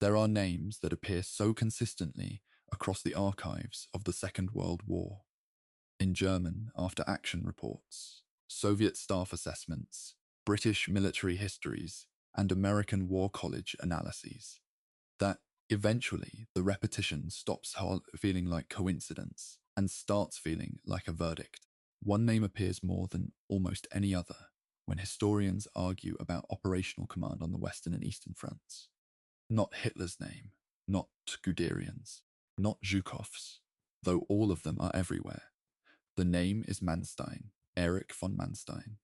There are names that appear so consistently across the archives of the Second World War. In German after-action reports, Soviet staff assessments, British military histories, and American War College analyses, that eventually the repetition stops feeling like coincidence and starts feeling like a verdict. One name appears more than almost any other when historians argue about operational command on the Western and Eastern fronts. Not Hitler's name, not Guderian's, not Zhukov's, though all of them are everywhere. The name is Manstein, Erich von Manstein,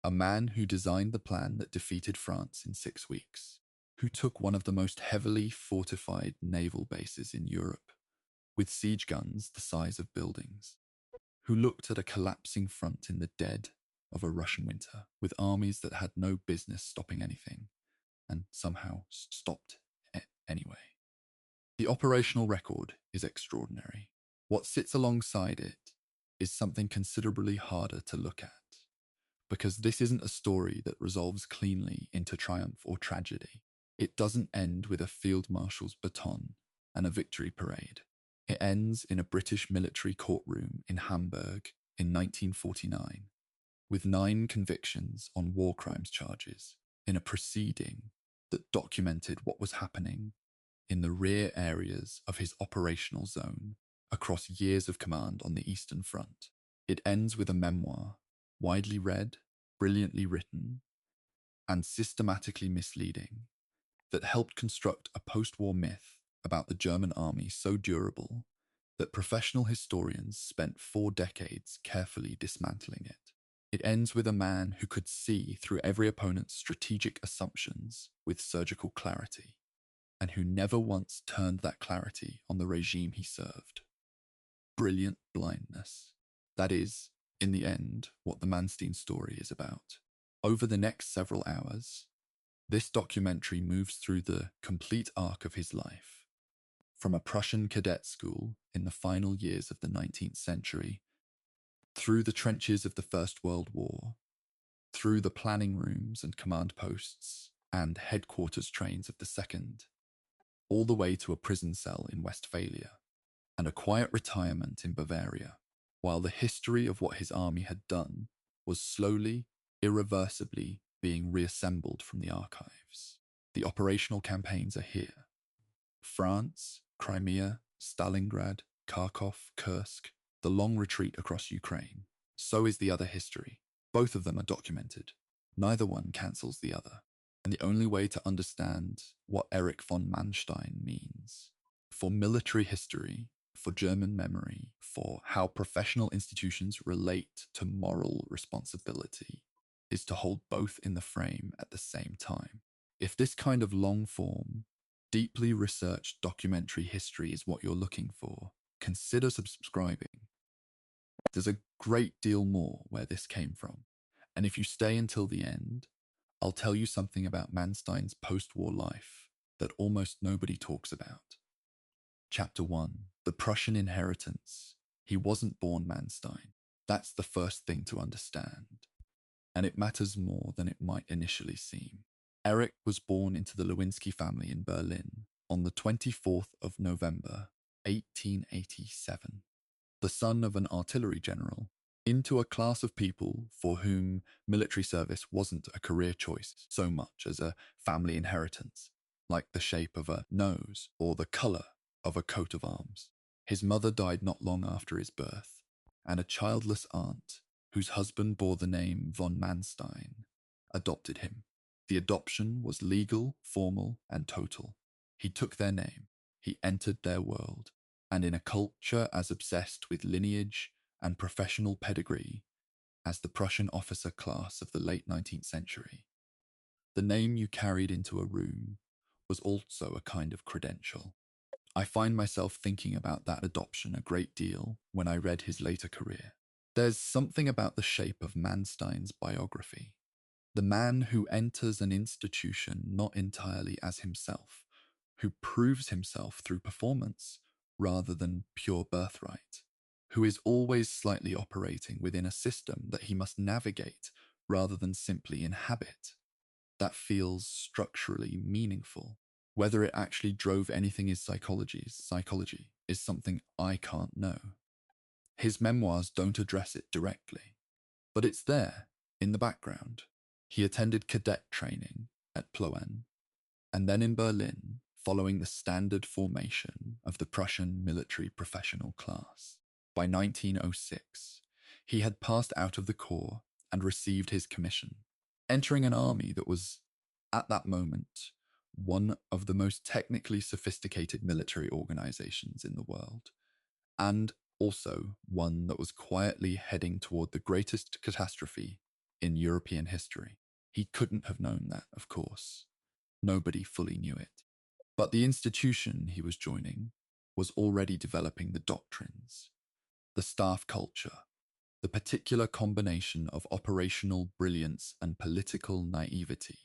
a man who designed the plan that defeated France in 6 weeks, who took one of the most heavily fortified naval bases in Europe, with siege guns the size of buildings, who looked at a collapsing front in the dead of a Russian winter, with armies that had no business stopping anything, and somehow stopped it anyway. The operational record is extraordinary. What sits alongside it is something considerably harder to look at, because this isn't a story that resolves cleanly into triumph or tragedy. It doesn't end with a field marshal's baton and a victory parade. It ends in a British military courtroom in Hamburg in 1949, with 9 convictions on war crimes charges in a proceeding that documented what was happening in the rear areas of his operational zone across years of command on the Eastern Front. It ends with a memoir, widely read, brilliantly written, and systematically misleading, that helped construct a post-war myth about the German army so durable that professional historians spent 4 decades carefully dismantling it. It ends with a man who could see through every opponent's strategic assumptions with surgical clarity, and who never once turned that clarity on the regime he served. Brilliant blindness. That is, in the end, what the Manstein story is about. Over the next several hours, this documentary moves through the complete arc of his life, from a Prussian cadet school in the final years of the 19th century, through the trenches of the First World War, through the planning rooms and command posts and headquarters trains of the Second, all the way to a prison cell in Westphalia and a quiet retirement in Bavaria, while the history of what his army had done was slowly, irreversibly being reassembled from the archives. The operational campaigns are here. France, Crimea, Stalingrad, Kharkov, Kursk, the long retreat across Ukraine. So is the other history. Both of them are documented. Neither one cancels the other. And the only way to understand what Erich von Manstein means for military history, for German memory, for how professional institutions relate to moral responsibility, is to hold both in the frame at the same time. If this kind of long-form, deeply researched documentary history is what you're looking for, consider subscribing. There's a great deal more where this came from, and if you stay until the end, I'll tell you something about Manstein's post-war life that almost nobody talks about. Chapter 1. The Prussian Inheritance. He wasn't born Manstein. That's the first thing to understand. And it matters more than it might initially seem. Erich was born into the Lewinsky family in Berlin on the 24th of November, 1887. The son of an artillery general, into a class of people for whom military service wasn't a career choice so much as a family inheritance, like the shape of a nose or the colour of a coat of arms. His mother died not long after his birth, and a childless aunt, whose husband bore the name von Manstein, adopted him. The adoption was legal, formal, and total. He took their name, he entered their world, and in a culture as obsessed with lineage and professional pedigree as the Prussian officer class of the late 19th century, the name you carried into a room was also a kind of credential. I find myself thinking about that adoption a great deal when I read his later career. There's something about the shape of Manstein's biography. The man who enters an institution not entirely as himself, who proves himself through performance rather than pure birthright, who is always slightly operating within a system that he must navigate rather than simply inhabit. That feels structurally meaningful. Whether it actually drove anything is psychology is something I can't know. His memoirs don't address it directly, but it's there, in the background. He attended cadet training at Ploen, and then in Berlin, following the standard formation of the Prussian military professional class. By 1906, he had passed out of the corps and received his commission, entering an army that was, at that moment, one of the most technically sophisticated military organizations in the world, and also one that was quietly heading toward the greatest catastrophe in European history. He couldn't have known that, of course. Nobody fully knew it. But the institution he was joining was already developing the doctrines, the staff culture, the particular combination of operational brilliance and political naivety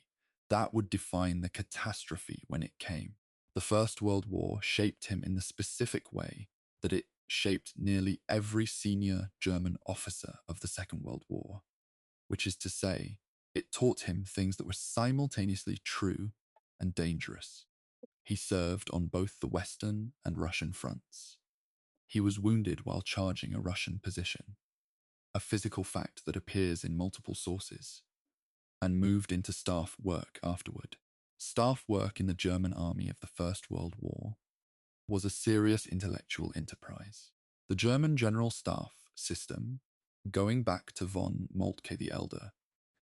that would define the catastrophe when it came. The First World War shaped him in the specific way that it shaped nearly every senior German officer of the Second World War, which is to say, it taught him things that were simultaneously true and dangerous. He served on both the Western and Russian fronts. He was wounded while charging a Russian position, a physical fact that appears in multiple sources, and moved into staff work afterward. Staff work in the German army of the First World War was a serious intellectual enterprise. The German general staff system, going back to von Moltke the Elder,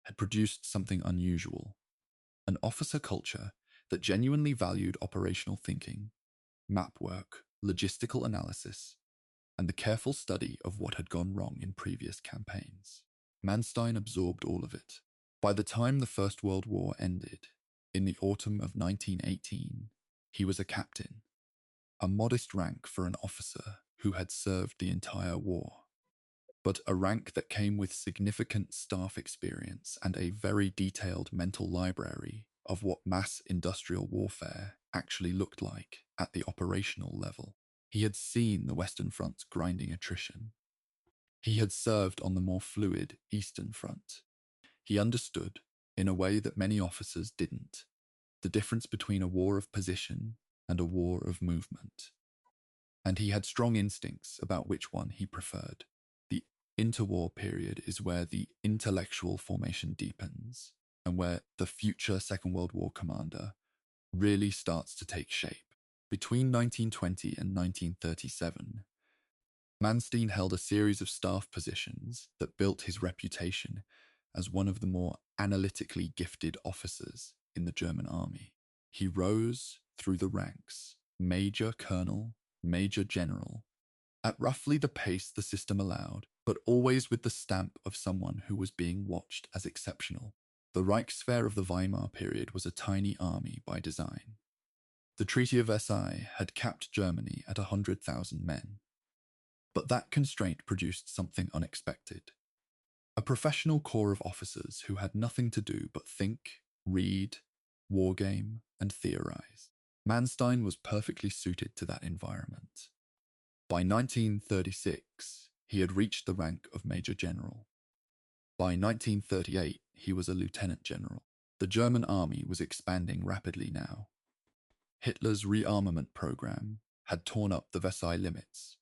had produced something unusual, an officer culture that genuinely valued operational thinking, map work, logistical analysis, and the careful study of what had gone wrong in previous campaigns. Manstein absorbed all of it. By the time the First World War ended, in the autumn of 1918, he was a captain, a modest rank for an officer who had served the entire war, but a rank that came with significant staff experience and a very detailed mental library of what mass industrial warfare actually looked like at the operational level. He had seen the Western Front's grinding attrition. He had served on the more fluid Eastern Front. He understood, in a way that many officers didn't, the difference between a war of position and a war of movement. And he had strong instincts about which one he preferred. The interwar period is where the intellectual formation deepens, and where the future Second World War commander really starts to take shape. Between 1920 and 1937, Manstein held a series of staff positions that built his reputation as one of the more analytically gifted officers in the German army. He rose through the ranks, major colonel, major general, at roughly the pace the system allowed, but always with the stamp of someone who was being watched as exceptional. The Reichswehr of the Weimar period was a tiny army by design. The Treaty of Versailles had capped Germany at 100,000 men. But that constraint produced something unexpected. A professional corps of officers who had nothing to do but think, read, wargame, and theorize. Manstein was perfectly suited to that environment. By 1936, he had reached the rank of Major General. By 1938, he was a Lieutenant General. The German army was expanding rapidly now. Hitler's rearmament program had torn up the Versailles limits,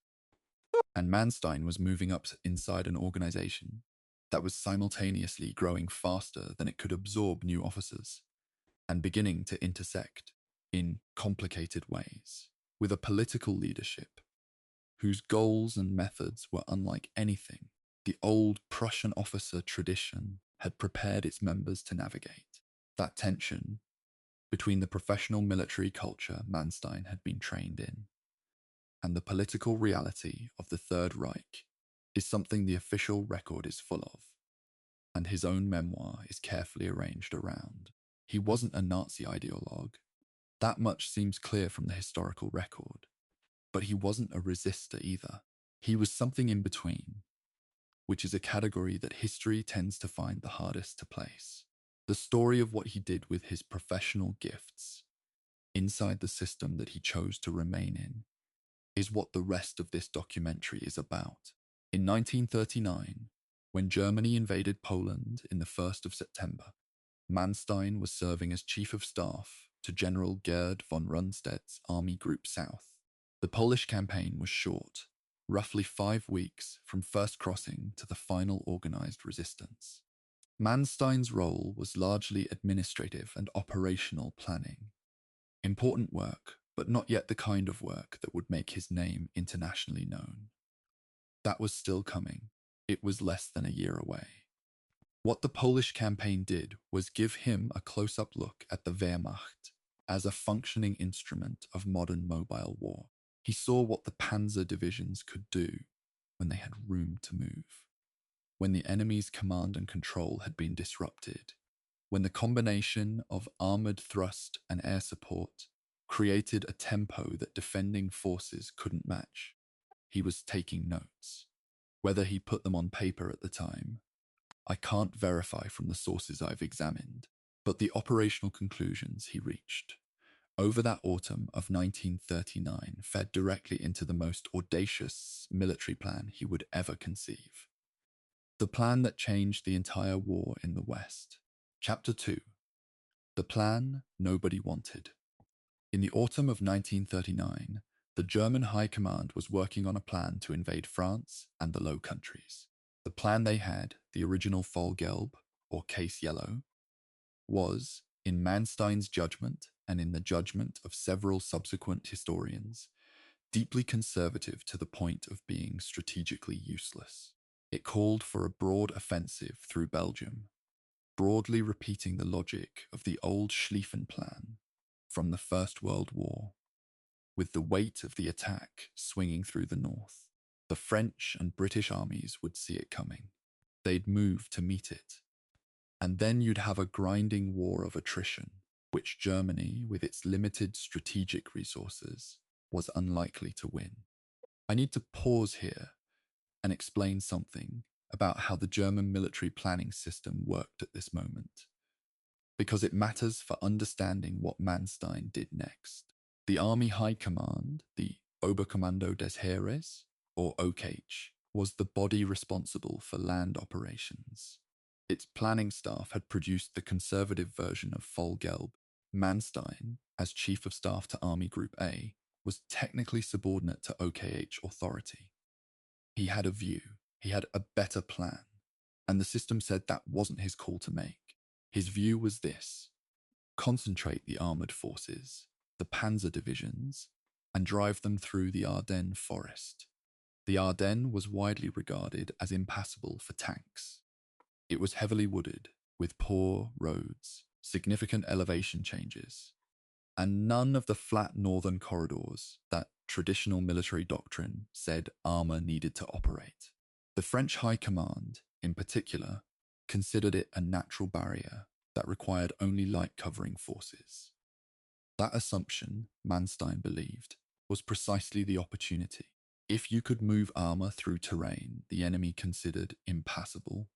and Manstein was moving up inside an organization that was simultaneously growing faster than it could absorb new officers, and beginning to intersect, in complicated ways, with a political leadership whose goals and methods were unlike anything the old Prussian officer tradition had prepared its members to navigate. That tension between the professional military culture Manstein had been trained in and the political reality of the Third Reich is something the official record is full of, and his own memoir is carefully arranged around. He wasn't a Nazi ideologue. That much seems clear from the historical record. But he wasn't a resistor either. He was something in between, which is a category that history tends to find the hardest to place. The story of what he did with his professional gifts inside the system that he chose to remain in is what the rest of this documentary is about. In 1939, when Germany invaded Poland in the 1st of September, Manstein was serving as Chief of Staff to General Gerd von Rundstedt's Army Group South. The Polish campaign was short, roughly 5 weeks from first crossing to the final organized resistance. Manstein's role was largely administrative and operational planning. Important work, but not yet the kind of work that would make his name internationally known. That was still coming. It was less than a year away. What the Polish campaign did was give him a close-up look at the Wehrmacht as a functioning instrument of modern mobile war. He saw what the panzer divisions could do when they had room to move, when the enemy's command and control had been disrupted, when the combination of armored thrust and air support created a tempo that defending forces couldn't match. He was taking notes. Whether he put them on paper at the time, I can't verify from the sources I've examined, but the operational conclusions he reached over that autumn of 1939 fed directly into the most audacious military plan he would ever conceive. The plan that changed the entire war in the West. Chapter 2. The plan nobody wanted. In the autumn of 1939, the German High Command was working on a plan to invade France and the Low Countries. The plan they had, the original Fall Gelb, or Case Yellow, was, in Manstein's judgment and in the judgment of several subsequent historians, deeply conservative to the point of being strategically useless. It called for a broad offensive through Belgium, broadly repeating the logic of the old Schlieffen plan from the First World War, with the weight of the attack swinging through the north. The French and British armies would see it coming. They'd move to meet it. And then you'd have a grinding war of attrition, which Germany, with its limited strategic resources, was unlikely to win. I need to pause here and explain something about how the German military planning system worked at this moment, because it matters for understanding what Manstein did next. The Army High Command, the Oberkommando des Heeres, or OKH, was the body responsible for land operations. Its planning staff had produced the conservative version of Fall Gelb. Manstein, as Chief of Staff to Army Group A, was technically subordinate to OKH authority. He had a view, he had a better plan, and the system said that wasn't his call to make. His view was this: concentrate the armoured forces, the panzer divisions, and drive them through the Ardennes forest. The Ardennes was widely regarded as impassable for tanks. It was heavily wooded, with poor roads, significant elevation changes, and none of the flat northern corridors that traditional military doctrine said armour needed to operate. The French High Command, in particular, considered it a natural barrier that required only light covering forces. That assumption, Manstein believed, was precisely the opportunity. If you could move armour through terrain the enemy considered impassable,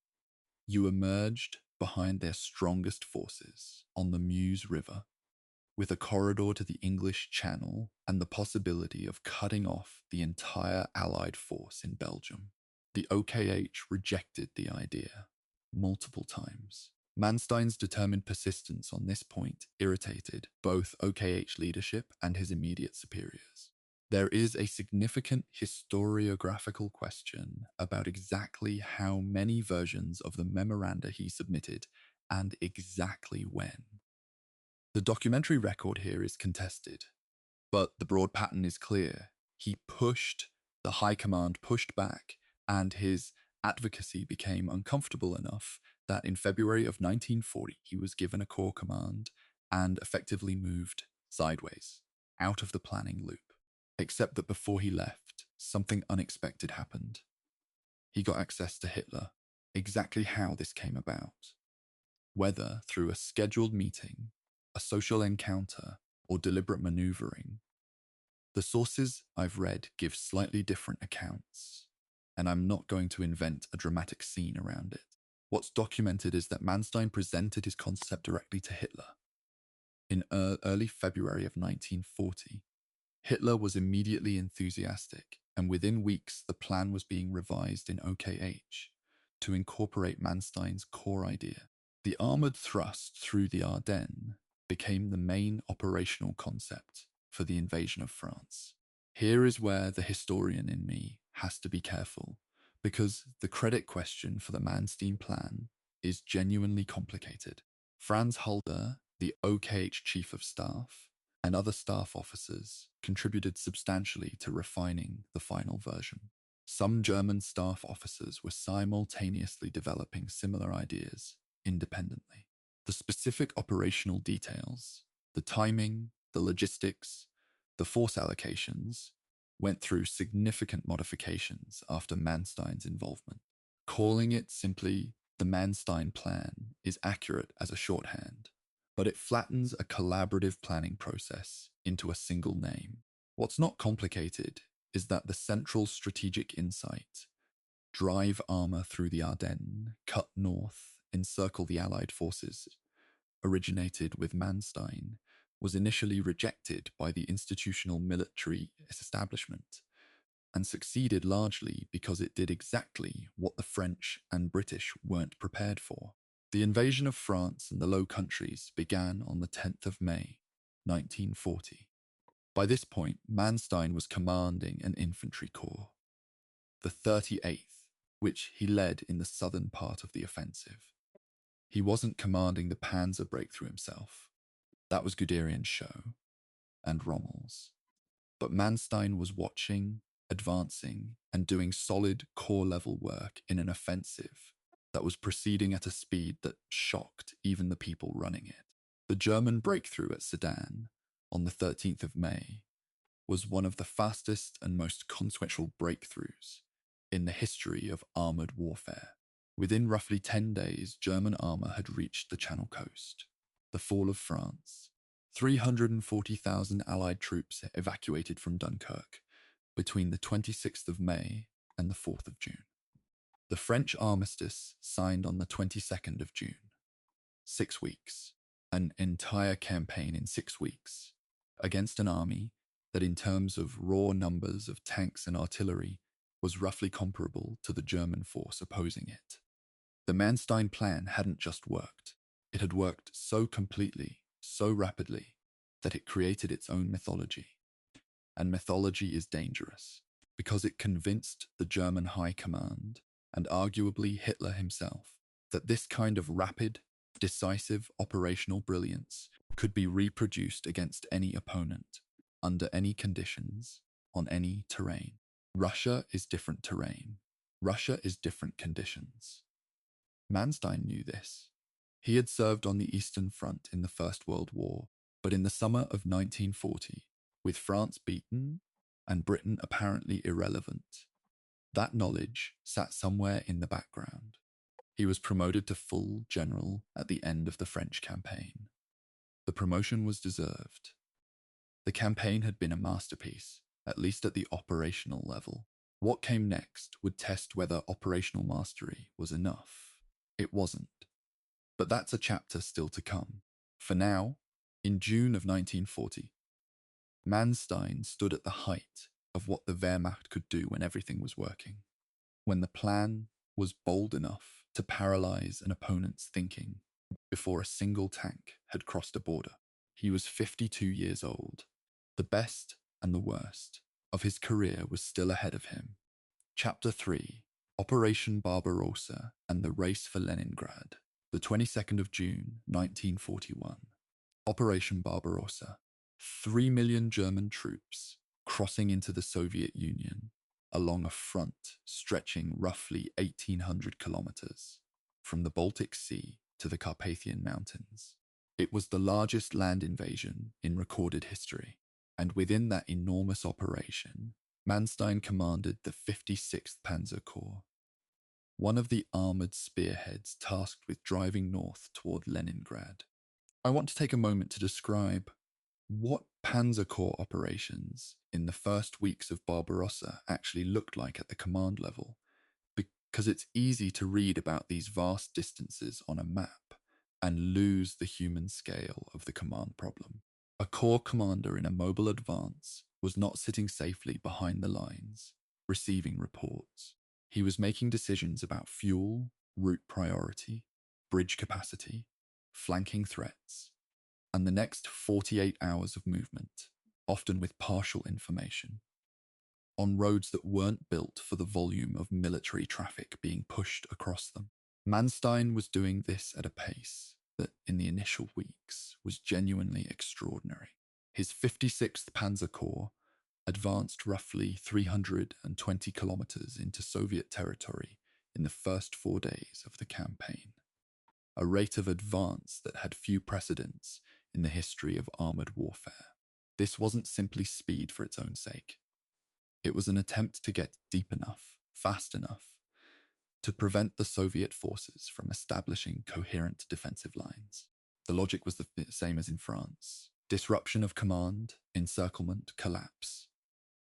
you emerged behind their strongest forces on the Meuse River, with a corridor to the English Channel and the possibility of cutting off the entire Allied force in Belgium. The OKH rejected the idea multiple times. Manstein's determined persistence on this point irritated both OKH leadership and his immediate superiors. There is a significant historiographical question about exactly how many versions of the memoranda he submitted and exactly when. The documentary record here is contested, but the broad pattern is clear. He pushed, the High Command pushed back, and his advocacy became uncomfortable enough that in February of 1940 he was given a corps command and effectively moved sideways, out of the planning loop. Except that before he left, something unexpected happened. He got access to Hitler. Exactly how this came about, whether through a scheduled meeting, a social encounter, or deliberate maneuvering, the sources I've read give slightly different accounts, and I'm not going to invent a dramatic scene around it. What's documented is that Manstein presented his concept directly to Hitler. In early February of 1940, Hitler was immediately enthusiastic, and within weeks the plan was being revised in OKH to incorporate Manstein's core idea. The armoured thrust through the Ardennes became the main operational concept for the invasion of France. Here is where the historian in me has to be careful, because the credit question for the Manstein plan is genuinely complicated. Franz Halder, the OKH chief of staff, and other staff officers contributed substantially to refining the final version. Some German staff officers were simultaneously developing similar ideas independently. The specific operational details, the timing, the logistics, the force allocations, went through significant modifications after Manstein's involvement. Calling it simply the Manstein Plan is accurate as a shorthand, but it flattens a collaborative planning process into a single name. What's not complicated is that the central strategic insight, drive armor through the Ardennes, cut north, encircle the Allied forces, originated with Manstein, was initially rejected by the institutional military establishment and succeeded largely because it did exactly what the French and British weren't prepared for. The invasion of France and the Low Countries began on the 10th of May, 1940. By this point, Manstein was commanding an infantry corps, the 38th, which he led in the southern part of the offensive. He wasn't commanding the Panzer breakthrough himself. That was Guderian's show, and Rommel's. But Manstein was watching, advancing, and doing solid corps-level work in an offensive that was proceeding at a speed that shocked even the people running it. The German breakthrough at Sedan on the 13th of May was one of the fastest and most consequential breakthroughs in the history of armoured warfare. Within roughly 10 days, German armour had reached the Channel coast. The fall of France. 340,000 Allied troops evacuated from Dunkirk between the 26th of May and the 4th of June. The French armistice signed on the 22nd of June. 6 weeks. An entire campaign in 6 weeks against an army that in terms of raw numbers of tanks and artillery was roughly comparable to the German force opposing it. The Manstein plan hadn't just worked. It had worked so completely, so rapidly, that it created its own mythology. And mythology is dangerous, because it convinced the German high command, and arguably Hitler himself, that this kind of rapid, decisive operational brilliance could be reproduced against any opponent, under any conditions, on any terrain. Russia is different terrain. Russia is different conditions. Manstein knew this. He had served on the Eastern Front in the First World War, but in the summer of 1940, with France beaten and Britain apparently irrelevant, that knowledge sat somewhere in the background. He was promoted to full general at the end of the French campaign. The promotion was deserved. The campaign had been a masterpiece, at least at the operational level. What came next would test whether operational mastery was enough. It wasn't. But that's a chapter still to come. For now, in June of 1940, Manstein stood at the height of what the Wehrmacht could do when everything was working, when the plan was bold enough to paralyze an opponent's thinking before a single tank had crossed a border. He was 52 years old. The best and the worst of his career was still ahead of him. Chapter 3, Operation Barbarossa and the Race for Leningrad, the 22nd of June, 1941. Operation Barbarossa. 3 million German troops crossing into the Soviet Union along a front stretching roughly 1,800 kilometers from the Baltic Sea to the Carpathian Mountains. It was the largest land invasion in recorded history, and within that enormous operation, Manstein commanded the 56th Panzer Corps, one of the armoured spearheads tasked with driving north toward Leningrad. I want to take a moment to describe what Panzer Corps operations in the first weeks of Barbarossa actually looked like at the command level, because it's easy to read about these vast distances on a map and lose the human scale of the command problem. A corps commander in a mobile advance was not sitting safely behind the lines, receiving reports. He was making decisions about fuel, route priority, bridge capacity, flanking threats, and the next 48 hours of movement, often with partial information, on roads that weren't built for the volume of military traffic being pushed across them. Manstein was doing this at a pace that, in the initial weeks, was genuinely extraordinary. His 56th Panzer Corps advanced roughly 320 kilometers into Soviet territory in the first 4 days of the campaign, a rate of advance that had few precedents in the history of armored warfare. This wasn't simply speed for its own sake. It was an attempt to get deep enough, fast enough, to prevent the Soviet forces from establishing coherent defensive lines. The logic was the same as in France. Disruption of command, encirclement, collapse.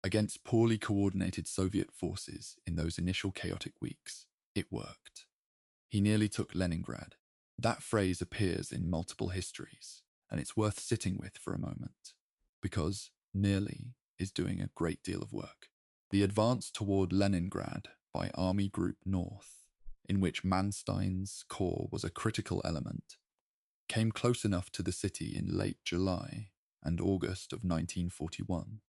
Against poorly coordinated Soviet forces in those initial chaotic weeks, it worked. He nearly took Leningrad. That phrase appears in multiple histories, and it's worth sitting with for a moment, because nearly is doing a great deal of work. The advance toward Leningrad by Army Group North, in which Manstein's corps was a critical element, came close enough to the city in late July and August of 1941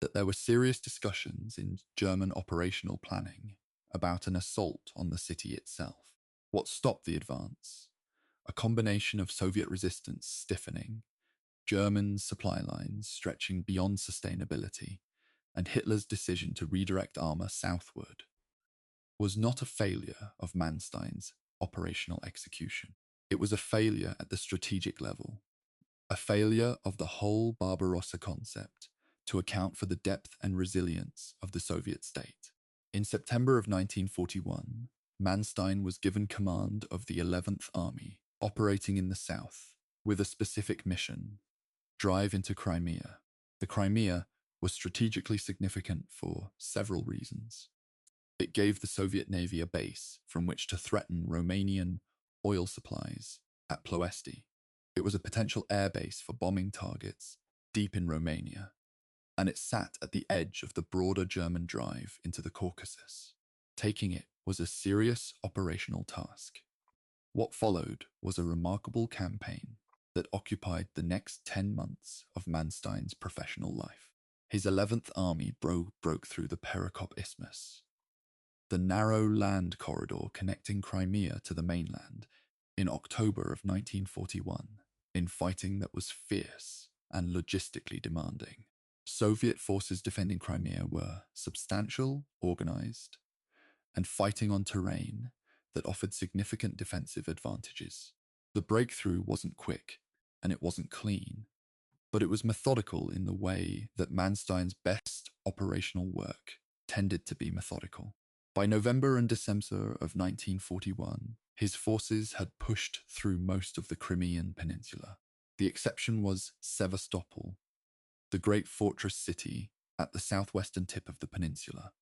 that there were serious discussions in German operational planning about an assault on the city itself. What stopped the advance? A combination of Soviet resistance stiffening, German supply lines stretching beyond sustainability, and Hitler's decision to redirect armor southward, was not a failure of Manstein's operational execution. It was a failure at the strategic level, a failure of the whole Barbarossa concept to account for the depth and resilience of the Soviet state. In September of 1941, Manstein was given command of the 11th Army, operating in the south, with a specific mission: drive into Crimea. The Crimea was strategically significant for several reasons. It gave the Soviet Navy a base from which to threaten Romanian oil supplies at Ploesti. It was a potential airbase for bombing targets deep in Romania, and it sat at the edge of the broader German drive into the Caucasus. Taking it was a serious operational task. What followed was a remarkable campaign that occupied the next 10 months of Manstein's professional life. His 11th Army broke through the Perekop Isthmus, the narrow land corridor connecting Crimea to the mainland, in October of 1941, in fighting that was fierce and logistically demanding. Soviet forces defending Crimea were substantial, organized, and fighting on terrain that offered significant defensive advantages. The breakthrough wasn't quick, and it wasn't clean, but it was methodical in the way that Manstein's best operational work tended to be methodical. By November and December of 1941, his forces had pushed through most of the Crimean peninsula. The exception was Sevastopol, the great fortress city at the southwestern tip of the peninsula,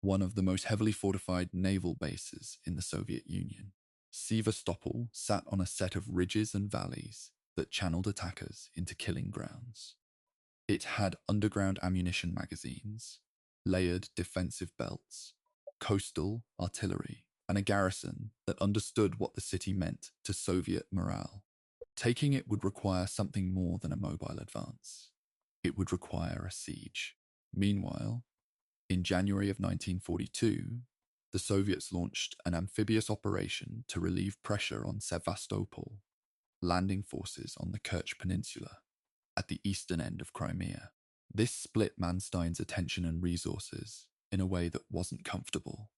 one of the most heavily fortified naval bases in the Soviet Union. Sevastopol sat on a set of ridges and valleys that channeled attackers into killing grounds. It had underground ammunition magazines, layered defensive belts, coastal artillery, and a garrison that understood what the city meant to Soviet morale. Taking it would require something more than a mobile advance. It would require a siege. Meanwhile, in January of 1942, the Soviets launched an amphibious operation to relieve pressure on Sevastopol, landing forces on the Kerch Peninsula, at the eastern end of Crimea. This split Manstein's attention and resources in a way that wasn't comfortable.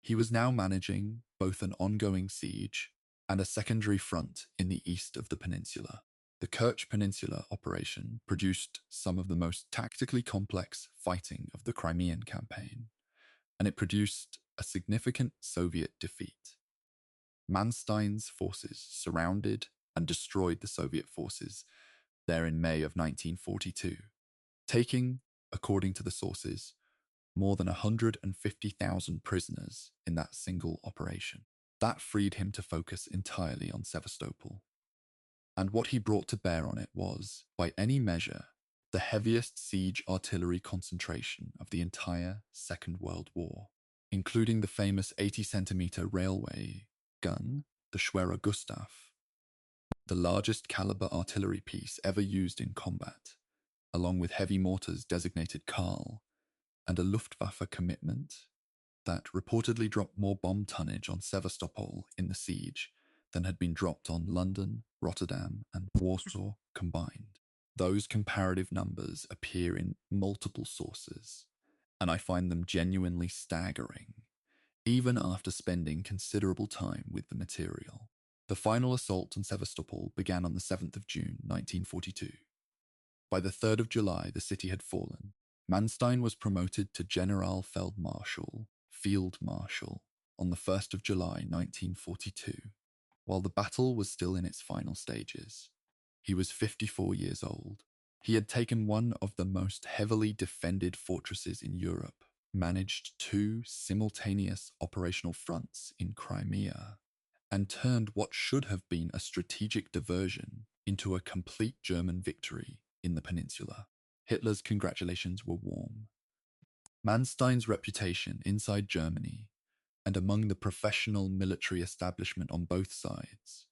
He was now managing both an ongoing siege and a secondary front in the east of the peninsula. The Kerch Peninsula operation produced some of the most tactically complex fighting of the Crimean campaign, and it produced a significant Soviet defeat. Manstein's forces surrounded and destroyed the Soviet forces there in May of 1942, taking, according to the sources, more than 150,000 prisoners in that single operation. That freed him to focus entirely on Sevastopol. And what he brought to bear on it was, by any measure, the heaviest siege artillery concentration of the entire Second World War, including the famous 80-centimeter railway gun, the Schwerer Gustav, the largest caliber artillery piece ever used in combat, along with heavy mortars designated Karl, and a Luftwaffe commitment that reportedly dropped more bomb tonnage on Sevastopol in the siege than had been dropped on London, Rotterdam, and Warsaw combined. Those comparative numbers appear in multiple sources, and I find them genuinely staggering, even after spending considerable time with the material. The final assault on Sevastopol began on the 7th of June, 1942. By the 3rd of July, the city had fallen. Manstein was promoted to Generalfeldmarschall, Field Marshal, on the 1st of July, 1942, while the battle was still in its final stages. He was 54 years old. He had taken one of the most heavily defended fortresses in Europe, managed 2 simultaneous operational fronts in Crimea, and turned what should have been a strategic diversion into a complete German victory in the peninsula. Hitler's congratulations were warm. Manstein's reputation inside Germany and among the professional military establishment on both sides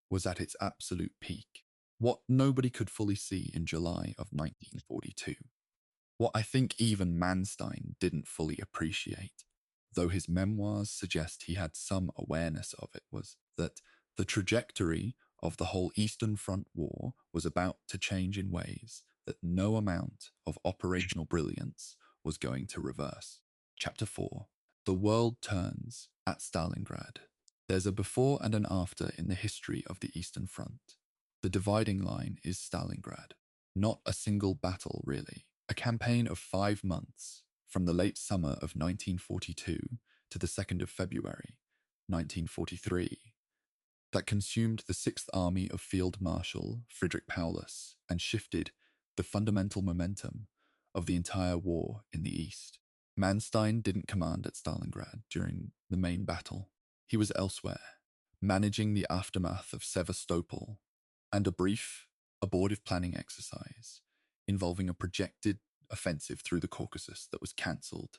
was at its absolute peak, what nobody could fully see in July of 1942. What I think even Manstein didn't fully appreciate, though his memoirs suggest he had some awareness of it, was that the trajectory of the whole Eastern Front war was about to change in ways that no amount of operational brilliance was going to reverse. Chapter 4. The world turns at Stalingrad. There's a before and an after in the history of the Eastern Front. The dividing line is Stalingrad. Not a single battle, really. A campaign of 5 months, from the late summer of 1942 to the 2nd of February, 1943, that consumed the Sixth Army of Field Marshal Friedrich Paulus and shifted the fundamental momentum of the entire war in the East. Manstein didn't command at Stalingrad during the main battle. He was elsewhere, managing the aftermath of Sevastopol and a brief, abortive planning exercise involving a projected offensive through the Caucasus that was cancelled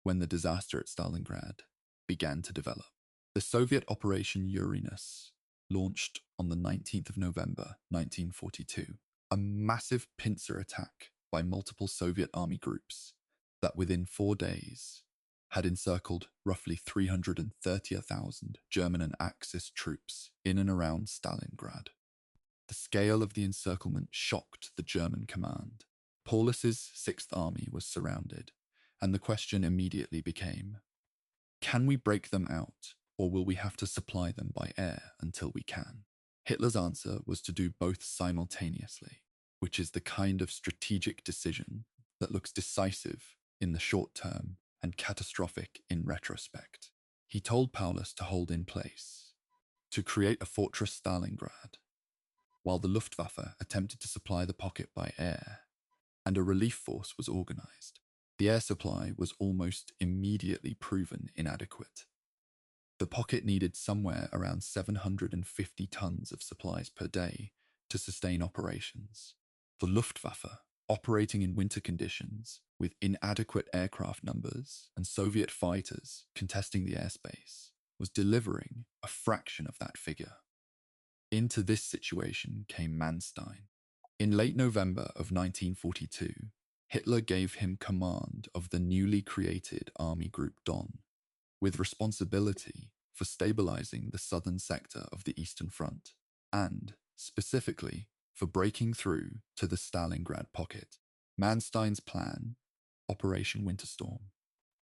when the disaster at Stalingrad began to develop. The Soviet Operation Uranus launched on the 19th of November 1942, a massive pincer attack by multiple Soviet army groups that within 4 days had encircled roughly 330,000 German and Axis troops in and around Stalingrad. The scale of the encirclement shocked the German command. Paulus's Sixth Army was surrounded, and the question immediately became, can we break them out, or will we have to supply them by air until we can? Hitler's answer was to do both simultaneously, which is the kind of strategic decision that looks decisive in the short term and catastrophic in retrospect. He told Paulus to hold in place, to create a fortress Stalingrad, while the Luftwaffe attempted to supply the pocket by air, and a relief force was organized. The air supply was almost immediately proven inadequate. The pocket needed somewhere around 750 tons of supplies per day to sustain operations. The Luftwaffe, operating in winter conditions with inadequate aircraft numbers and Soviet fighters contesting the airspace, was delivering a fraction of that figure. Into this situation came Manstein. In late November of 1942, Hitler gave him command of the newly created Army Group Don, with responsibility for stabilizing the southern sector of the Eastern Front, and, specifically, for breaking through to the Stalingrad pocket. Manstein's plan, Operation Winterstorm,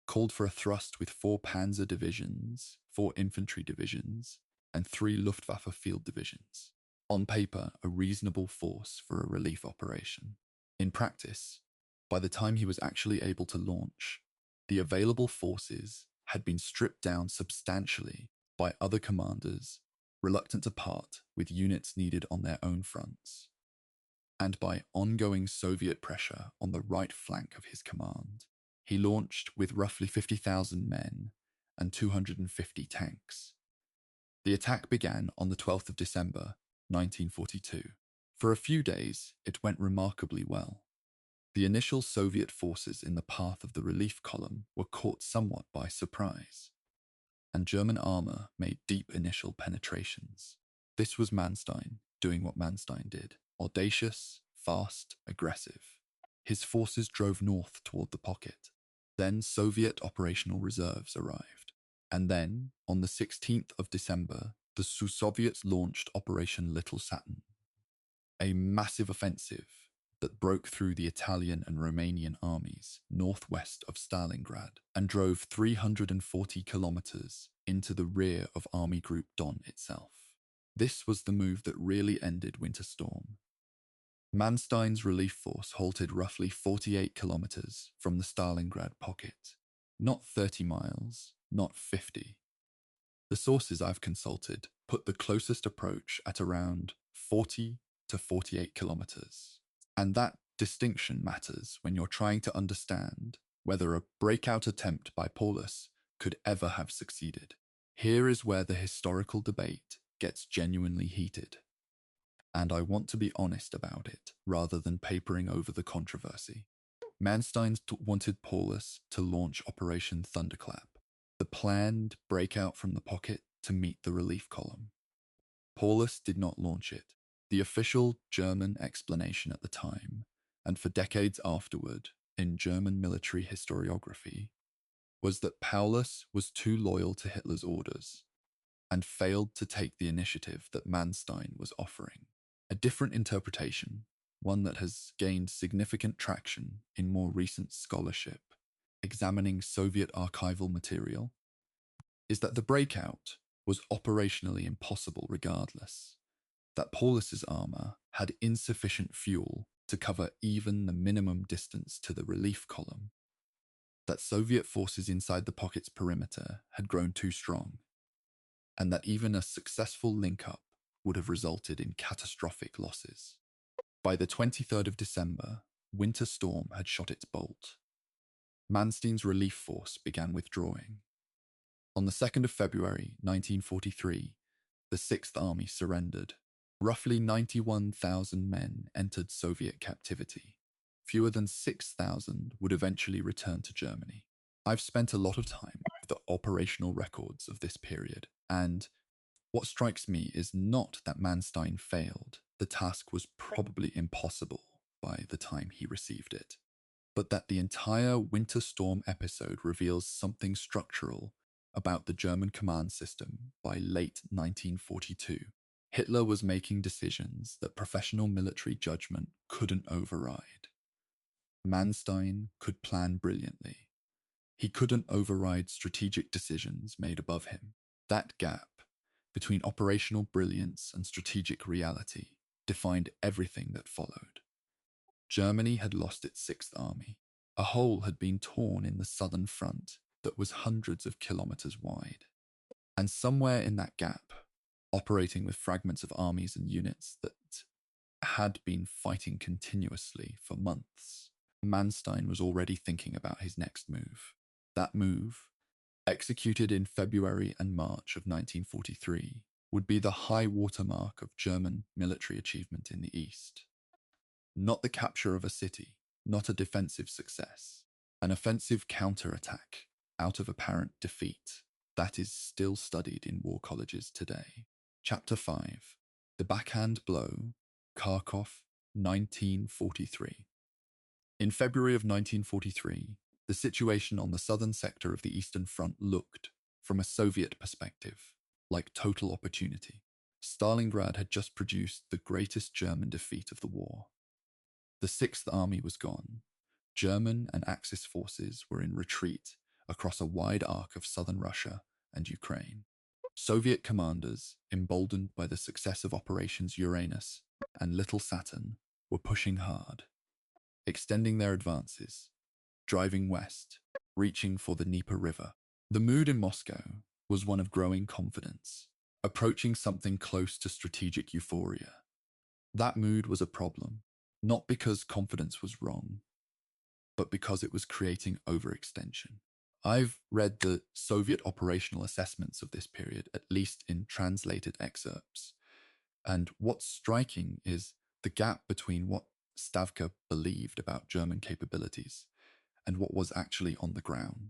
called for a thrust with 4 panzer divisions, 4 infantry divisions, and 3 Luftwaffe field divisions. On paper, a reasonable force for a relief operation. In practice, by the time he was actually able to launch, the available forces had been stripped down substantially by other commanders reluctant to part with units needed on their own fronts, and by ongoing Soviet pressure on the right flank of his command. He launched with roughly 50,000 men and 250 tanks. The attack began on the 12th of December, 1942. For a few days, it went remarkably well. The initial Soviet forces in the path of the relief column were caught somewhat by surprise, and German armor made deep initial penetrations. This was Manstein doing what Manstein did: audacious, fast, aggressive. His forces drove north toward the pocket. Then Soviet operational reserves arrived. And then, on the 16th of December, the Soviets launched Operation Little Saturn, a massive offensive that broke through the Italian and Romanian armies northwest of Stalingrad and drove 340 kilometers into the rear of Army Group Don itself. This was the move that really ended Winter Storm. Manstein's relief force halted roughly 48 kilometers from the Stalingrad pocket. Not 30 miles, not 50. The sources I've consulted put the closest approach at around 40 to 48 kilometers. And that distinction matters when you're trying to understand whether a breakout attempt by Paulus could ever have succeeded. Here is where the historical debate gets genuinely heated. And I want to be honest about it, rather than papering over the controversy. Manstein wanted Paulus to launch Operation Thunderclap, the planned breakout from the pocket to meet the relief column. Paulus did not launch it. The official German explanation at the time, and for decades afterward in German military historiography, was that Paulus was too loyal to Hitler's orders and failed to take the initiative that Manstein was offering. A different interpretation, one that has gained significant traction in more recent scholarship examining Soviet archival material, is that the breakout was operationally impossible regardless, that Paulus's armor had insufficient fuel to cover even the minimum distance to the relief column, that Soviet forces inside the pocket's perimeter had grown too strong, and that even a successful link-up would have resulted in catastrophic losses. By the 23rd of December, Winter Storm had shot its bolt. Manstein's relief force began withdrawing. On the 2nd of February 1943, the 6th Army surrendered. Roughly 91,000 men entered Soviet captivity. Fewer than 6,000 would eventually return to Germany. I've spent a lot of time with the operational records of this period, and what strikes me is not that Manstein failed. The task was probably impossible by the time he received it, but that the entire Winter Storm episode reveals something structural about the German command system by late 1942. Hitler was making decisions that professional military judgment couldn't override. Manstein could plan brilliantly. He couldn't override strategic decisions made above him. That gap between operational brilliance and strategic reality defined everything that followed. Germany had lost its 6th Army. A hole had been torn in the southern front that was hundreds of kilometers wide. And somewhere in that gap, operating with fragments of armies and units that had been fighting continuously for months, Manstein was already thinking about his next move. That move, executed in February and March of 1943, would be the high watermark of German military achievement in the East. Not the capture of a city, not a defensive success, an offensive counterattack out of apparent defeat that is still studied in war colleges today. Chapter 5, The Backhand Blow, Kharkov, 1943. In February of 1943, the situation on the southern sector of the Eastern Front looked, from a Soviet perspective, like total opportunity. Stalingrad had just produced the greatest German defeat of the war. The 6th Army was gone. German and Axis forces were in retreat across a wide arc of southern Russia and Ukraine. Soviet commanders, emboldened by the success of Operations Uranus and Little Saturn, were pushing hard, extending their advances, driving west, reaching for the Dnieper River. The mood in Moscow was one of growing confidence, approaching something close to strategic euphoria. That mood was a problem, not because confidence was wrong, but because it was creating overextension. I've read the Soviet operational assessments of this period, at least in translated excerpts, and what's striking is the gap between what Stavka believed about German capabilities and what was actually on the ground.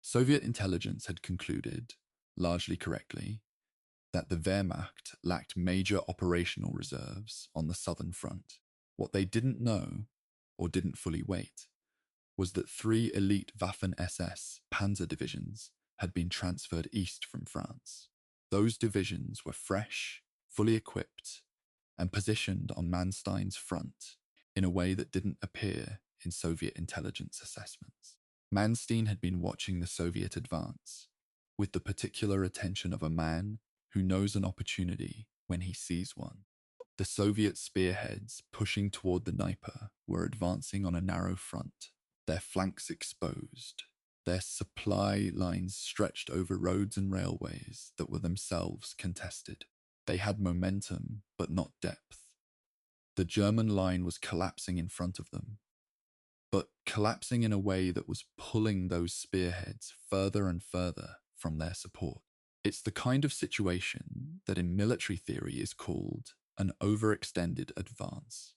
Soviet intelligence had concluded, largely correctly, that the Wehrmacht lacked major operational reserves on the southern front. What they didn't know, or didn't fully wait, was that 3 elite Waffen-SS panzer divisions had been transferred east from France. Those divisions were fresh, fully equipped, and positioned on Manstein's front in a way that didn't appear in Soviet intelligence assessments. Manstein had been watching the Soviet advance with the particular attention of a man who knows an opportunity when he sees one. The Soviet spearheads pushing toward the Dnieper were advancing on a narrow front, their flanks exposed, their supply lines stretched over roads and railways that were themselves contested. They had momentum, but not depth. The German line was collapsing in front of them, but collapsing in a way that was pulling those spearheads further and further from their support. It's the kind of situation that in military theory is called an overextended advance,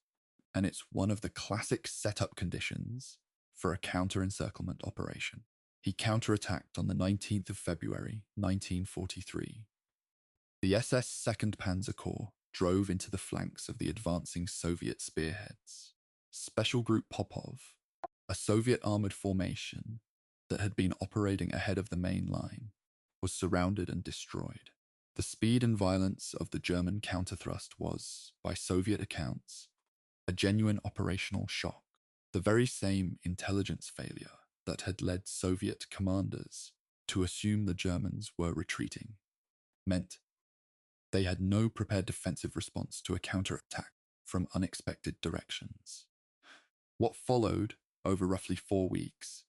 and it's one of the classic setup conditions for a counter-encirclement operation. He counterattacked on the 19th of February, 1943. The SS 2nd Panzer Corps drove into the flanks of the advancing Soviet spearheads. Special Group Popov, a Soviet armored formation that had been operating ahead of the main line, was surrounded and destroyed. The speed and violence of the German counterthrust was, by Soviet accounts, a genuine operational shock. The very same intelligence failure that had led Soviet commanders to assume the Germans were retreating meant they had no prepared defensive response to a counterattack from unexpected directions. What followed over roughly 4 weeks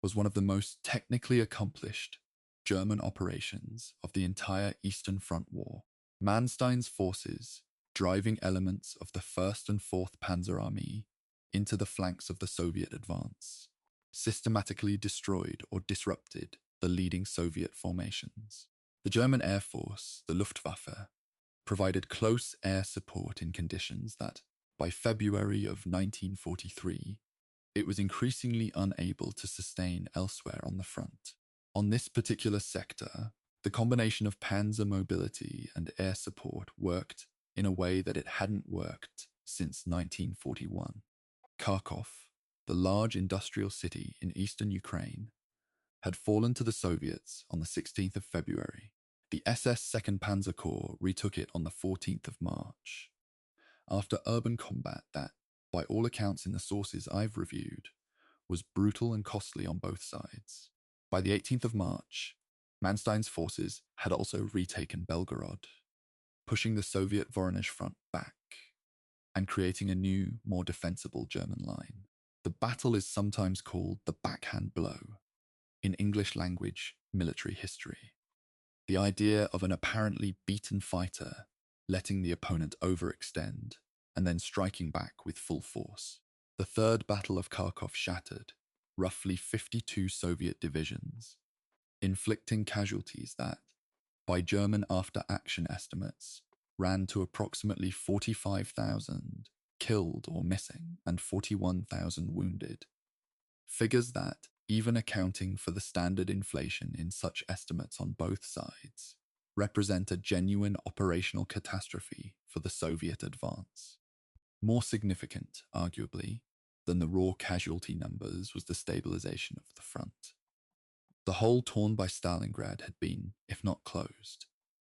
was one of the most technically accomplished German operations of the entire Eastern Front War. Manstein's forces, driving elements of the 1st and 4th Panzer Army into the flanks of the Soviet advance, systematically destroyed or disrupted the leading Soviet formations. The German Air Force, the Luftwaffe, provided close air support in conditions that, by February of 1943, it was increasingly unable to sustain elsewhere on the front. On this particular sector, the combination of panzer mobility and air support worked in a way that it hadn't worked since 1941. Kharkov, the large industrial city in eastern Ukraine, had fallen to the Soviets on the 16th of February. The SS 2nd Panzer Corps retook it on the 14th of March. After urban combat that, by all accounts in the sources I've reviewed, was brutal and costly on both sides. By the 18th of March, Manstein's forces had also retaken Belgorod, pushing the Soviet Voronezh front back and creating a new, more defensible German line. The battle is sometimes called the backhand blow in English language military history. The idea of an apparently beaten fighter letting the opponent overextend and then striking back with full force. The Third Battle of Kharkov shattered roughly 52 Soviet divisions, inflicting casualties that, by German after-action estimates, ran to approximately 45,000 killed or missing and 41,000 wounded. Figures that, even accounting for the standard inflation in such estimates on both sides, represent a genuine operational catastrophe for the Soviet advance. More significant, arguably, than the raw casualty numbers was the stabilization of the front. The hole torn by Stalingrad had been, if not closed,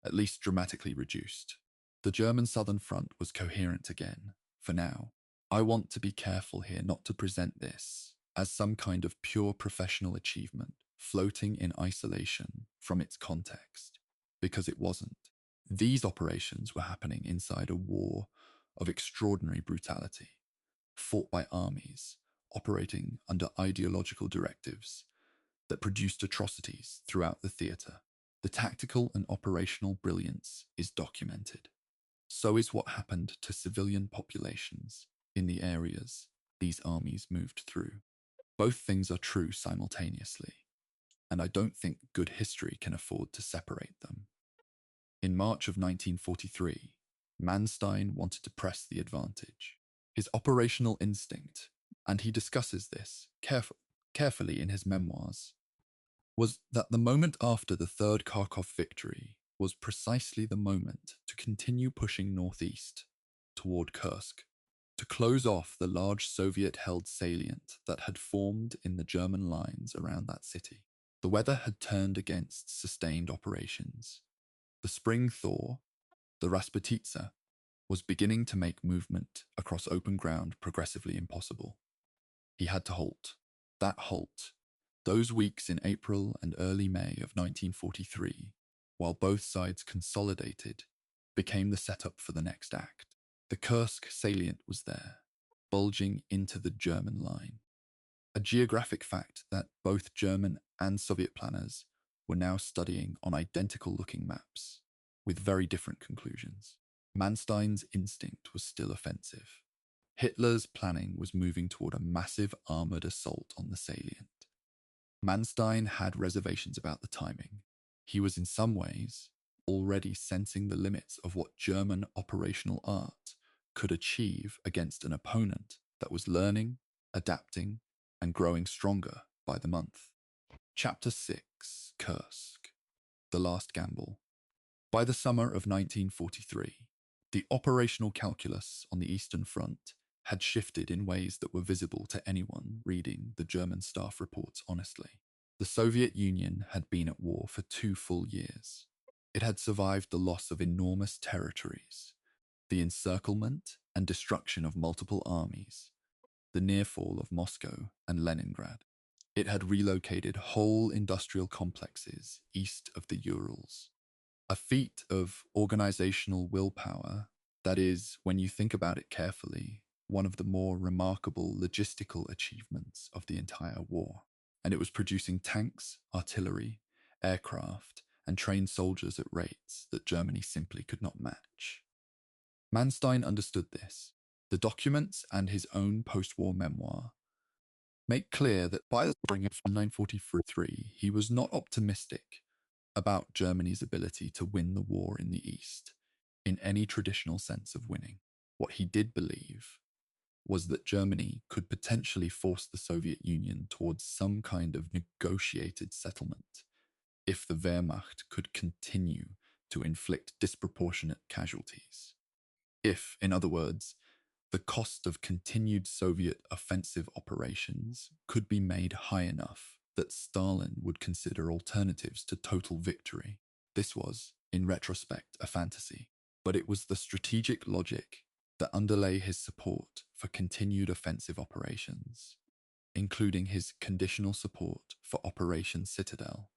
at least dramatically reduced. The German southern front was coherent again, for now. I want to be careful here not to present this as some kind of pure professional achievement floating in isolation from its context, because it wasn't. These operations were happening inside a war of extraordinary brutality, fought by armies operating under ideological directives that produced atrocities throughout the theatre. The tactical and operational brilliance is documented. So is what happened to civilian populations in the areas these armies moved through. Both things are true simultaneously, and I don't think good history can afford to separate them. In March of 1943, Manstein wanted to press the advantage. His operational instinct, and he discusses this carefully in his memoirs, was that the moment after the Third Kharkov victory, was precisely the moment to continue pushing northeast toward Kursk, to close off the large Soviet-held salient that had formed in the German lines around that city. The weather had turned against sustained operations. The spring thaw, the Rasputitsa, was beginning to make movement across open ground progressively impossible. He had to halt. That halt, those weeks in April and early May of 1943, while both sides consolidated, became the setup for the next act. The Kursk salient was there, bulging into the German line. A geographic fact that both German and Soviet planners were now studying on identical-looking maps, with very different conclusions. Manstein's instinct was still offensive. Hitler's planning was moving toward a massive armoured assault on the salient. Manstein had reservations about the timing. He was in some ways already sensing the limits of what German operational art could achieve against an opponent that was learning, adapting, and growing stronger by the month. Chapter 6, Kursk, The Last Gamble. By the summer of 1943, the operational calculus on the Eastern Front had shifted in ways that were visible to anyone reading the German staff reports honestly. The Soviet Union had been at war for 2 full years. It had survived the loss of enormous territories, the encirclement and destruction of multiple armies, the near fall of Moscow and Leningrad. It had relocated whole industrial complexes east of the Urals. A feat of organizational willpower that is, when you think about it carefully, one of the more remarkable logistical achievements of the entire war. And it was producing tanks, artillery, aircraft, and trained soldiers at rates that Germany simply could not match. Manstein understood this. The documents and his own post-war memoir make clear that by the spring of 1943, he was not optimistic about Germany's ability to win the war in the East in any traditional sense of winning. What he did believe was that Germany could potentially force the Soviet Union towards some kind of negotiated settlement if the Wehrmacht could continue to inflict disproportionate casualties. If, in other words, the cost of continued Soviet offensive operations could be made high enough that Stalin would consider alternatives to total victory. This was, in retrospect, a fantasy, but it was the strategic logic that underlay his support for continued offensive operations, including his conditional support for Operation Citadel,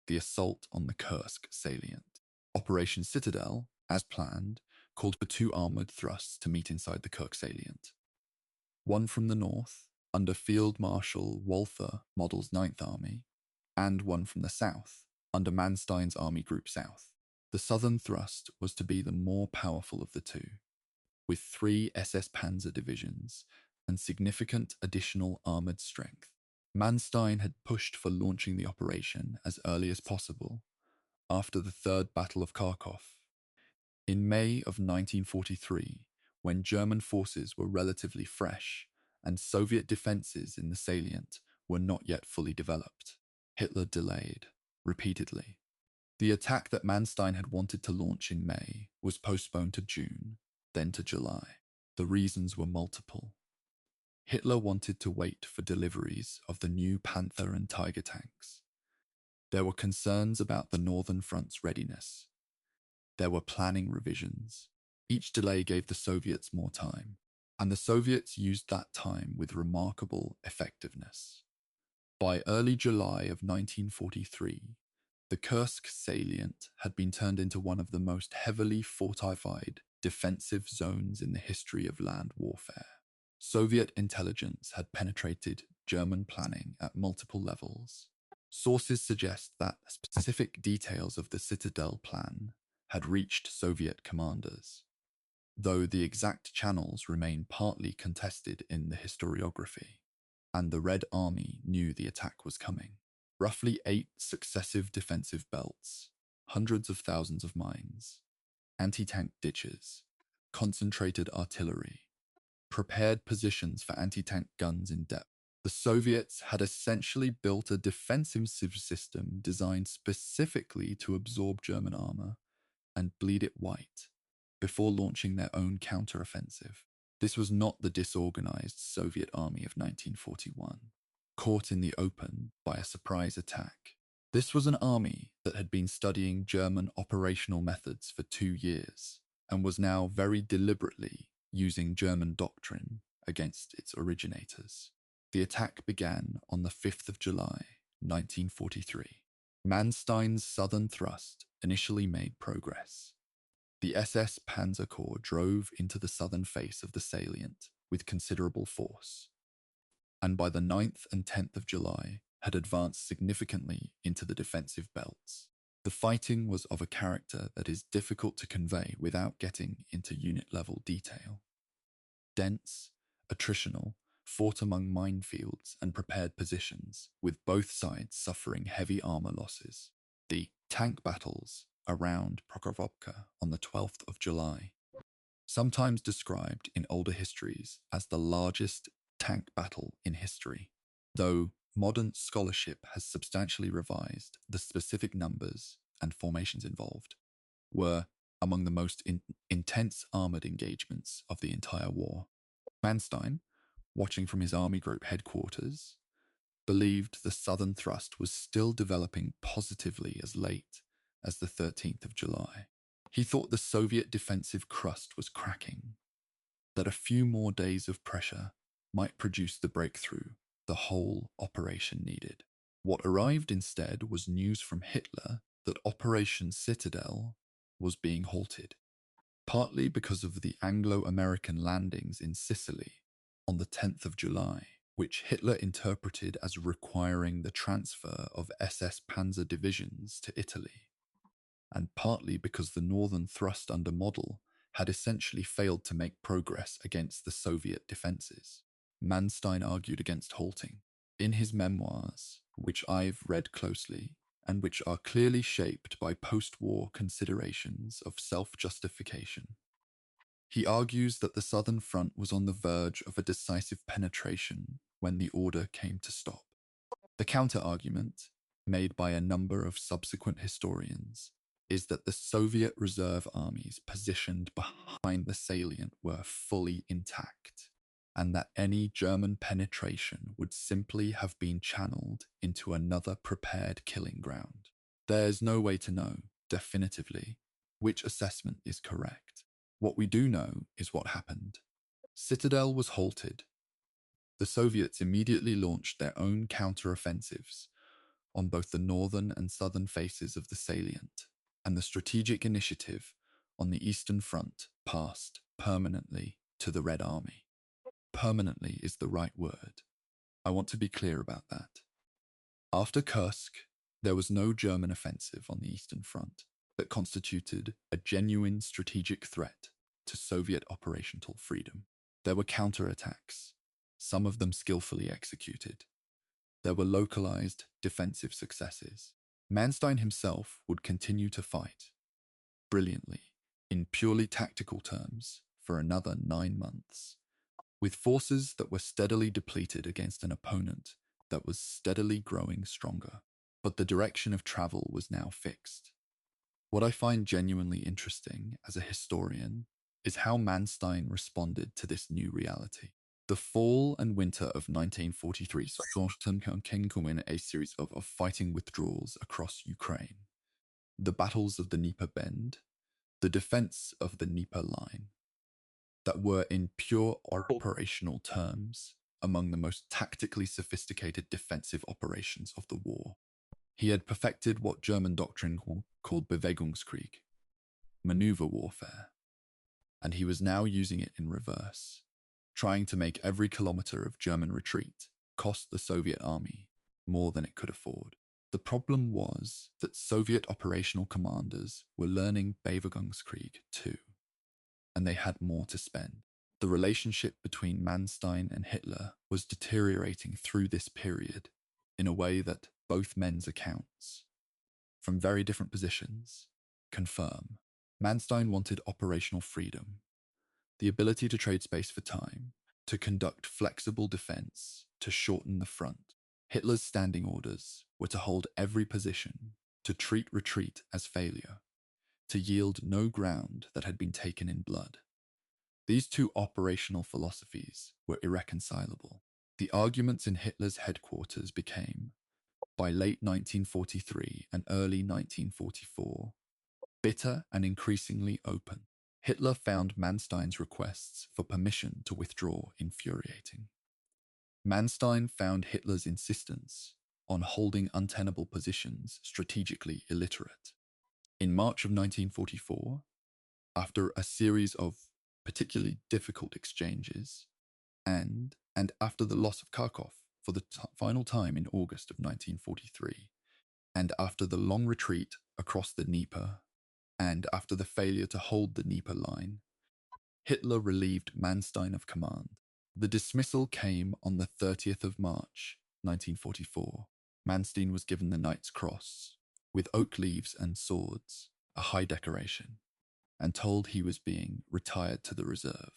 the assault on the Kursk salient. Operation Citadel, as planned, called for 2 armoured thrusts to meet inside the Kursk salient. One from the north, under Field Marshal Walther Model's 9th Army, and one from the south, under Manstein's Army Group South. The southern thrust was to be the more powerful of the 2, with 3 SS Panzer divisions and significant additional armoured strength. Manstein had pushed for launching the operation as early as possible, after the Third Battle of Kharkov. In May of 1943, when German forces were relatively fresh and Soviet defences in the salient were not yet fully developed, Hitler delayed, repeatedly. The attack that Manstein had wanted to launch in May was postponed to June, then to July. The reasons were multiple. Hitler wanted to wait for deliveries of the new Panther and Tiger tanks. There were concerns about the Northern Front's readiness. There were planning revisions. Each delay gave the Soviets more time, and the Soviets used that time with remarkable effectiveness. By early July of 1943, the Kursk salient had been turned into one of the most heavily fortified defensive zones in the history of land warfare. Soviet intelligence had penetrated German planning at multiple levels. Sources suggest that specific details of the Citadel plan had reached Soviet commanders, though the exact channels remain partly contested in the historiography, and the Red Army knew the attack was coming. Roughly 8 successive defensive belts, hundreds of thousands of mines, anti-tank ditches, concentrated artillery, prepared positions for anti-tank guns in depth. The Soviets had essentially built a defensive system designed specifically to absorb German armor and bleed it white before launching their own counteroffensive. This was not the disorganized Soviet army of 1941, caught in the open by a surprise attack. This was an army that had been studying German operational methods for 2 years and was now very deliberately using German doctrine against its originators. The attack began on the 5th of July, 1943. Manstein's southern thrust initially made progress. The SS Panzer Corps drove into the southern face of the salient with considerable force, and by the 9th and 10th of July had advanced significantly into the defensive belts. The fighting was of a character that is difficult to convey without getting into unit-level detail. Dense, attritional, fought among minefields and prepared positions, with both sides suffering heavy armor losses. The tank battles around Prokhorovka on the 12th of July, sometimes described in older histories as the largest tank battle in history, though modern scholarship has substantially revised the specific numbers and formations involved, were among the most intense armored engagements of the entire war. Manstein, watching from his army group headquarters, believed the southern thrust was still developing positively as late as the 13th of July. He thought the Soviet defensive crust was cracking, that a few more days of pressure might produce the breakthrough the whole operation needed. What arrived instead was news from Hitler that Operation Citadel was being halted, partly because of the Anglo-American landings in Sicily on the 10th of July, which Hitler interpreted as requiring the transfer of SS Panzer divisions to Italy, and partly because the northern thrust under Model had essentially failed to make progress against the Soviet defenses. Manstein argued against halting. In his memoirs, which I've read closely, and which are clearly shaped by post-war considerations of self-justification, he argues that the Southern Front was on the verge of a decisive penetration when the order came to stop. The counter-argument, made by a number of subsequent historians, is that the Soviet reserve armies positioned behind the salient were fully intact, and that any German penetration would simply have been channeled into another prepared killing ground. There's no way to know, definitively, which assessment is correct. What we do know is what happened. Citadel was halted. The Soviets immediately launched their own counter-offensives on both the northern and southern faces of the salient, and the strategic initiative on the Eastern Front passed permanently to the Red Army. Permanently is the right word. I want to be clear about that. After Kursk, there was no German offensive on the Eastern Front that constituted a genuine strategic threat to Soviet operational freedom. There were counterattacks, some of them skillfully executed. There were localized defensive successes. Manstein himself would continue to fight, brilliantly, in purely tactical terms, for another 9 months, with forces that were steadily depleted against an opponent that was steadily growing stronger. But the direction of travel was now fixed. What I find genuinely interesting as a historian is how Manstein responded to this new reality. The fall and winter of 1943 saw a series of fighting withdrawals across Ukraine. The battles of the Dnieper Bend, the defense of the Dnieper Line, that were in pure operational terms among the most tactically sophisticated defensive operations of the war. He had perfected what German doctrine called Bewegungskrieg, maneuver warfare, and he was now using it in reverse, trying to make every kilometer of German retreat cost the Soviet army more than it could afford. The problem was that Soviet operational commanders were learning Bewegungskrieg too, and they had more to spend. The relationship between Manstein and Hitler was deteriorating through this period in a way that both men's accounts, from very different positions, confirm. Manstein wanted operational freedom, the ability to trade space for time, to conduct flexible defense, to shorten the front. Hitler's standing orders were to hold every position, to treat retreat as failure, to yield no ground that had been taken in blood. These two operational philosophies were irreconcilable. The arguments in Hitler's headquarters became, by late 1943 and early 1944, bitter and increasingly open. Hitler found Manstein's requests for permission to withdraw infuriating. Manstein found Hitler's insistence on holding untenable positions strategically illiterate. In March of 1944, after a series of particularly difficult exchanges, and after the loss of Kharkov for the final time in August of 1943, and after the long retreat across the Dnieper, and after the failure to hold the Dnieper line, Hitler relieved Manstein of command. The dismissal came on the 30th of March, 1944. Manstein was given the Knight's Cross, with oak leaves and swords, a high decoration, and told he was being retired to the reserve.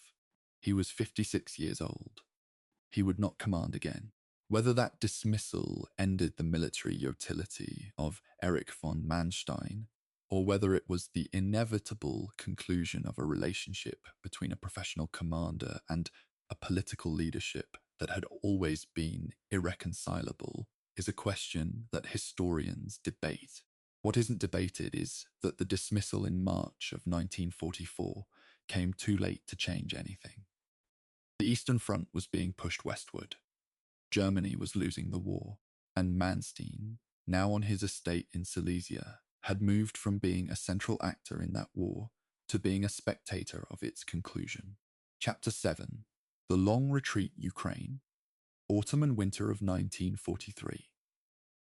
He was 56 years old. He would not command again. Whether that dismissal ended the military utility of Erich von Manstein, or whether it was the inevitable conclusion of a relationship between a professional commander and a political leadership that had always been irreconcilable, is a question that historians debate. What isn't debated is that the dismissal in March of 1944 came too late to change anything. The Eastern Front was being pushed westward. Germany was losing the war, and Manstein, now on his estate in Silesia, had moved from being a central actor in that war to being a spectator of its conclusion. Chapter 7. The Long Retreat Ukraine, Autumn and Winter of 1943.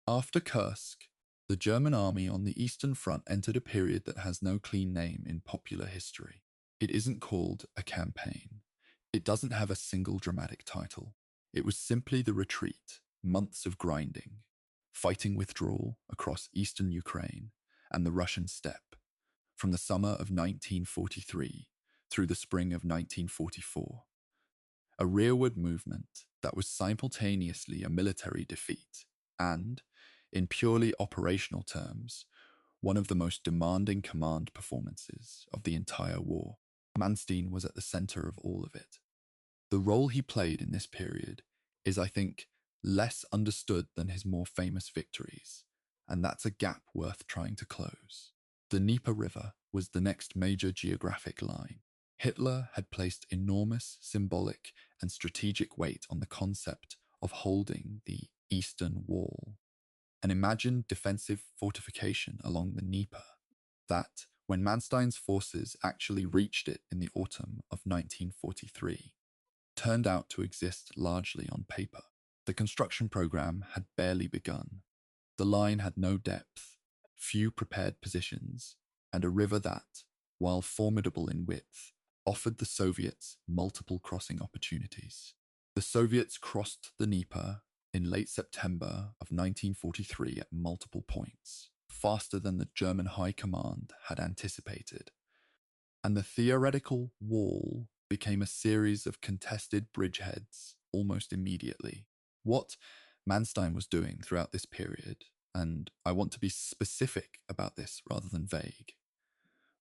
After Kursk, the German army on the Eastern Front entered a period that has no clean name in popular history. It isn't called a campaign. It doesn't have a single dramatic title. It was simply the retreat, months of grinding, fighting withdrawal across eastern Ukraine and the Russian steppe, from the summer of 1943 through the spring of 1944. A rearward movement that was simultaneously a military defeat and, in purely operational terms, one of the most demanding command performances of the entire war. Manstein was at the center of all of it. The role he played in this period is, I think, less understood than his more famous victories, and that's a gap worth trying to close. The Dnieper River was the next major geographic line. Hitler had placed enormous symbolic and strategic weight on the concept of holding the Eastern Wall, an imagined defensive fortification along the Dnieper that, when Manstein's forces actually reached it in the autumn of 1943, turned out to exist largely on paper. The construction program had barely begun. The line had no depth, few prepared positions, and a river that, while formidable in width, offered the Soviets multiple crossing opportunities. The Soviets crossed the Dnieper in late September of 1943 at multiple points, faster than the German High Command had anticipated, and the theoretical wall became a series of contested bridgeheads almost immediately. What Manstein was doing throughout this period, and I want to be specific about this rather than vague,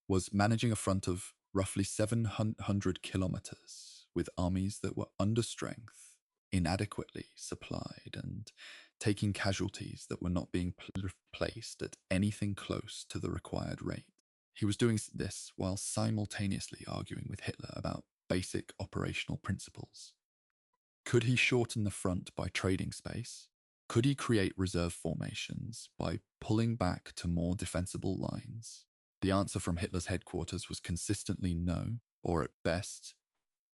was managing a front of roughly 700 kilometers with armies that were under strength, inadequately supplied, and taking casualties that were not being placed at anything close to the required rate. He was doing this while simultaneously arguing with Hitler about basic operational principles. Could he shorten the front by trading space? Could he create reserve formations by pulling back to more defensible lines? The answer from Hitler's headquarters was consistently no, or at best,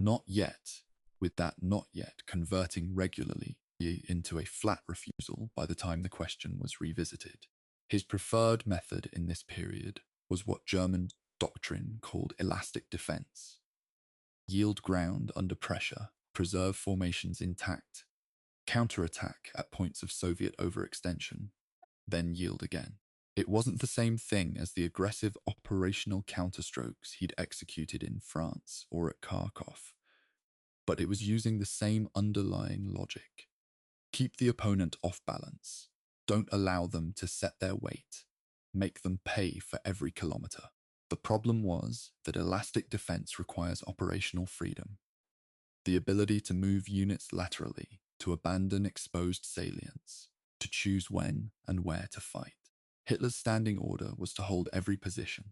not yet, with that not yet converting regularly into a flat refusal by the time the question was revisited. His preferred method in this period was what German doctrine called elastic defense. Yield ground under pressure, preserve formations intact, counterattack at points of Soviet overextension, then yield again. It wasn't the same thing as the aggressive operational counterstrokes he'd executed in France or at Kharkov, but it was using the same underlying logic. Keep the opponent off balance. Don't allow them to set their weight. Make them pay for every kilometer. The problem was that elastic defense requires operational freedom, the ability to move units laterally, to abandon exposed salients, to choose when and where to fight. Hitler's standing order was to hold every position.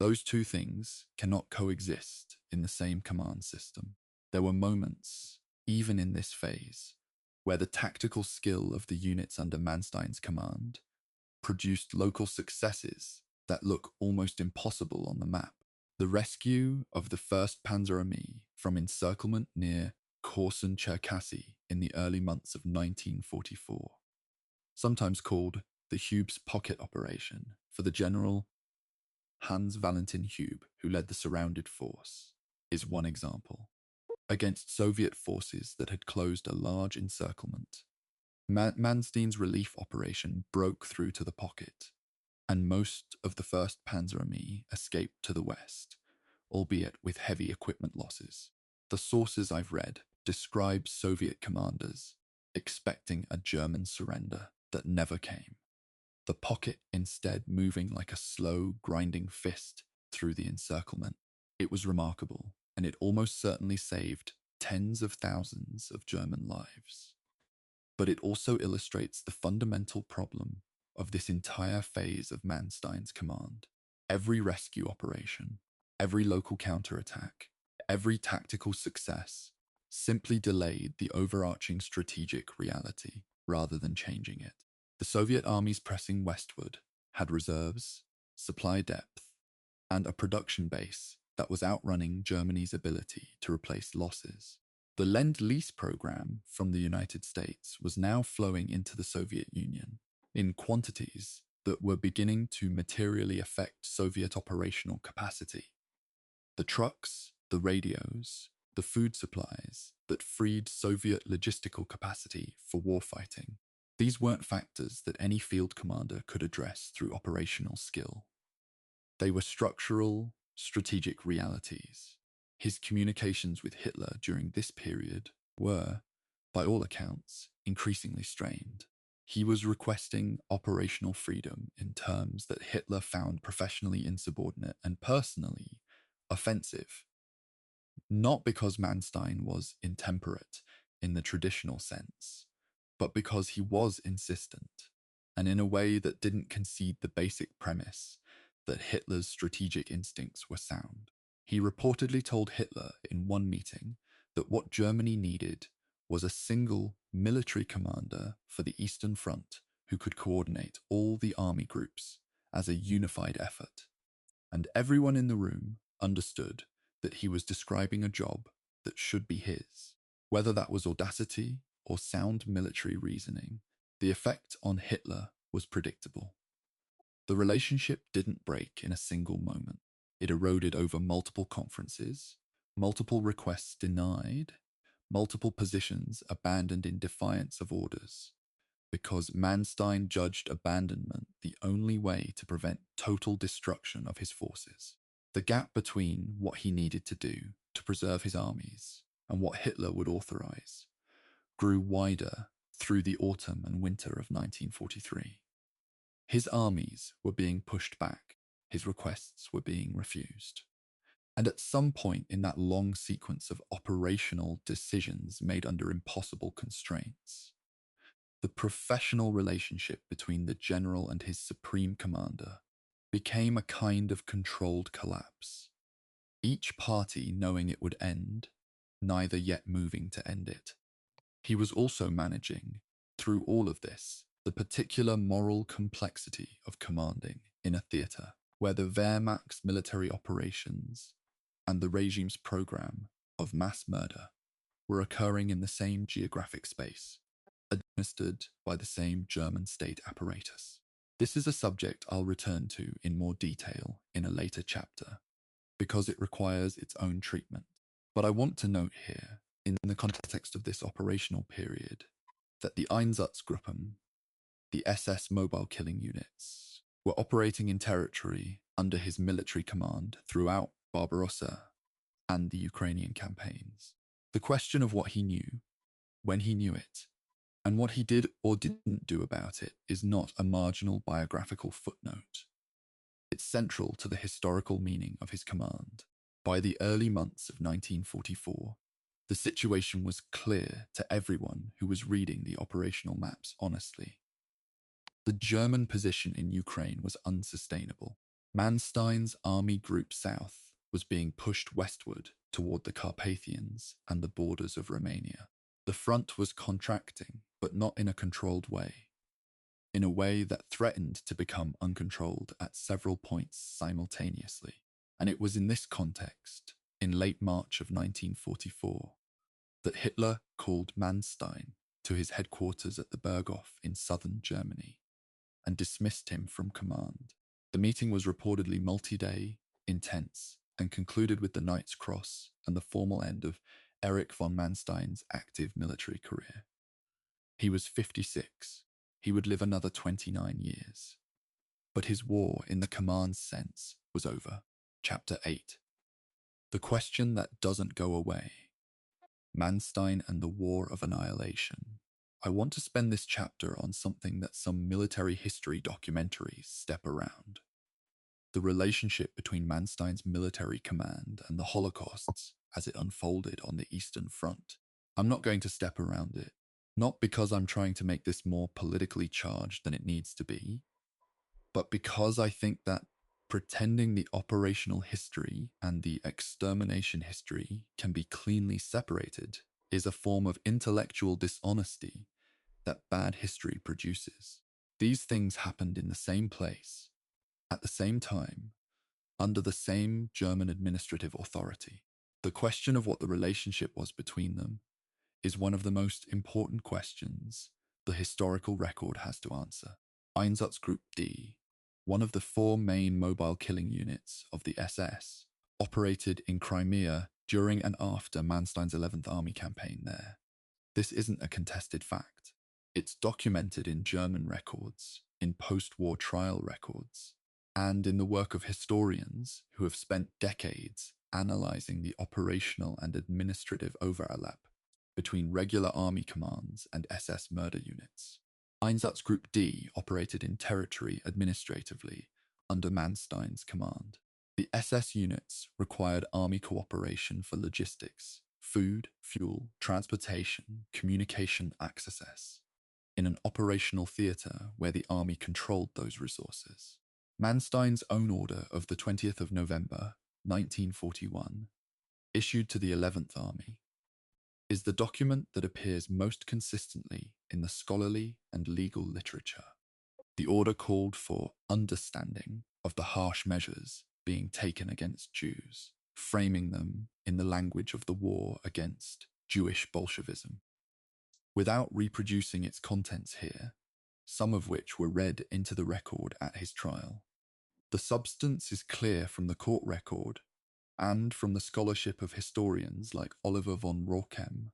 Those two things cannot coexist in the same command system. There were moments, even in this phase, where the tactical skill of the units under Manstein's command produced local successes that look almost impossible on the map. The rescue of the 1st Panzer Army from encirclement near Korsun-Cherkassy in the early months of 1944, sometimes called the Hube's Pocket Operation for the General Hans Valentin Hube, who led the surrounded force, is one example. Against Soviet forces that had closed a large encirclement, Manstein's relief operation broke through to the pocket, and most of the 1st Panzer Army escaped to the west, albeit with heavy equipment losses. The sources I've read describe Soviet commanders expecting a German surrender that never came. The pocket instead moving like a slow, grinding fist through the encirclement. It was remarkable, and it almost certainly saved tens of thousands of German lives. But it also illustrates the fundamental problem of this entire phase of Manstein's command. Every rescue operation, every local counterattack, every tactical success simply delayed the overarching strategic reality rather than changing it. The Soviet armies pressing westward had reserves, supply depth, and a production base that was outrunning Germany's ability to replace losses. The Lend-Lease program from the United States was now flowing into the Soviet Union in quantities that were beginning to materially affect Soviet operational capacity. The trucks, the radios, the food supplies that freed Soviet logistical capacity for warfighting. These weren't factors that any field commander could address through operational skill. They were structural, strategic realities. His communications with Hitler during this period were, by all accounts, increasingly strained. He was requesting operational freedom in terms that Hitler found professionally insubordinate and personally offensive. Not because Manstein was intemperate in the traditional sense, but because he was insistent, and in a way that didn't concede the basic premise that Hitler's strategic instincts were sound. He reportedly told Hitler in one meeting that what Germany needed was a single military commander for the Eastern Front who could coordinate all the army groups as a unified effort. And everyone in the room understood that he was describing a job that should be his. Whether that was audacity or sound military reasoning, the effect on Hitler was predictable. The relationship didn't break in a single moment. It eroded over multiple conferences, multiple requests denied, multiple positions abandoned in defiance of orders, because Manstein judged abandonment the only way to prevent total destruction of his forces. The gap between what he needed to do to preserve his armies and what Hitler would authorize grew wider through the autumn and winter of 1943. His armies were being pushed back, his requests were being refused. And at some point in that long sequence of operational decisions made under impossible constraints, the professional relationship between the general and his supreme commander became a kind of controlled collapse, each party knowing it would end, neither yet moving to end it. He was also managing, through all of this, the particular moral complexity of commanding in a theatre where the Wehrmacht's military operations and the regime's program of mass murder were occurring in the same geographic space, administered by the same German state apparatus. This is a subject I'll return to in more detail in a later chapter, because it requires its own treatment. But I want to note here, in the context of this operational period, that the Einsatzgruppen, the SS mobile killing units, were operating in territory under his military command throughout Barbarossa and the Ukrainian campaigns. The question of what he knew, when he knew it, and what he did or didn't do about it is not a marginal biographical footnote. It's central to the historical meaning of his command. By the early months of 1944, the situation was clear to everyone who was reading the operational maps honestly. The German position in Ukraine was unsustainable. Manstein's Army Group South was being pushed westward toward the Carpathians and the borders of Romania. The front was contracting, but not in a controlled way, in a way that threatened to become uncontrolled at several points simultaneously. And it was in this context, in late March of 1944, that Hitler called Manstein to his headquarters at the Berghof in southern Germany and dismissed him from command. The meeting was reportedly multi-day, intense, and concluded with the Knight's Cross and the formal end of Erich von Manstein's active military career. He was 56. He would live another 29 years. But his war, in the command's sense, was over. Chapter 8. The question that doesn't go away. Manstein and the War of Annihilation. I want to spend this chapter on something that some military history documentaries step around. The relationship between Manstein's military command and the Holocausts as it unfolded on the Eastern Front. I'm not going to step around it, not because I'm trying to make this more politically charged than it needs to be, but because I think that pretending the operational history and the extermination history can be cleanly separated is a form of intellectual dishonesty that bad history produces. These things happened in the same place, at the same time, under the same German administrative authority. The question of what the relationship was between them is one of the most important questions the historical record has to answer. Einsatzgruppe D, one of the four main mobile killing units of the SS, operated in Crimea during and after Manstein's 11th Army campaign there. This isn't a contested fact. It's documented in German records, in post-war trial records, and in the work of historians who have spent decades analyzing the operational and administrative overlap between regular army commands and SS murder units. Einsatzgruppe D operated in territory administratively under Manstein's command. The SS units required army cooperation for logistics, food, fuel, transportation, communication access, in an operational theatre where the army controlled those resources. Manstein's own order of the 20th of November, 1941, issued to the 11th Army, is the document that appears most consistently in the scholarly and legal literature. The order called for understanding of the harsh measures being taken against Jews, framing them in the language of the war against Jewish Bolshevism. Without reproducing its contents here, some of which were read into the record at his trial, the substance is clear from the court record and from the scholarship of historians like Oliver von Rochem,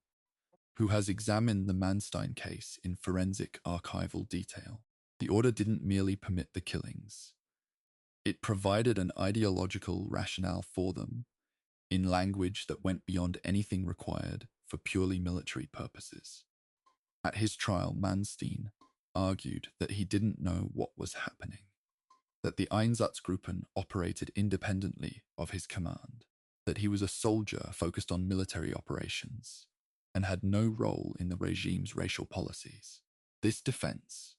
who has examined the Manstein case in forensic archival detail. The order didn't merely permit the killings. It provided an ideological rationale for them in language that went beyond anything required for purely military purposes. At his trial, Manstein argued that he didn't know what was happening, that the Einsatzgruppen operated independently of his command, that he was a soldier focused on military operations, and had no role in the regime's racial policies. This defense,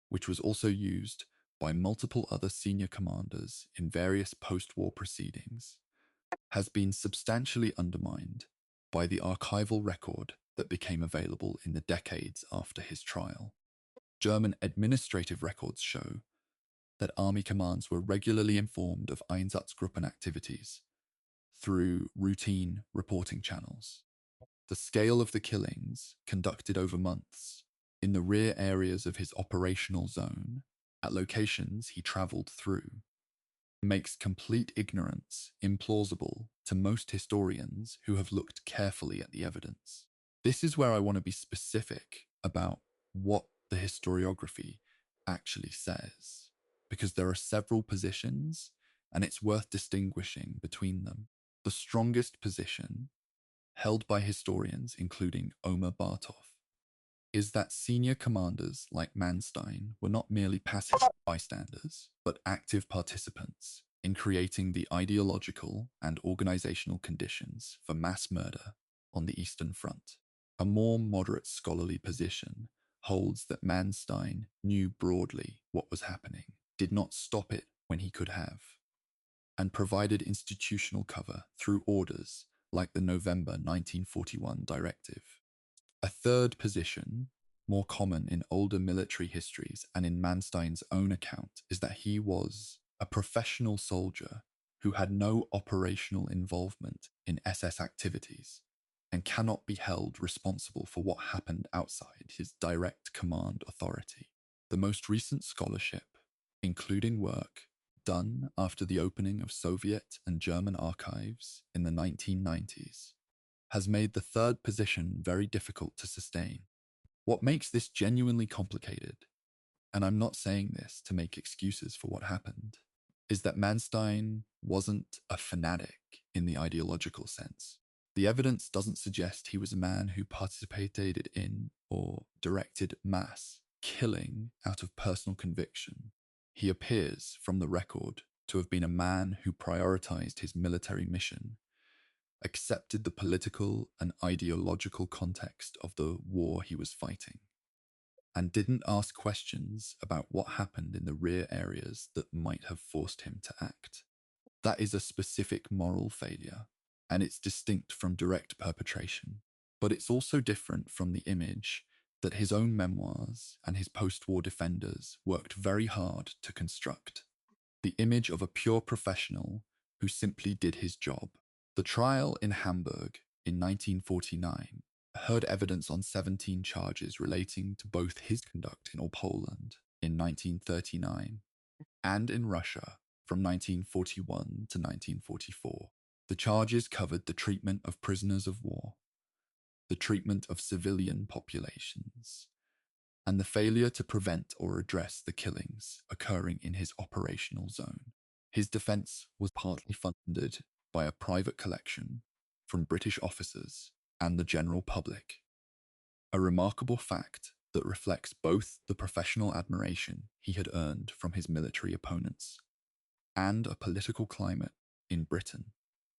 which was also used by multiple other senior commanders in various post-war proceedings, has been substantially undermined by the archival record that became available in the decades after his trial. German administrative records show that army commands were regularly informed of Einsatzgruppen activities through routine reporting channels. The scale of the killings, conducted over months, in the rear areas of his operational zone, at locations he travelled through, makes complete ignorance implausible to most historians who have looked carefully at the evidence. This is where I want to be specific about what the historiography actually says, because there are several positions and it's worth distinguishing between them. The strongest position, held by historians including Omer Bartov, is that senior commanders like Manstein were not merely passive bystanders, but active participants in creating the ideological and organizational conditions for mass murder on the Eastern Front. A more moderate scholarly position holds that Manstein knew broadly what was happening, did not stop it when he could have, and provided institutional cover through orders like the November 1941 directive. A third position, more common in older military histories and in Manstein's own account, is that he was a professional soldier who had no operational involvement in SS activities and cannot be held responsible for what happened outside his direct command authority. The most recent scholarship, including work done after the opening of Soviet and German archives in the 1990s, has made the third position very difficult to sustain. What makes this genuinely complicated, and I'm not saying this to make excuses for what happened, is that Manstein wasn't a fanatic in the ideological sense. The evidence doesn't suggest he was a man who participated in or directed mass killing out of personal conviction. He appears, from the record, to have been a man who prioritized his military mission, accepted the political and ideological context of the war he was fighting, and didn't ask questions about what happened in the rear areas that might have forced him to act. That is a specific moral failure, and it's distinct from direct perpetration. But it's also different from the image that his own memoirs and his post-war defenders worked very hard to construct. The image of a pure professional who simply did his job. The trial in Hamburg in 1949 heard evidence on 17 charges relating to both his conduct in Poland in 1939 and in Russia from 1941 to 1944. The charges covered the treatment of prisoners of war, the treatment of civilian populations, and the failure to prevent or address the killings occurring in his operational zone. His defense was partly funded by a private collection from British officers and the general public, a remarkable fact that reflects both the professional admiration he had earned from his military opponents and a political climate in Britain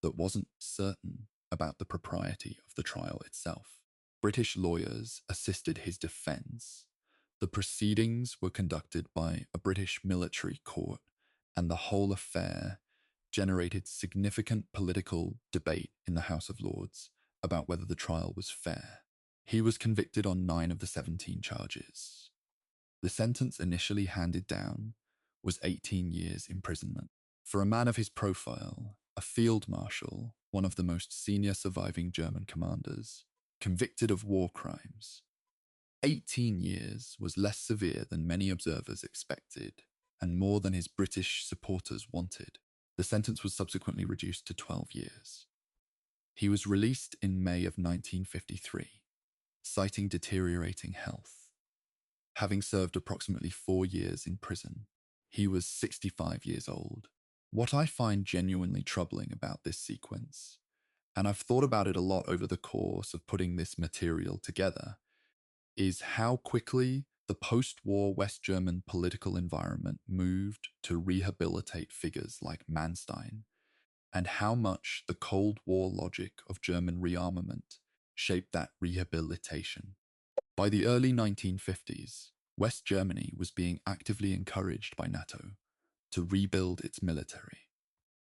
that wasn't certain about the propriety of the trial itself. British lawyers assisted his defense. The proceedings were conducted by a British military court, and the whole affair generated significant political debate in the House of Lords about whether the trial was fair. He was convicted on 9 of the 17 charges. The sentence initially handed down was 18 years imprisonment. For a man of his profile, a field marshal, one of the most senior surviving German commanders, convicted of war crimes, 18 years was less severe than many observers expected and more than his British supporters wanted. The sentence was subsequently reduced to 12 years. He was released in May of 1953, citing deteriorating health. Having served approximately 4 years in prison, he was 65 years old. What I find genuinely troubling about this sequence, and I've thought about it a lot over the course of putting this material together, is how quickly the post-war West German political environment moved to rehabilitate figures like Manstein, and how much the Cold War logic of German rearmament shaped that rehabilitation. By the early 1950s, West Germany was being actively encouraged by NATO to rebuild its military.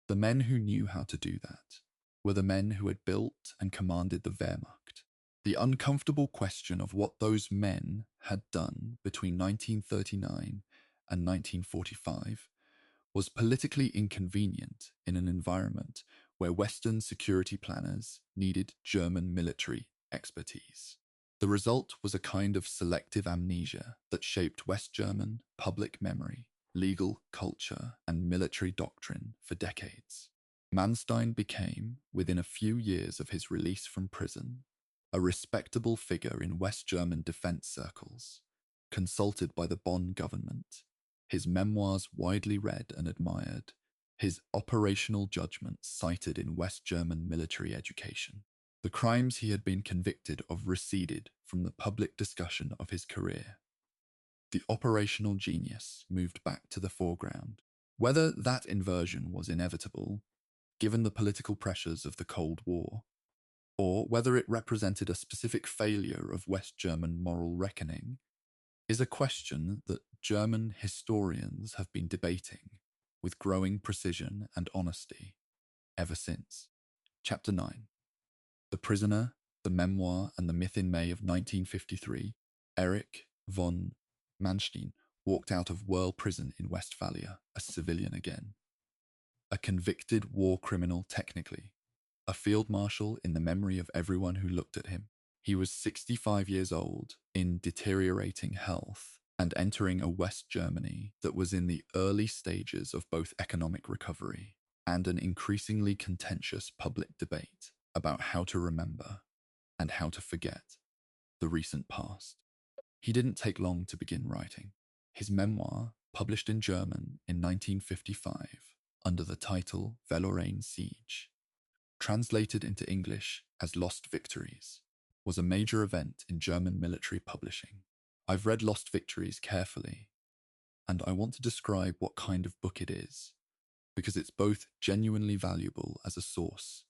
The men who knew how to do that were the men who had built and commanded the Wehrmacht. The uncomfortable question of what those men had done between 1939 and 1945 was politically inconvenient in an environment where Western security planners needed German military expertise. The result was a kind of selective amnesia that shaped West German public memory, legal culture, and military doctrine for decades. Manstein became, within a few years of his release from prison, a respectable figure in West German defense circles, consulted by the Bonn government, his memoirs widely read and admired, his operational judgment cited in West German military education. The crimes he had been convicted of receded from the public discussion of his career. The operational genius moved back to the foreground. Whether that inversion was inevitable, given the political pressures of the Cold War, or whether it represented a specific failure of West German moral reckoning, is a question that German historians have been debating with growing precision and honesty ever since. Chapter 9. The Prisoner, the Memoir, and the Myth. In May of 1953, Erich von Manstein walked out of Wörl prison in Westphalia, a civilian again. A convicted war criminal technically, a field marshal in the memory of everyone who looked at him. He was 65 years old, in deteriorating health, and entering a West Germany that was in the early stages of both economic recovery and an increasingly contentious public debate about how to remember and how to forget the recent past. He didn't take long to begin writing. His memoir, published in German in 1955 under the title Verloren Siege, translated into English as Lost Victories, was a major event in German military publishing. I've read Lost Victories carefully, and I want to describe what kind of book it is, because it's both genuinely valuable as a source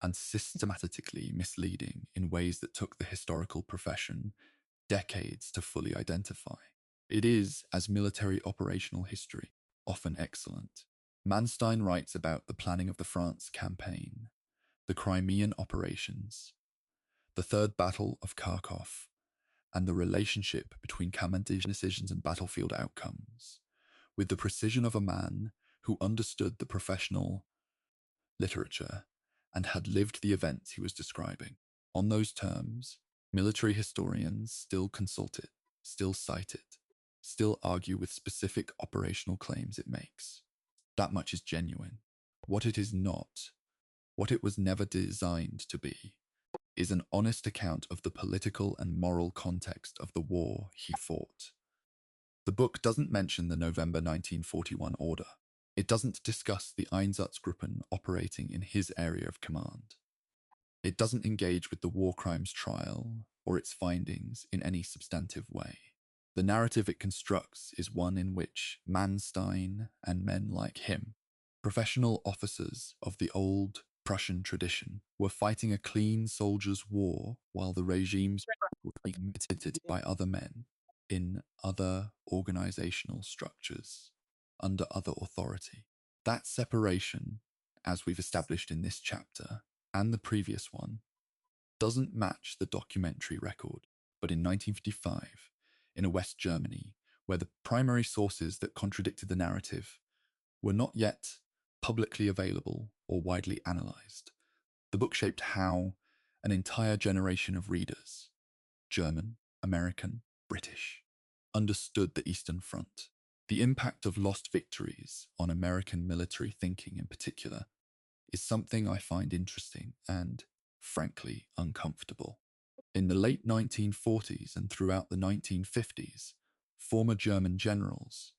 and systematically misleading in ways that took the historical profession decades to fully identify. It is, as military operational history, often excellent. Manstein writes about the planning of the France campaign, the Crimean operations, the Third Battle of Kharkov, and the relationship between command decisions and battlefield outcomes, with the precision of a man who understood the professional literature and had lived the events he was describing. On those terms, military historians still consult it, still cite it, still argue with specific operational claims it makes. That much is genuine. What it is not, what it was never designed to be, is an honest account of the political and moral context of the war he fought. The book doesn't mention the November 1941 order. It doesn't discuss the Einsatzgruppen operating in his area of command. It doesn't engage with the war crimes trial or its findings in any substantive way. The narrative it constructs is one in which Manstein and men like him, professional officers of the old Prussian tradition, were fighting a clean soldiers' war while the regimes were being imitated by other men in other organizational structures under other authority. That separation, as we've established in this chapter and the previous one, doesn't match the documentary record, but in 1955, in a West Germany, where the primary sources that contradicted the narrative were not yet publicly available or widely analysed, the book shaped how an entire generation of readers, German, American, British, understood the Eastern Front. The impact of Lost Victories on American military thinking in particular is something I find interesting and, frankly, uncomfortable. In the late 1940s and throughout the 1950s, former German generals,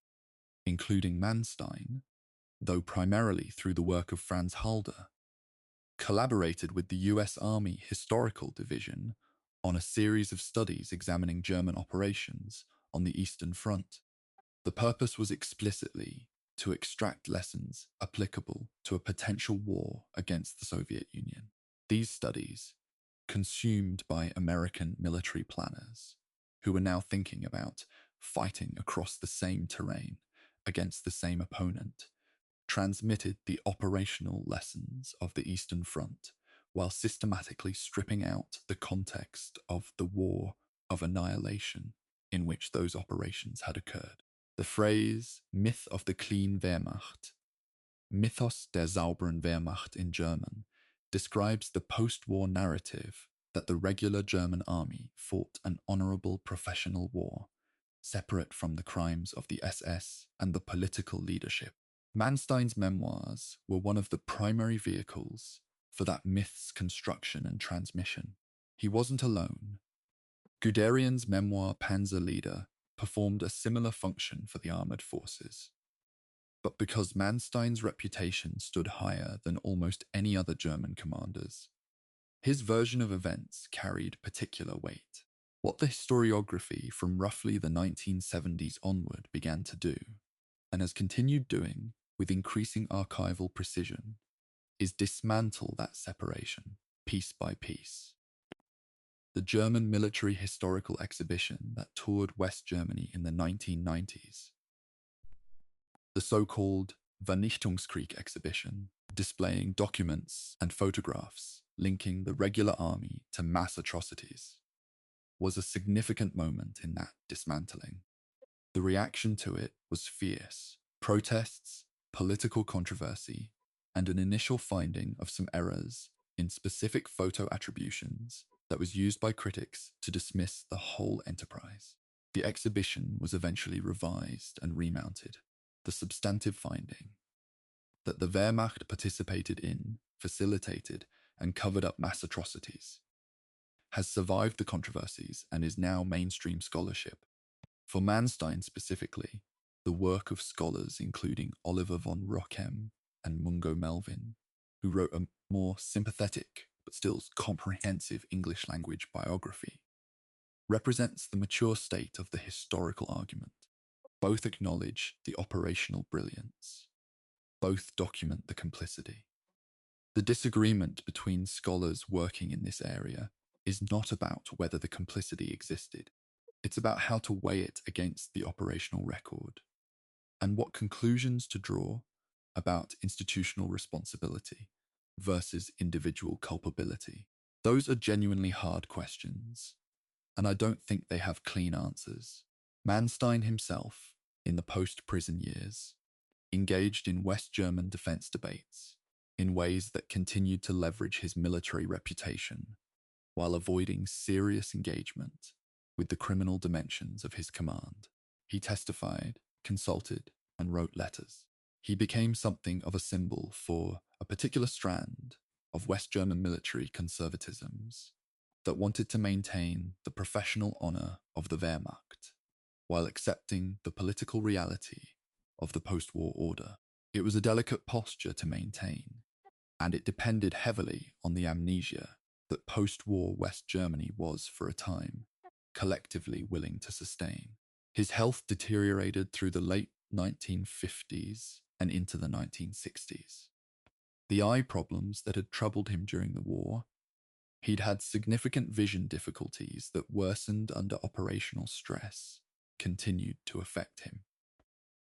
including Manstein, though primarily through the work of Franz Halder, collaborated with the US Army Historical Division on a series of studies examining German operations on the Eastern Front. The purpose was explicitly to extract lessons applicable to a potential war against the Soviet Union. These studies, consumed by American military planners, who were now thinking about fighting across the same terrain against the same opponent, transmitted the operational lessons of the Eastern Front while systematically stripping out the context of the war of annihilation in which those operations had occurred. The phrase Myth of the Clean Wehrmacht, Mythos der sauberen Wehrmacht in German, describes the post-war narrative that the regular German army fought an honorable professional war, separate from the crimes of the SS and the political leadership. Manstein's memoirs were one of the primary vehicles for that myth's construction and transmission. He wasn't alone. Guderian's memoir Panzer Leader performed a similar function for the armoured forces. But because Manstein's reputation stood higher than almost any other German commander's, His version of events carried particular weight. What the historiography from roughly the 1970s onward began to do, and has continued doing with increasing archival precision, is dismantle that separation piece by piece. The German military historical exhibition that toured West Germany in the 1990s, the so-called Vernichtungskrieg exhibition, displaying documents and photographs linking the regular army to mass atrocities, was a significant moment in that dismantling. The reaction to it was fierce. Protests, political controversy, and an initial finding of some errors in specific photo attributions that was used by critics to dismiss the whole enterprise. The exhibition was eventually revised and remounted. The substantive finding that the Wehrmacht participated in, facilitated, and covered up mass atrocities has survived the controversies and is now mainstream scholarship. For Manstein specifically, the work of scholars including Oliver von Rochem and Mungo Melvin, who wrote a more sympathetic but still comprehensive English language biography, represents the mature state of the historical argument. Both acknowledge the operational brilliance. Both document the complicity. The disagreement between scholars working in this area is not about whether the complicity existed. It's about how to weigh it against the operational record and what conclusions to draw about institutional responsibility versus individual culpability. Those are genuinely hard questions, and I don't think they have clean answers. Manstein himself, in the post-prison years, engaged in West German defense debates in ways that continued to leverage his military reputation while avoiding serious engagement with the criminal dimensions of his command. He testified, consulted, and wrote letters. He became something of a symbol for a particular strand of West German military conservatisms that wanted to maintain the professional honor of the Wehrmacht while accepting the political reality of the post-war order. It was a delicate posture to maintain, and it depended heavily on the amnesia that post-war West Germany was, for a time, collectively willing to sustain. His health deteriorated through the late 1950s and into the 1960s. The eye problems that had troubled him during the war, he'd had significant vision difficulties that worsened under operational stress, continued to affect him.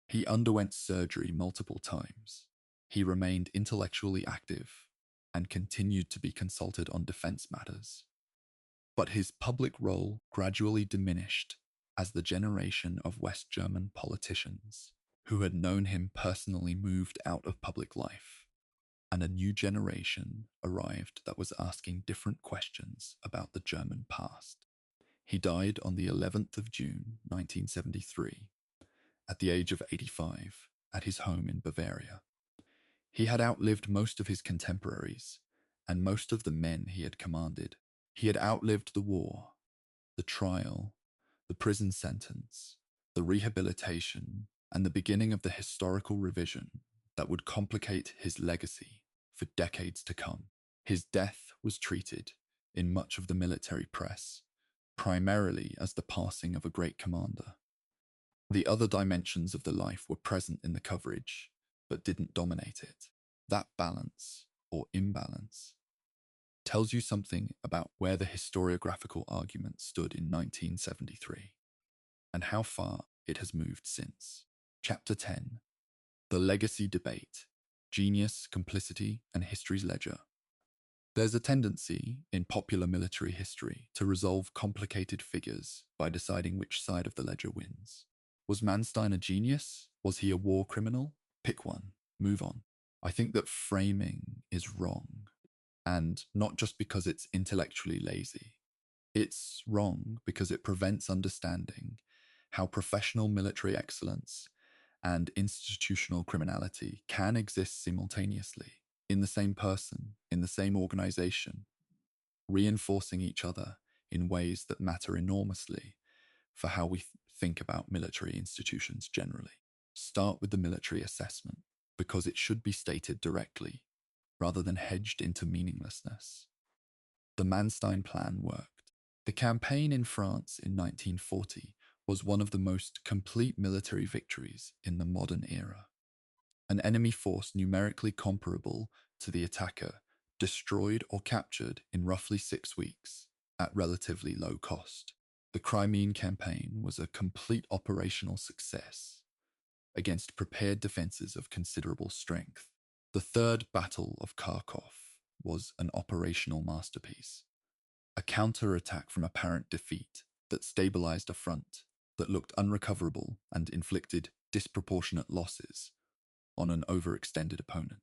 He underwent surgery multiple times. He remained intellectually active and continued to be consulted on defense matters. But his public role gradually diminished as the generation of West German politicians who had known him personally moved out of public life, and a new generation arrived that was asking different questions about the German past. He died on the 11th of June, 1973, at the age of 85, at his home in Bavaria. He had outlived most of his contemporaries and most of the men he had commanded. He had outlived the war, the trial, the prison sentence, the rehabilitation, and the beginning of the historical revision that would complicate his legacy for decades to come. His death was treated, in much of the military press, primarily as the passing of a great commander. The other dimensions of the life were present in the coverage, but didn't dominate it. That balance, or imbalance, tells you something about where the historiographical argument stood in 1973, and how far it has moved since. Chapter 10. The Legacy Debate: Genius, Complicity, and History's Ledger. There's a tendency in popular military history to resolve complicated figures by deciding which side of the ledger wins. Was Manstein a genius? Was he a war criminal? Pick one. Move on. I think that framing is wrong, and not just because it's intellectually lazy. It's wrong because it prevents understanding how professional military excellence and institutional criminality can exist simultaneously in the same person, in the same organization, reinforcing each other in ways that matter enormously for how we think about military institutions generally. Start with the military assessment, because it should be stated directly, rather than hedged into meaninglessness. The Manstein plan worked. The campaign in France in 1940 was one of the most complete military victories in the modern era. An enemy force numerically comparable to the attacker destroyed or captured in roughly 6 weeks at relatively low cost. The Crimean campaign was a complete operational success against prepared defenses of considerable strength. The Third Battle of Kharkov was an operational masterpiece, a counter-attack from apparent defeat that stabilized a front that looked unrecoverable and inflicted disproportionate losses on an overextended opponent.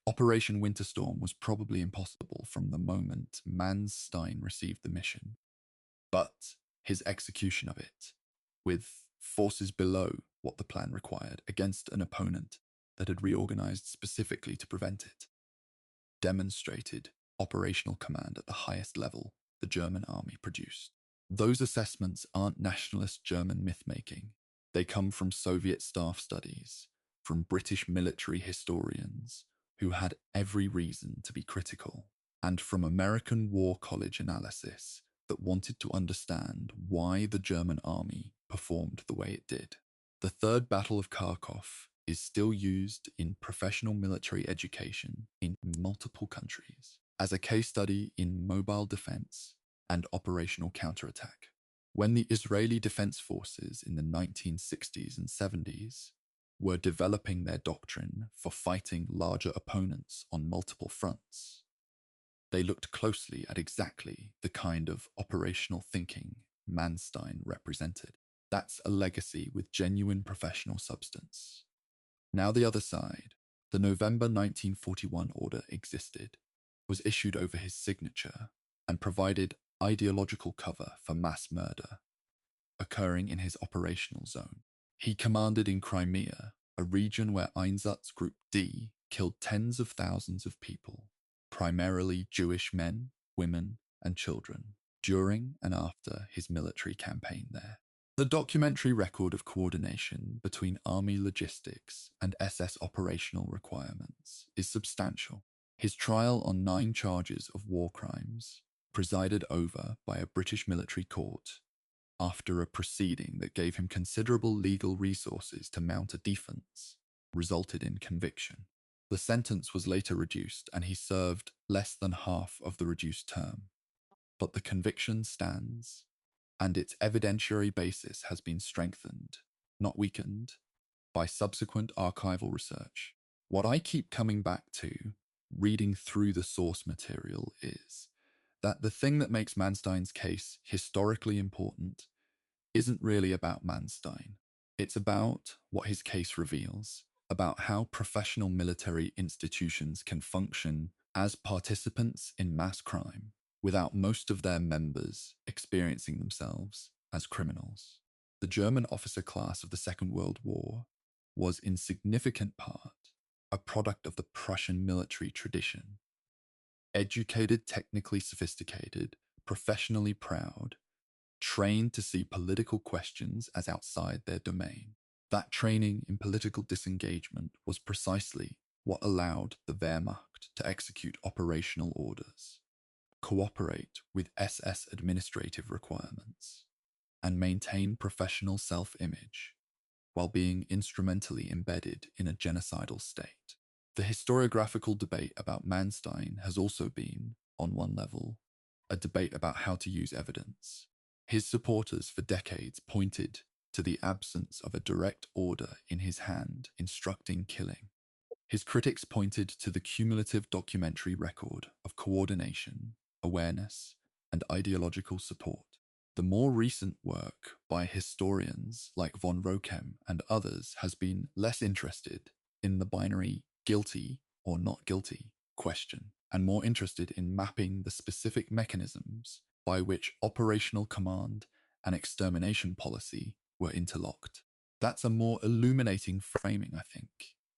Operation Winterstorm was probably impossible from the moment Manstein received the mission, but his execution of it, with forces below what the plan required against an opponent that had reorganized specifically to prevent it, demonstrated operational command at the highest level the German army produced. Those assessments aren't nationalist German myth-making. They come from Soviet staff studies, from British military historians who had every reason to be critical, and from American War College analysis that wanted to understand why the German army performed the way it did. The Third Battle of Kharkov is still used in professional military education in multiple countries as a case study in mobile defense and operational counterattack. When the Israeli Defense Forces in the 1960s and 70s were developing their doctrine for fighting larger opponents on multiple fronts, they looked closely at exactly the kind of operational thinking Manstein represented. That's a legacy with genuine professional substance. Now the other side, the November 1941 order existed, was issued over his signature, and provided ideological cover for mass murder occurring in his operational zone. He commanded in Crimea, a region where Einsatz Group D killed tens of thousands of people, primarily Jewish men, women, and children, during and after his military campaign there. The documentary record of coordination between army logistics and SS operational requirements is substantial. His trial on 9 charges of war crimes, presided over by a British military court, after a proceeding that gave him considerable legal resources to mount a defense, resulted in conviction. The sentence was later reduced and he served less than half of the reduced term. But the conviction stands, and its evidentiary basis has been strengthened, not weakened, by subsequent archival research. What I keep coming back to, reading through the source material, is that the thing that makes Manstein's case historically important isn't really about Manstein. It's about what his case reveals, about how professional military institutions can function as participants in mass crime without most of their members experiencing themselves as criminals. The German officer class of the Second World War was in significant part a product of the Prussian military tradition. Educated, technically sophisticated, professionally proud, trained to see political questions as outside their domain. That training in political disengagement was precisely what allowed the Wehrmacht to execute operational orders, cooperate with SS administrative requirements, and maintain professional self-image while being instrumentally embedded in a genocidal state. The historiographical debate about Manstein has also been, on one level, a debate about how to use evidence. His supporters for decades pointed to the absence of a direct order in his hand instructing killing. His critics pointed to the cumulative documentary record of coordination, awareness, and ideological support. The more recent work by historians like von Rokem and others has been less interested in the binary guilty or not guilty question, and more interested in mapping the specific mechanisms by which operational command and extermination policy were interlocked. That's a more illuminating framing, I think,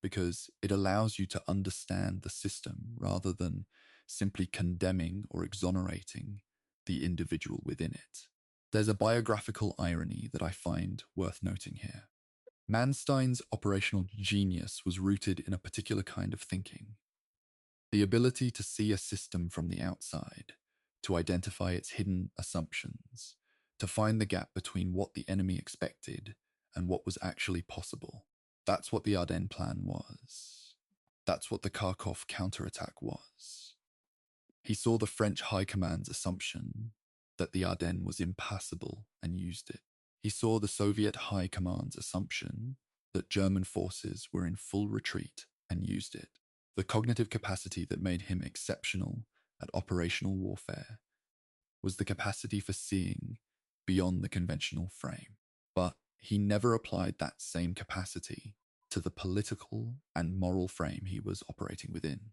because it allows you to understand the system rather than simply condemning or exonerating the individual within it. There's a biographical irony that I find worth noting here. Manstein's operational genius was rooted in a particular kind of thinking, the ability to see a system from the outside, to identify its hidden assumptions, to find the gap between what the enemy expected and what was actually possible. That's what the Ardennes plan was. That's what the Kharkov counterattack was. He saw the French High Command's assumption that the Ardennes was impassable and used it. He saw the Soviet High Command's assumption that German forces were in full retreat and used it. The cognitive capacity that made him exceptional at operational warfare was the capacity for seeing beyond the conventional frame. But he never applied that same capacity to the political and moral frame he was operating within.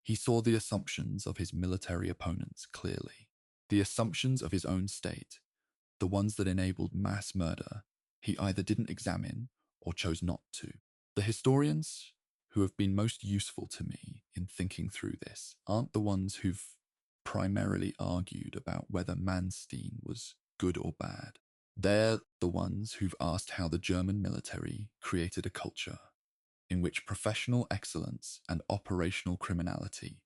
He saw the assumptions of his military opponents clearly. The assumptions of his own state, the ones that enabled mass murder, he either didn't examine or chose not to. The historians who have been most useful to me in thinking through this aren't the ones who've primarily argued about whether Manstein was good or bad. They're the ones who've asked how the German military created a culture in which professional excellence and operational criminality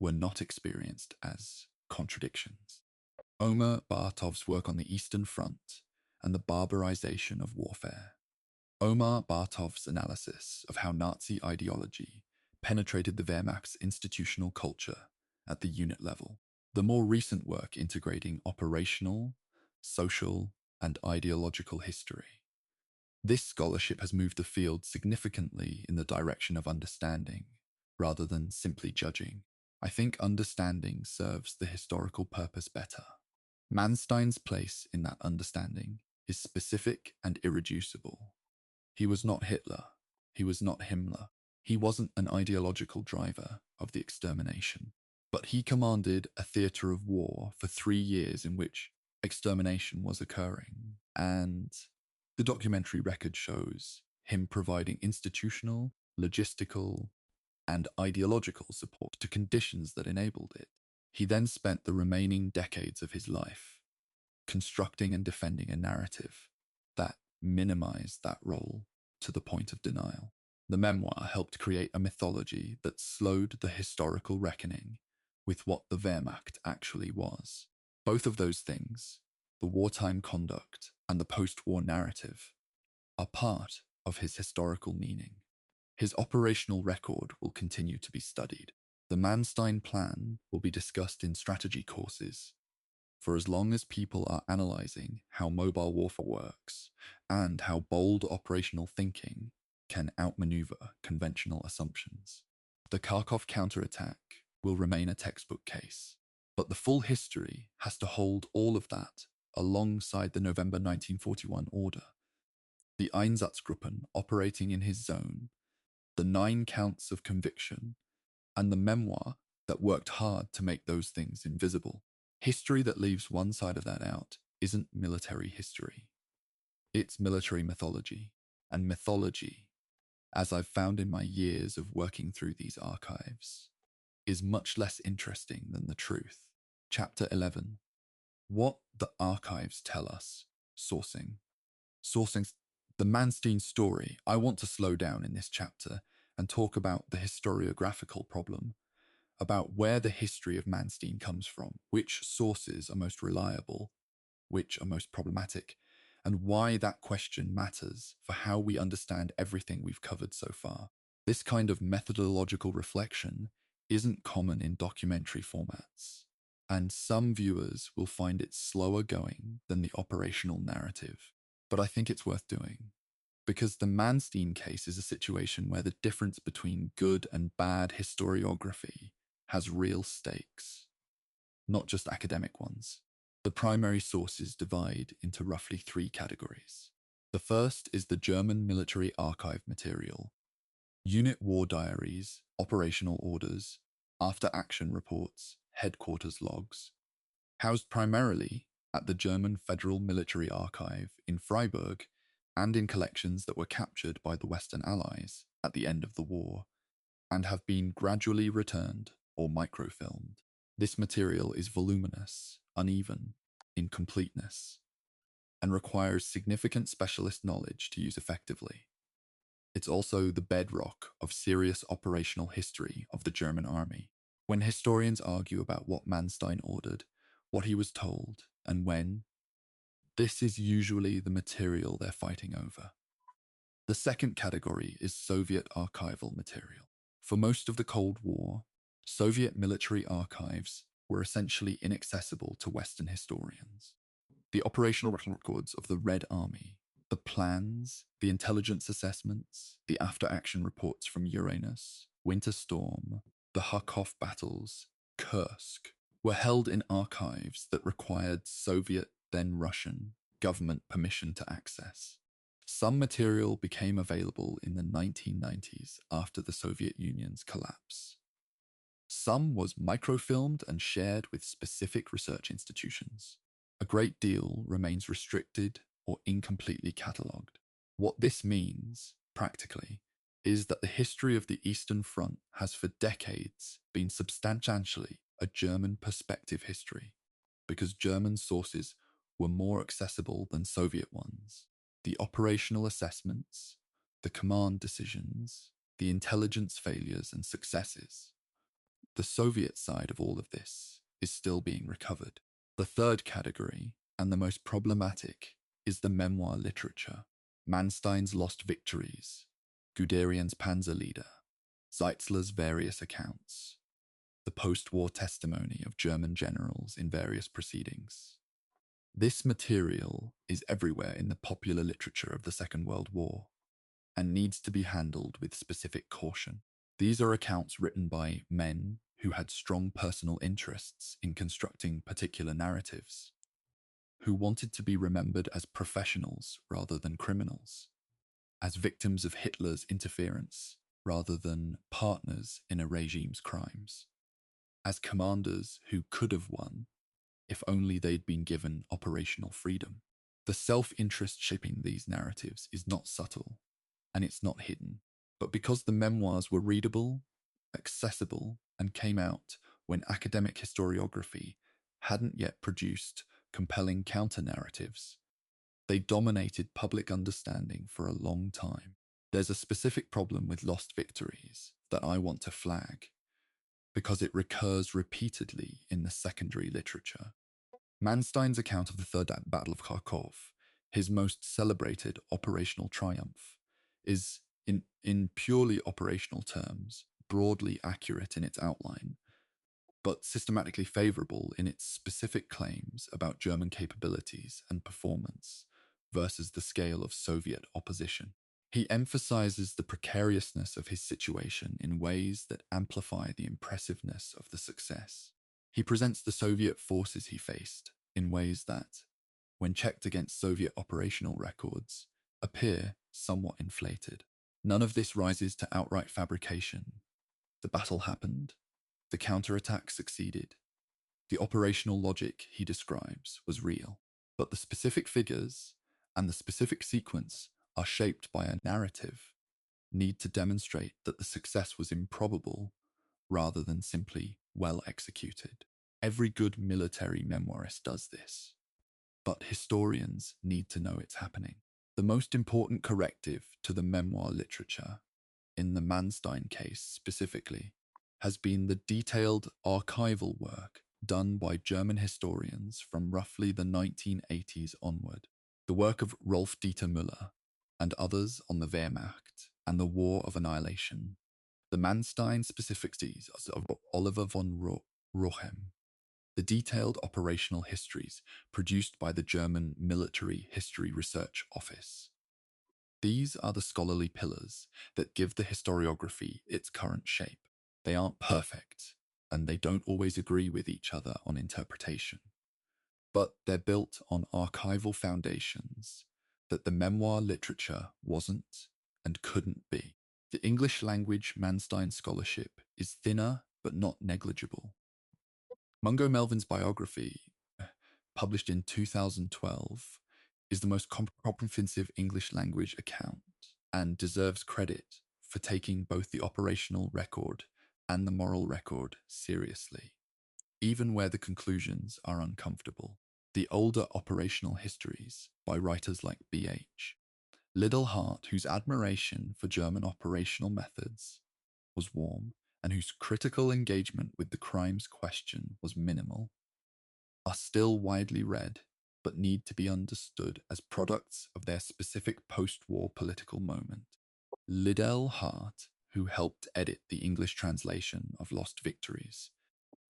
were not experienced as contradictions. Omer Bartov's work on the Eastern Front and the barbarization of warfare. Omar Bartov's analysis of how Nazi ideology penetrated the Wehrmacht's institutional culture at the unit level. The more recent work integrating operational, social, and ideological history. This scholarship has moved the field significantly in the direction of understanding, rather than simply judging. I think understanding serves the historical purpose better. Manstein's place in that understanding is specific and irreducible. He was not Hitler. He was not Himmler. He wasn't an ideological driver of the extermination. But he commanded a theatre of war for 3 years in which extermination was occurring. And the documentary record shows him providing institutional, logistical, and ideological support to conditions that enabled it. He then spent the remaining decades of his life constructing and defending a narrative that minimized that role to the point of denial. The memoir helped create a mythology that slowed the historical reckoning with what the Wehrmacht actually was. Both of those things, the wartime conduct and the post-war narrative, are part of his historical meaning. His operational record will continue to be studied. The Manstein plan will be discussed in strategy courses for as long as people are analyzing how mobile warfare works and how bold operational thinking can outmaneuver conventional assumptions. The Kharkov counterattack will remain a textbook case, but the full history has to hold all of that alongside the November 1941 order, the Einsatzgruppen operating in his zone, the 9 counts of conviction, and the memoir that worked hard to make those things invisible. History that leaves one side of that out isn't military history. It's military mythology. And mythology, as I've found in my years of working through these archives, is much less interesting than the truth. Chapter 11. What the archives tell us. Sourcing. Sourcing the Manstein story. I want to slow down in this chapter and talk about the historiographical problem, about where the history of Manstein comes from, which sources are most reliable, which are most problematic, and why that question matters for how we understand everything we've covered so far. This kind of methodological reflection isn't common in documentary formats, and some viewers will find it slower going than the operational narrative. But I think it's worth doing, because the Manstein case is a situation where the difference between good and bad historiography has real stakes, not just academic ones. The primary sources divide into roughly 3 categories. The first is the German military archive material, unit war diaries, operational orders, after-action reports, headquarters logs, housed primarily at the German Federal Military Archive in Freiburg and in collections that were captured by the Western Allies at the end of the war and have been gradually returned or microfilmed. This material is voluminous, uneven, incompleteness, and requires significant specialist knowledge to use effectively. It's also the bedrock of serious operational history of the German army. When historians argue about what Manstein ordered, what he was told, and when, this is usually the material they're fighting over. The second category is Soviet archival material. For most of the Cold War, Soviet military archives were essentially inaccessible to Western historians. The operational records of the Red Army, the plans, the intelligence assessments, the after-action reports from Uranus, Winter Storm, the Kharkov battles, Kursk, were held in archives that required Soviet, then Russian, government permission to access. Some material became available in the 1990s after the Soviet Union's collapse. Some was microfilmed and shared with specific research institutions. A great deal remains restricted or incompletely catalogued. What this means, practically, is that the history of the Eastern Front has for decades been substantially a German perspective history, because German sources were more accessible than Soviet ones. The operational assessments, the command decisions, the intelligence failures and successes. The Soviet side of all of this is still being recovered. The third category, and the most problematic, is the memoir literature. Manstein's Lost Victories, Guderian's Panzer Leader, Zeitzler's various accounts, the post-war testimony of German generals in various proceedings. This material is everywhere in the popular literature of the Second World War and needs to be handled with specific caution. These are accounts written by men who had strong personal interests in constructing particular narratives, who wanted to be remembered as professionals rather than criminals, as victims of Hitler's interference rather than partners in a regime's crimes, as commanders who could have won if only they'd been given operational freedom. The self-interest shaping these narratives is not subtle, and it's not hidden. But because the memoirs were readable, accessible, and came out when academic historiography hadn't yet produced compelling counter-narratives, they dominated public understanding for a long time. There's a specific problem with Lost Victories that I want to flag, because it recurs repeatedly in the secondary literature. Manstein's account of the Third Battle of Kharkov, his most celebrated operational triumph, is, in purely operational terms, broadly accurate in its outline, but systematically favorable in its specific claims about German capabilities and performance versus the scale of Soviet opposition. He emphasizes the precariousness of his situation in ways that amplify the impressiveness of the success. He presents the Soviet forces he faced in ways that, when checked against Soviet operational records, appear somewhat inflated. None of this rises to outright fabrication. The battle happened. The counterattack succeeded. The operational logic he describes was real. But the specific figures and the specific sequence are shaped by a narrative, need to demonstrate that the success was improbable rather than simply well executed. Every good military memoirist does this, but historians need to know it's happening. The most important corrective to the memoir literature, in the Manstein case specifically, has been the detailed archival work done by German historians from roughly the 1980s onward. The work of Rolf Dieter Müller and others on the Wehrmacht and the War of Annihilation. The Manstein specificities of Oliver von Rochem. The detailed operational histories produced by the German Military History Research Office. These are the scholarly pillars that give the historiography its current shape. They aren't perfect, and they don't always agree with each other on interpretation. But they're built on archival foundations that the memoir literature wasn't and couldn't be. The English language Manstein scholarship is thinner but not negligible. Mungo Melvin's biography, published in 2012, is the most comprehensive English language account and deserves credit for taking both the operational record and the moral record seriously, even where the conclusions are uncomfortable. The older operational histories by writers like B.H. Liddell Hart, whose admiration for German operational methods was warm and whose critical engagement with the crimes question was minimal, are still widely read but need to be understood as products of their specific post-war political moment. Liddell Hart, who helped edit the English translation of Lost Victories,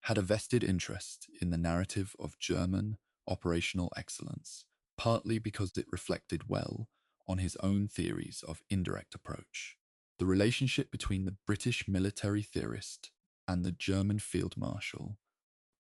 had a vested interest in the narrative of German operational excellence, partly because it reflected well on his own theories of indirect approach. The relationship between the British military theorist and the German field marshal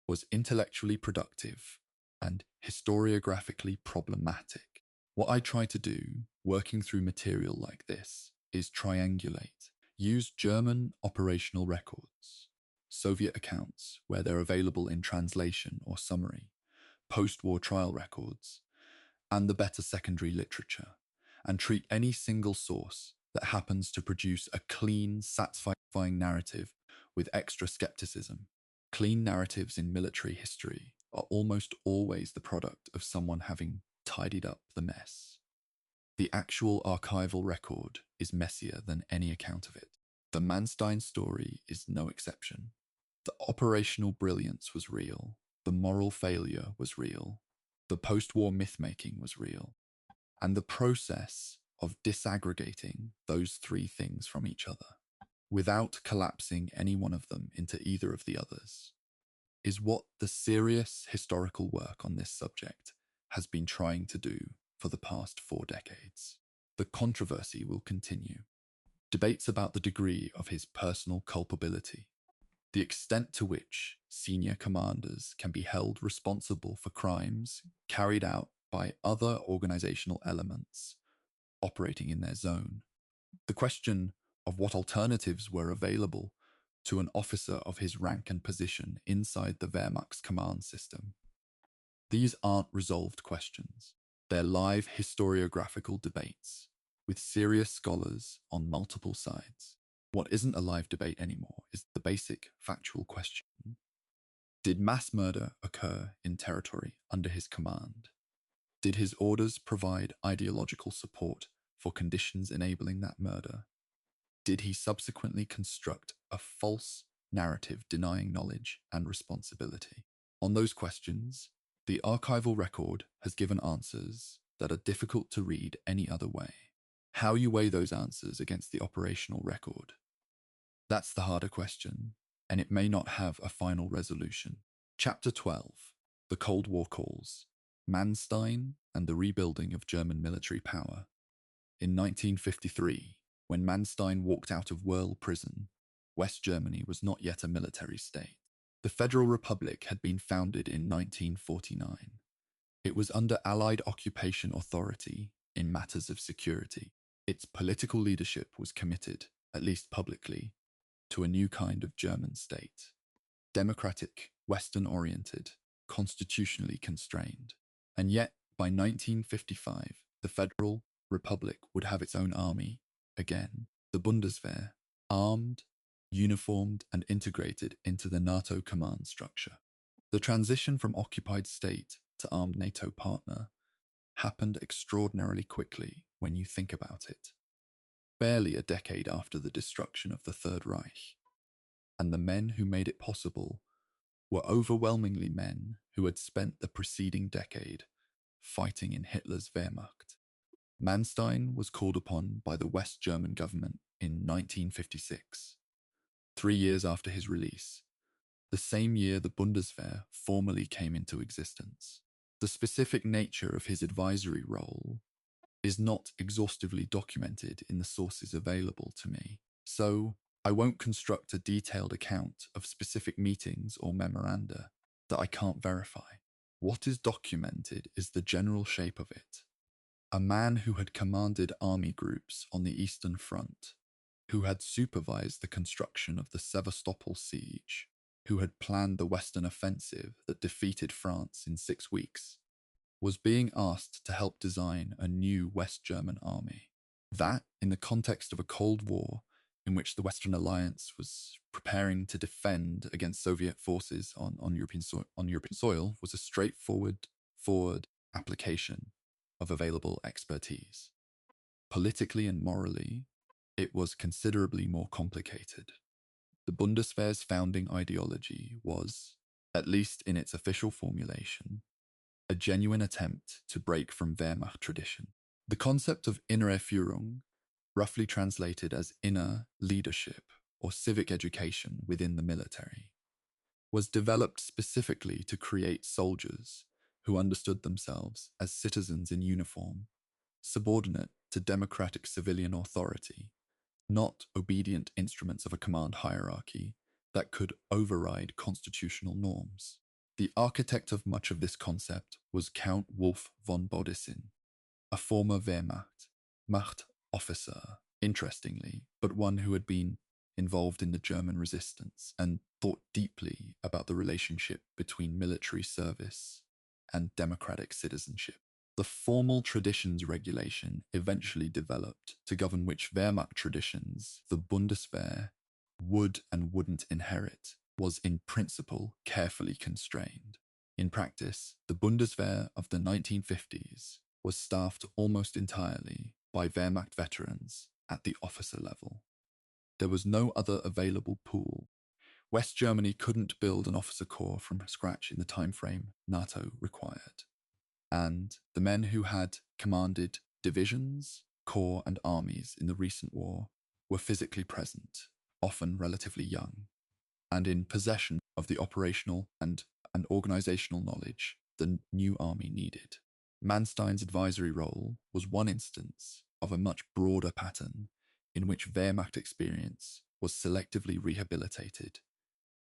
was intellectually productive and historiographically problematic. What I try to do, working through material like this, is triangulate, use German operational records, Soviet accounts where they're available in translation or summary, post-war trial records, and the better secondary literature, and treat any single source that happens to produce a clean, satisfying narrative with extra skepticism. Clean narratives in military history are almost always the product of someone having tidied up the mess. The actual archival record is messier than any account of it. The Manstein story is no exception. The operational brilliance was real. The moral failure was real. The post-war myth-making was real. And the process of disaggregating those three things from each other, without collapsing any one of them into either of the others, is what the serious historical work on this subject has been trying to do for the past 4 decades. The controversy will continue. Debates about the degree of his personal culpability, the extent to which senior commanders can be held responsible for crimes carried out by other organizational elements operating in their zone, the question of what alternatives were available to an officer of his rank and position inside the Wehrmacht's command system. These aren't resolved questions. They're live historiographical debates with serious scholars on multiple sides. What isn't a live debate anymore is the basic factual question. Did mass murder occur in territory under his command? Did his orders provide ideological support for conditions enabling that murder? Did he subsequently construct a false narrative denying knowledge and responsibility? On those questions, the archival record has given answers that are difficult to read any other way. How you weigh those answers against the operational record, that's the harder question, and it may not have a final resolution. Chapter 12, The Cold War Calls, Manstein and the Rebuilding of German Military Power. In 1953, when Manstein walked out of Wörl prison, West Germany was not yet a military state. The Federal Republic had been founded in 1949. It was under Allied occupation authority in matters of security. Its political leadership was committed, at least publicly, to a new kind of German state. Democratic, Western-oriented, constitutionally constrained. And yet, by 1955, the Federal Republic would have its own army, again, the Bundeswehr, armed, uniformed, and integrated into the NATO command structure. The transition from occupied state to armed NATO partner happened extraordinarily quickly when you think about it. Barely a decade after the destruction of the Third Reich, and the men who made it possible were overwhelmingly men who had spent the preceding decade fighting in Hitler's Wehrmacht. Manstein was called upon by the West German government in 1956, 3 years after his release, the same year the Bundeswehr formally came into existence. The specific nature of his advisory role is not exhaustively documented in the sources available to me, so I won't construct a detailed account of specific meetings or memoranda that I can't verify. What is documented is the general shape of it. A man who had commanded army groups on the Eastern Front, who had supervised the construction of the Sevastopol siege, who had planned the Western offensive that defeated France in 6 weeks, was being asked to help design a new West German army. That, in the context of a Cold War in which the Western Alliance was preparing to defend against Soviet forces on European soil, was a straightforward application of available expertise. Politically and morally, it was considerably more complicated. The Bundeswehr's founding ideology was, at least in its official formulation, a genuine attempt to break from Wehrmacht tradition. The concept of innere Führung, roughly translated as inner leadership or civic education within the military, was developed specifically to create soldiers who understood themselves as citizens in uniform, subordinate to democratic civilian authority, not obedient instruments of a command hierarchy that could override constitutional norms. The architect of much of this concept was Count Wolf von Bodissin, a former Macht officer, interestingly, but one who had been involved in the German resistance and thought deeply about the relationship between military service and democratic citizenship. The formal traditions regulation eventually developed to govern which Wehrmacht traditions the Bundeswehr would and wouldn't inherit was in principle carefully constrained. In practice, the Bundeswehr of the 1950s was staffed almost entirely by Wehrmacht veterans at the officer level. There was no other available pool. West Germany couldn't build an officer corps from scratch in the time frame NATO required. And the men who had commanded divisions, corps, and armies in the recent war were physically present, often relatively young, and in possession of the operational and organizational knowledge the new army needed. Manstein's advisory role was one instance of a much broader pattern in which Wehrmacht experience was selectively rehabilitated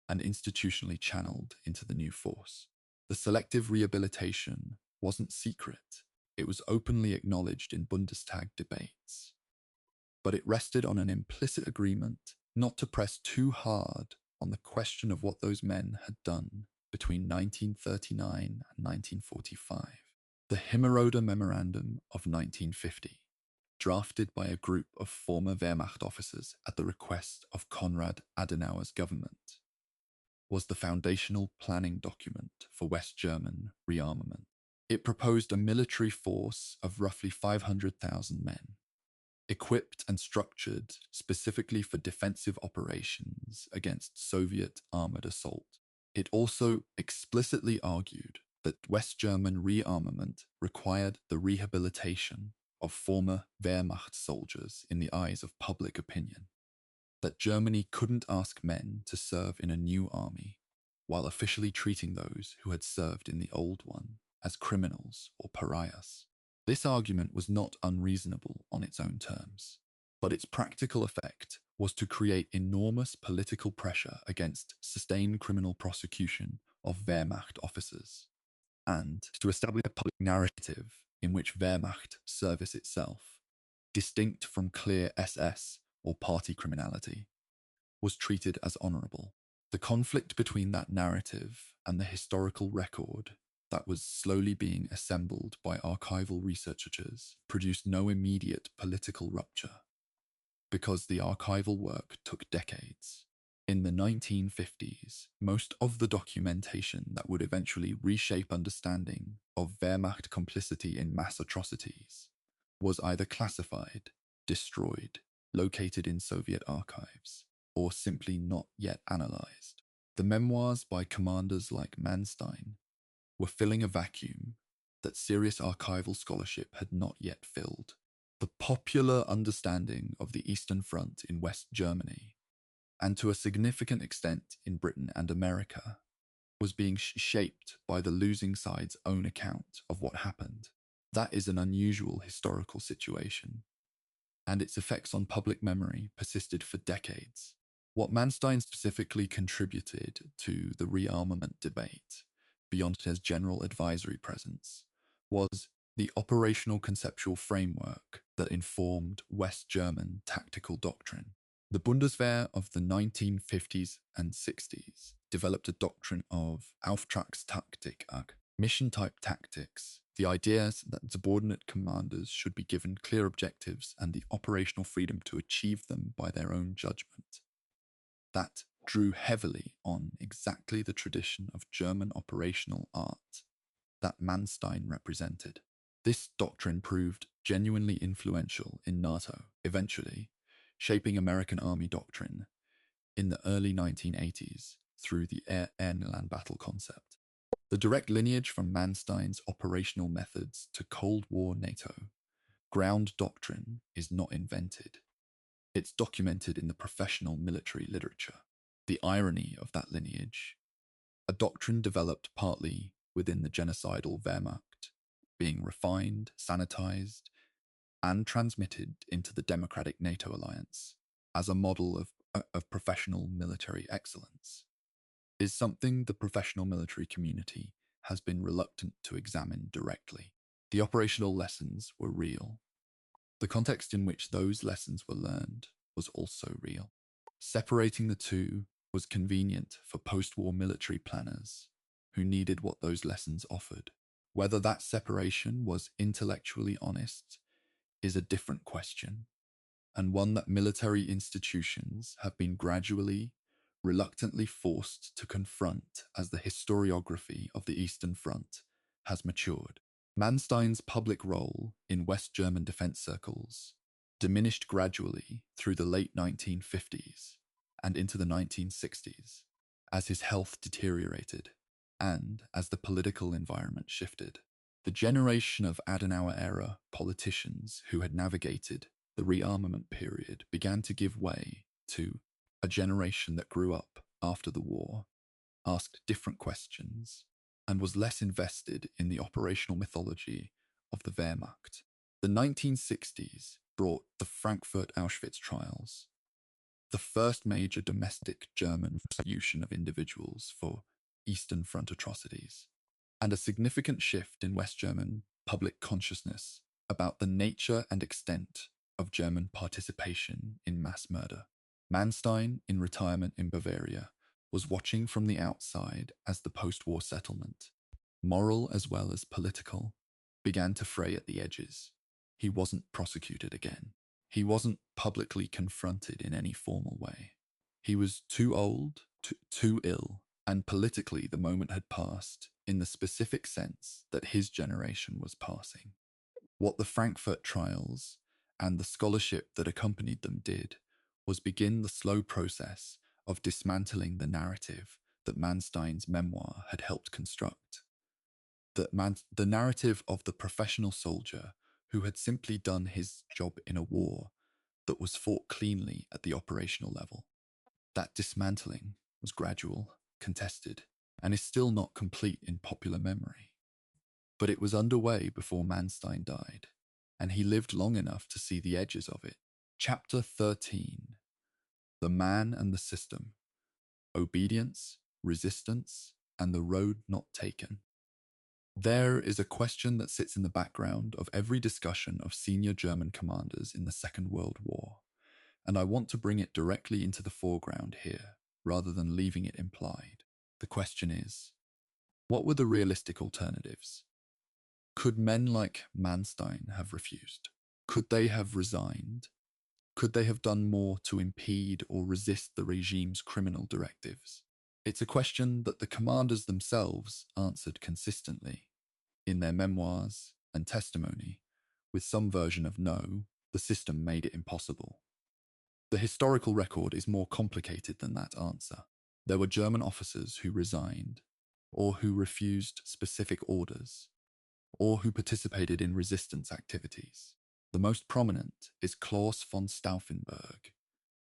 and institutionally channeled into the new force. The selective rehabilitation wasn't secret, it was openly acknowledged in Bundestag debates. But it rested on an implicit agreement not to press too hard on the question of what those men had done between 1939 and 1945. The Himmerode Memorandum of 1950, drafted by a group of former Wehrmacht officers at the request of Konrad Adenauer's government, was the foundational planning document for West German rearmament. It proposed a military force of roughly 500,000 men, equipped and structured specifically for defensive operations against Soviet armored assault. It also explicitly argued that West German rearmament required the rehabilitation of former Wehrmacht soldiers in the eyes of public opinion, that Germany couldn't ask men to serve in a new army while officially treating those who had served in the old one as criminals or pariahs. This argument was not unreasonable on its own terms, but its practical effect was to create enormous political pressure against sustained criminal prosecution of Wehrmacht officers, and to establish a public narrative in which Wehrmacht service itself, distinct from clear SS or party criminality, was treated as honourable. The conflict between that narrative and the historical record that was slowly being assembled by archival researchers produced no immediate political rupture, because the archival work took decades. In the 1950s, most of the documentation that would eventually reshape understanding of Wehrmacht complicity in mass atrocities was either classified, destroyed, located in Soviet archives, or simply not yet analysed. The memoirs by commanders like Manstein were filling a vacuum that serious archival scholarship had not yet filled. The popular understanding of the Eastern Front in West Germany, and to a significant extent in Britain and America, was being shaped by the losing side's own account of what happened. That is an unusual historical situation, and its effects on public memory persisted for decades. What Manstein specifically contributed to the rearmament debate, beyond his general advisory presence, was the operational conceptual framework that informed West German tactical doctrine. The Bundeswehr of the 1950s and 60s developed a doctrine of Auftragstaktik, mission-type tactics, the idea that subordinate commanders should be given clear objectives and the operational freedom to achieve them by their own judgment. That drew heavily on exactly the tradition of German operational art that Manstein represented. This doctrine proved genuinely influential in NATO, eventually shaping American Army doctrine in the early 1980s through the air-land battle concept. The direct lineage from Manstein's operational methods to Cold War NATO ground doctrine is not invented. It's documented in the professional military literature. The irony of that lineage, a doctrine developed partly within the genocidal Wehrmacht, being refined, sanitized, and transmitted into the democratic NATO alliance as a model of professional military excellence, is something the professional military community has been reluctant to examine directly. The operational lessons were real. The context in which those lessons were learned was also real. Separating the two was convenient for post-war military planners who needed what those lessons offered. Whether that separation was intellectually honest is a different question, and one that military institutions have been gradually, reluctantly forced to confront as the historiography of the Eastern Front has matured. Manstein's public role in West German defense circles diminished gradually through the late 1950s and into the 1960s as his health deteriorated and as the political environment shifted. The generation of Adenauer-era politicians who had navigated the rearmament period began to give way to a generation that grew up after the war, asked different questions, and was less invested in the operational mythology of the Wehrmacht. The 1960s brought the Frankfurt Auschwitz trials, the first major domestic German prosecution of individuals for Eastern Front atrocities, and a significant shift in West German public consciousness about the nature and extent of German participation in mass murder. Manstein, in retirement in Bavaria, was watching from the outside as the post-war settlement, moral as well as political, began to fray at the edges. He wasn't prosecuted again. He wasn't publicly confronted in any formal way. He was too old, too ill, and politically the moment had passed in the specific sense that his generation was passing. What the Frankfurt trials and the scholarship that accompanied them did was begin the slow process of dismantling the narrative that Manstein's memoir had helped construct. The narrative of the professional soldier who had simply done his job in a war that was fought cleanly at the operational level. That dismantling was gradual, contested, and is still not complete in popular memory. But it was underway before Manstein died, and he lived long enough to see the edges of it. Chapter 13: The Man and the System: Obedience, Resistance, and the Road Not Taken. There is a question that sits in the background of every discussion of senior German commanders in the Second World War, and I want to bring it directly into the foreground here, rather than leaving it implied. The question is, what were the realistic alternatives? Could men like Manstein have refused? Could they have resigned? Could they have done more to impede or resist the regime's criminal directives? It's a question that the commanders themselves answered consistently in their memoirs and testimony, with some version of no, the system made it impossible. The historical record is more complicated than that answer. There were German officers who resigned, or who refused specific orders, or who participated in resistance activities. The most prominent is Claus von Stauffenberg,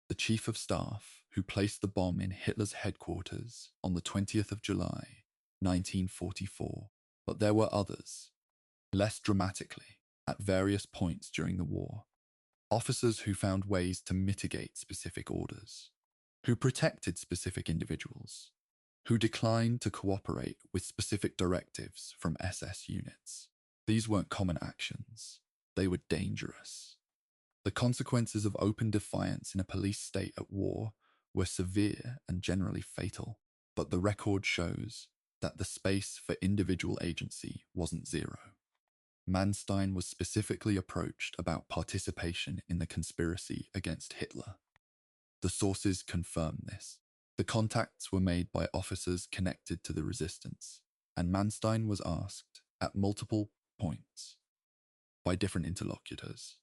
the chief of staff who placed the bomb in Hitler's headquarters on the 20th of July, 1944. But there were others, less dramatically, at various points during the war. Officers who found ways to mitigate specific orders, who protected specific individuals, who declined to cooperate with specific directives from SS units. These weren't common actions. They were dangerous. The consequences of open defiance in a police state at war were severe and generally fatal, but the record shows that the space for individual agency wasn't zero. Manstein was specifically approached about participation in the conspiracy against Hitler. The sources confirm this. The contacts were made by officers connected to the resistance, and Manstein was asked at multiple points by different interlocutors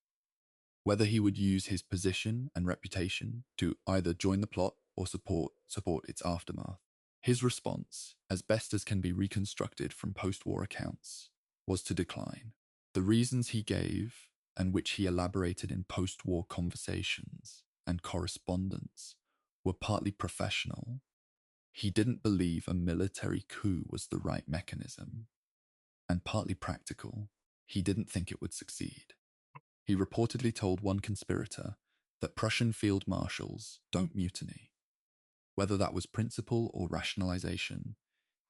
whether he would use his position and reputation to either join the plot or support its aftermath. His response, as best as can be reconstructed from post-war accounts, was to decline. The reasons he gave, and which he elaborated in post-war conversations and correspondence, were partly professional. He didn't believe a military coup was the right mechanism, and partly practical. He didn't think it would succeed. He reportedly told one conspirator that Prussian field marshals don't mutiny. Whether that was principle or rationalization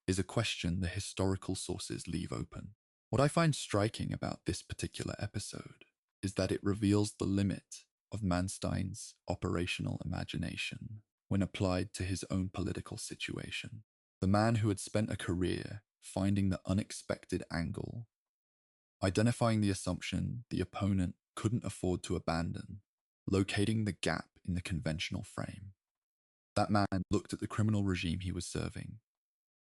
is a question the historical sources leave open. What I find striking about this particular episode is that it reveals the limit of Manstein's operational imagination when applied to his own political situation. The man who had spent a career finding the unexpected angle, identifying the assumption the opponent couldn't afford to abandon, locating the gap in the conventional frame. That man looked at the criminal regime he was serving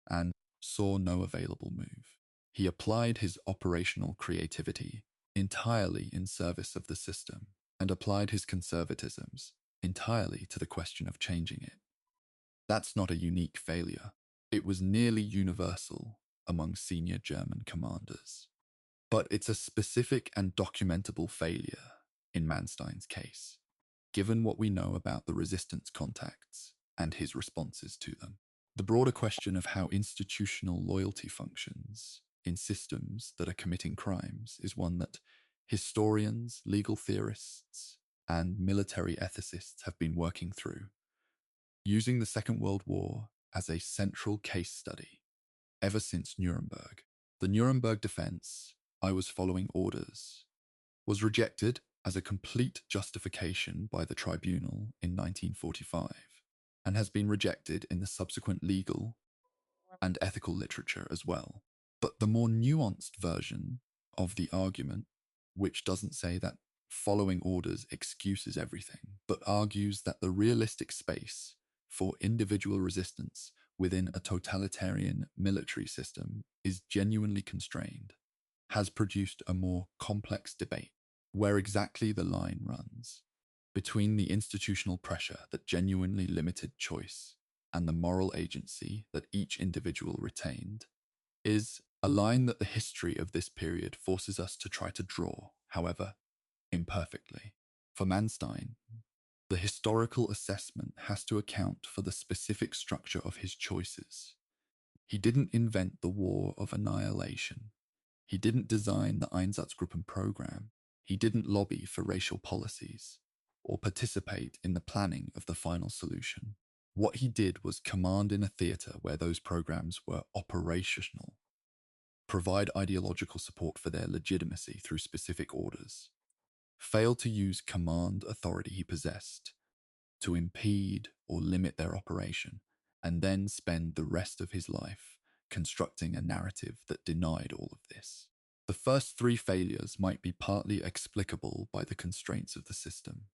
and saw no available move. He applied his operational creativity entirely in service of the system and applied his conservatisms entirely to the question of changing it. That's not a unique failure. It was nearly universal among senior German commanders. But it's a specific and documentable failure in Manstein's case, given what we know about the resistance contacts and his responses to them. The broader question of how institutional loyalty functions in systems that are committing crimes is one that historians, legal theorists, and military ethicists have been working through, using the Second World War as a central case study ever since Nuremberg. The Nuremberg defense, "I was following orders," was rejected as a complete justification by the tribunal in 1945 and has been rejected in the subsequent legal and ethical literature as well. But the more nuanced version of the argument, which doesn't say that following orders excuses everything, but argues that the realistic space for individual resistance within a totalitarian military system is genuinely constrained, has produced a more complex debate where exactly the line runs between the institutional pressure that genuinely limited choice and the moral agency that each individual retained is a line that the history of this period forces us to try to draw, however imperfectly. For Manstein, the historical assessment has to account for the specific structure of his choices. He didn't invent the war of annihilation. He didn't design the Einsatzgruppen program. He didn't lobby for racial policies or participate in the planning of the final solution. What he did was command in a theater where those programs were operational, provide ideological support for their legitimacy through specific orders, fail to use command authority he possessed to impede or limit their operation, and then spend the rest of his life constructing a narrative that denied all of this. The first three failures might be partly explicable by the constraints of the system.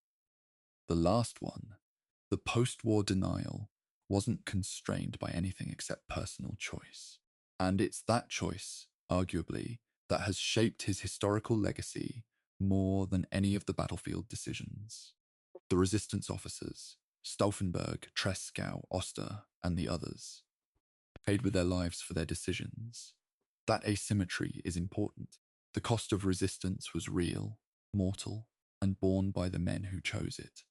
The last one, the post-war denial, wasn't constrained by anything except personal choice. And it's that choice, arguably, that has shaped his historical legacy more than any of the battlefield decisions. The resistance officers, Stauffenberg, Tresckow, Oster, and the others, paid with their lives for their decisions. That asymmetry is important. The cost of resistance was real, mortal, and borne by the men who chose it.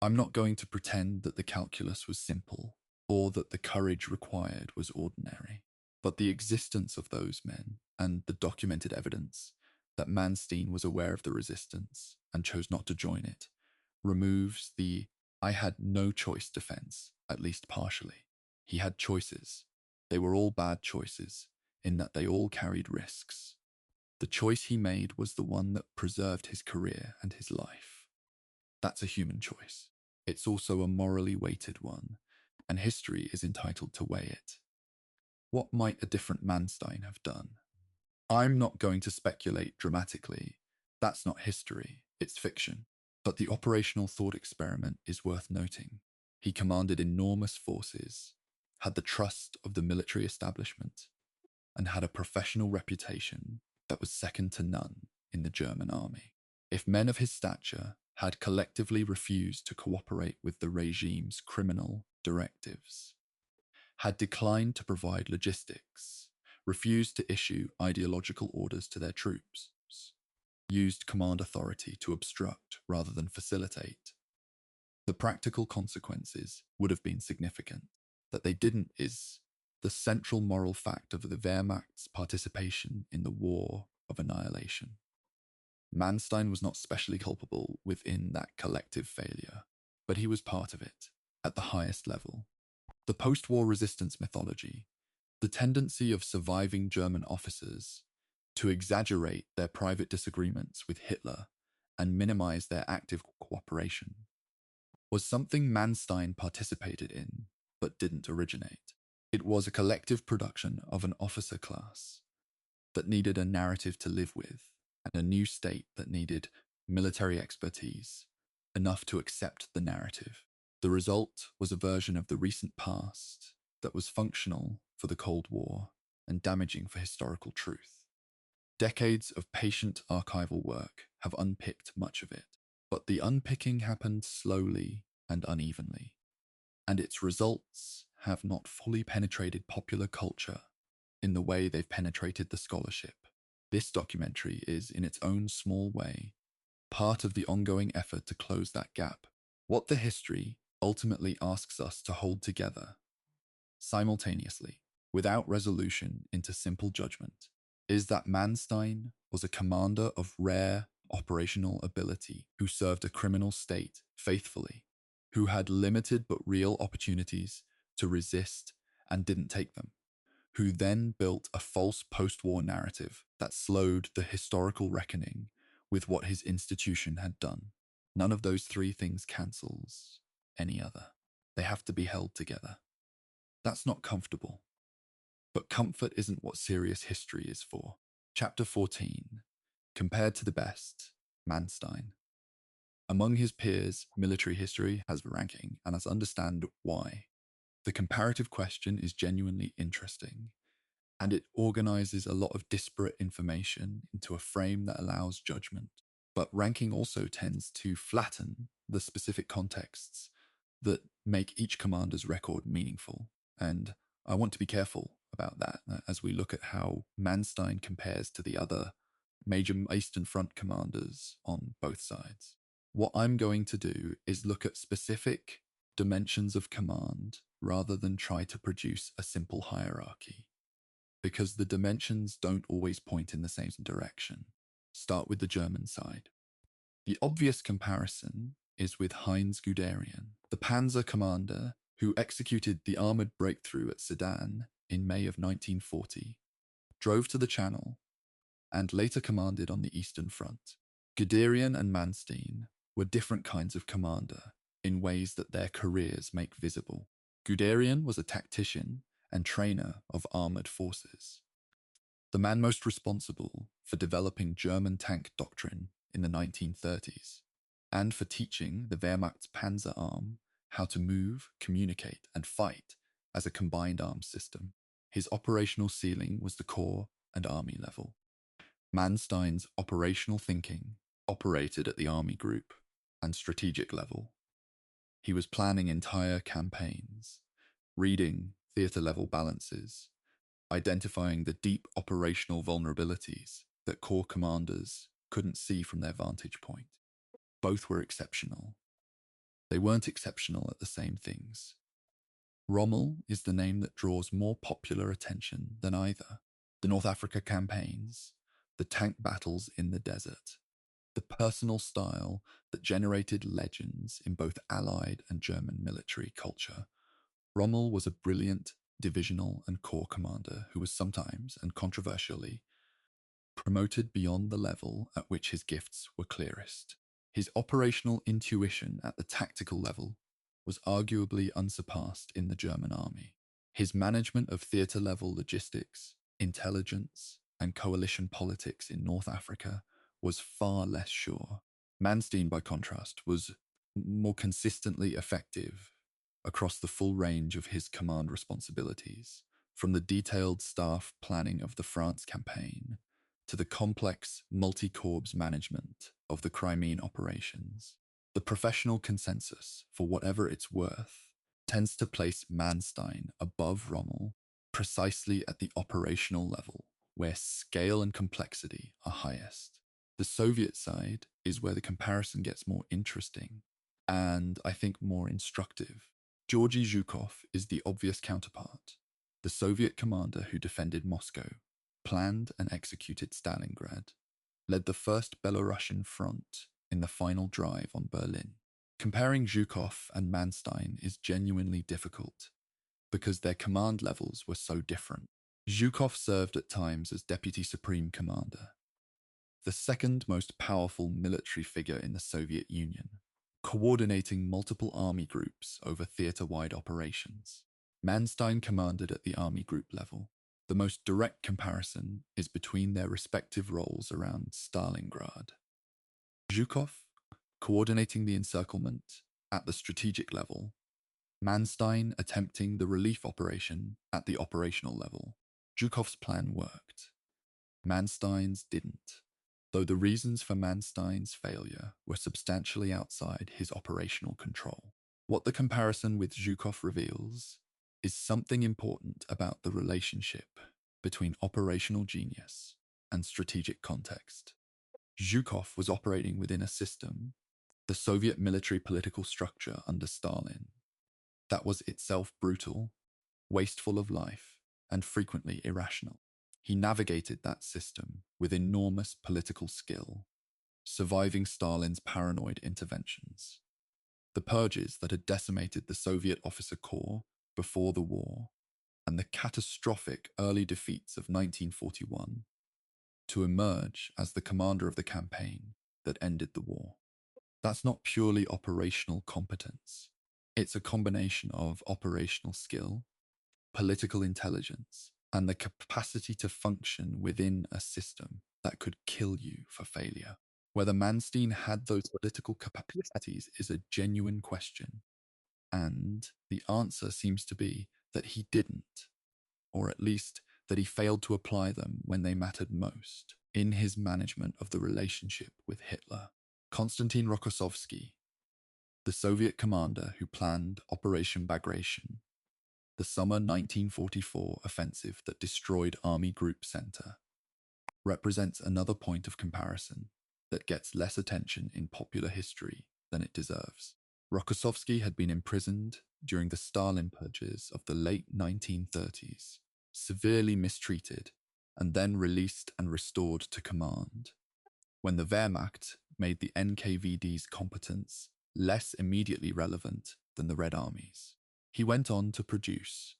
I'm not going to pretend that the calculus was simple or that the courage required was ordinary, but the existence of those men and the documented evidence that Manstein was aware of the resistance and chose not to join it removes the "I had no choice" defense, at least partially. He had choices. They were all bad choices, in that they all carried risks. The choice he made was the one that preserved his career and his life. That's a human choice. It's also a morally weighted one, and history is entitled to weigh it. What might a different Manstein have done? I'm not going to speculate dramatically. That's not history, it's fiction. But the operational thought experiment is worth noting. He commanded enormous forces, had the trust of the military establishment, and had a professional reputation that was second to none in the German army. If men of his stature had collectively refused to cooperate with the regime's criminal directives, had declined to provide logistics, refused to issue ideological orders to their troops, used command authority to obstruct rather than facilitate. The practical consequences would have been significant. That they didn't is the central moral fact of the Wehrmacht's participation in the war of annihilation. Manstein was not specially culpable within that collective failure, but he was part of it, at the highest level. The post-war resistance mythology, the tendency of surviving German officers to exaggerate their private disagreements with Hitler and minimize their active cooperation, was something Manstein participated in, but didn't originate. It was a collective production of an officer class that needed a narrative to live with, and a new state that needed military expertise, enough to accept the narrative. The result was a version of the recent past that was functional for the Cold War and damaging for historical truth. Decades of patient archival work have unpicked much of it, but the unpicking happened slowly and unevenly, and its results have not fully penetrated popular culture in the way they've penetrated the scholarship. This documentary is, in its own small way, part of the ongoing effort to close that gap. What the history ultimately asks us to hold together, simultaneously, without resolution into simple judgment, is that Manstein was a commander of rare operational ability who served a criminal state faithfully, who had limited but real opportunities to resist and didn't take them, who then built a false post-war narrative that slowed the historical reckoning with what his institution had done. None of those three things cancels any other. They have to be held together. That's not comfortable. But comfort isn't what serious history is for. Chapter 14. Compared to the best, Manstein. Among his peers, military history has ranking, and let's understand why. The comparative question is genuinely interesting, and it organizes a lot of disparate information into a frame that allows judgment. But ranking also tends to flatten the specific contexts that make each commander's record meaningful. And I want to be careful about that as we look at how Manstein compares to the other major Eastern Front commanders on both sides. What I'm going to do is look at specific dimensions of command rather than try to produce a simple hierarchy, because the dimensions don't always point in the same direction. Start with the German side. The obvious comparison is with Heinz Guderian, the Panzer commander who executed the armoured breakthrough at Sedan in May of 1940, drove to the Channel, and later commanded on the Eastern Front. Guderian and Manstein were different kinds of commander in ways that their careers make visible. Guderian was a tactician and trainer of armoured forces, the man most responsible for developing German tank doctrine in the 1930s, and for teaching the Wehrmacht's Panzer Arm how to move, communicate, and fight as a combined arms system. His operational ceiling was the corps and army level. Manstein's operational thinking operated at the army group and strategic level. He was planning entire campaigns, reading theatre-level balances, identifying the deep operational vulnerabilities that corps commanders couldn't see from their vantage point. Both were exceptional. They weren't exceptional at the same things. Rommel is the name that draws more popular attention than either. The North Africa campaigns, the tank battles in the desert, the personal style that generated legends in both Allied and German military culture. Rommel was a brilliant divisional and corps commander who was sometimes, and controversially, promoted beyond the level at which his gifts were clearest. His operational intuition at the tactical level was arguably unsurpassed in the German army. His management of theatre-level logistics, intelligence, and coalition politics in North Africa was far less sure. Manstein, by contrast, was more consistently effective across the full range of his command responsibilities, from the detailed staff planning of the France campaign to the complex multi-corps management of the Crimean operations. The professional consensus, for whatever it's worth, tends to place Manstein above Rommel precisely at the operational level, where scale and complexity are highest. The Soviet side is where the comparison gets more interesting and, I think, more instructive. Georgy Zhukov is the obvious counterpart, the Soviet commander who defended Moscow, planned and executed Stalingrad, led the First Belarusian Front in the final drive on Berlin. Comparing Zhukov and Manstein is genuinely difficult because their command levels were so different. Zhukov served at times as Deputy Supreme Commander, the second most powerful military figure in the Soviet Union, coordinating multiple army groups over theater-wide operations. Manstein commanded at the army group level. The most direct comparison is between their respective roles around Stalingrad. Zhukov, coordinating the encirclement at the strategic level, Manstein attempting the relief operation at the operational level. Zhukov's plan worked. Manstein's didn't, though the reasons for Manstein's failure were substantially outside his operational control. What the comparison with Zhukov reveals is something important about the relationship between operational genius and strategic context. Zhukov was operating within a system, the Soviet military political structure under Stalin, that was itself brutal, wasteful of life, and frequently irrational. He navigated that system with enormous political skill, surviving Stalin's paranoid interventions. The purges that had decimated the Soviet officer corps before the war, and the catastrophic early defeats of 1941, to emerge as the commander of the campaign that ended the war. That's not purely operational competence. It's a combination of operational skill, political intelligence, and the capacity to function within a system that could kill you for failure. Whether Manstein had those political capacities is a genuine question, and the answer seems to be that he didn't, or at least that he failed to apply them when they mattered most in his management of the relationship with Hitler. Konstantin Rokossovsky, the Soviet commander who planned Operation Bagration, the summer 1944 offensive that destroyed Army Group Center, represents another point of comparison that gets less attention in popular history than it deserves. Rokossovsky had been imprisoned during the Stalin purges of the late 1930s, severely mistreated, and then released and restored to command, when the Wehrmacht made the NKVD's competence less immediately relevant than the Red Army's. He went on to produce,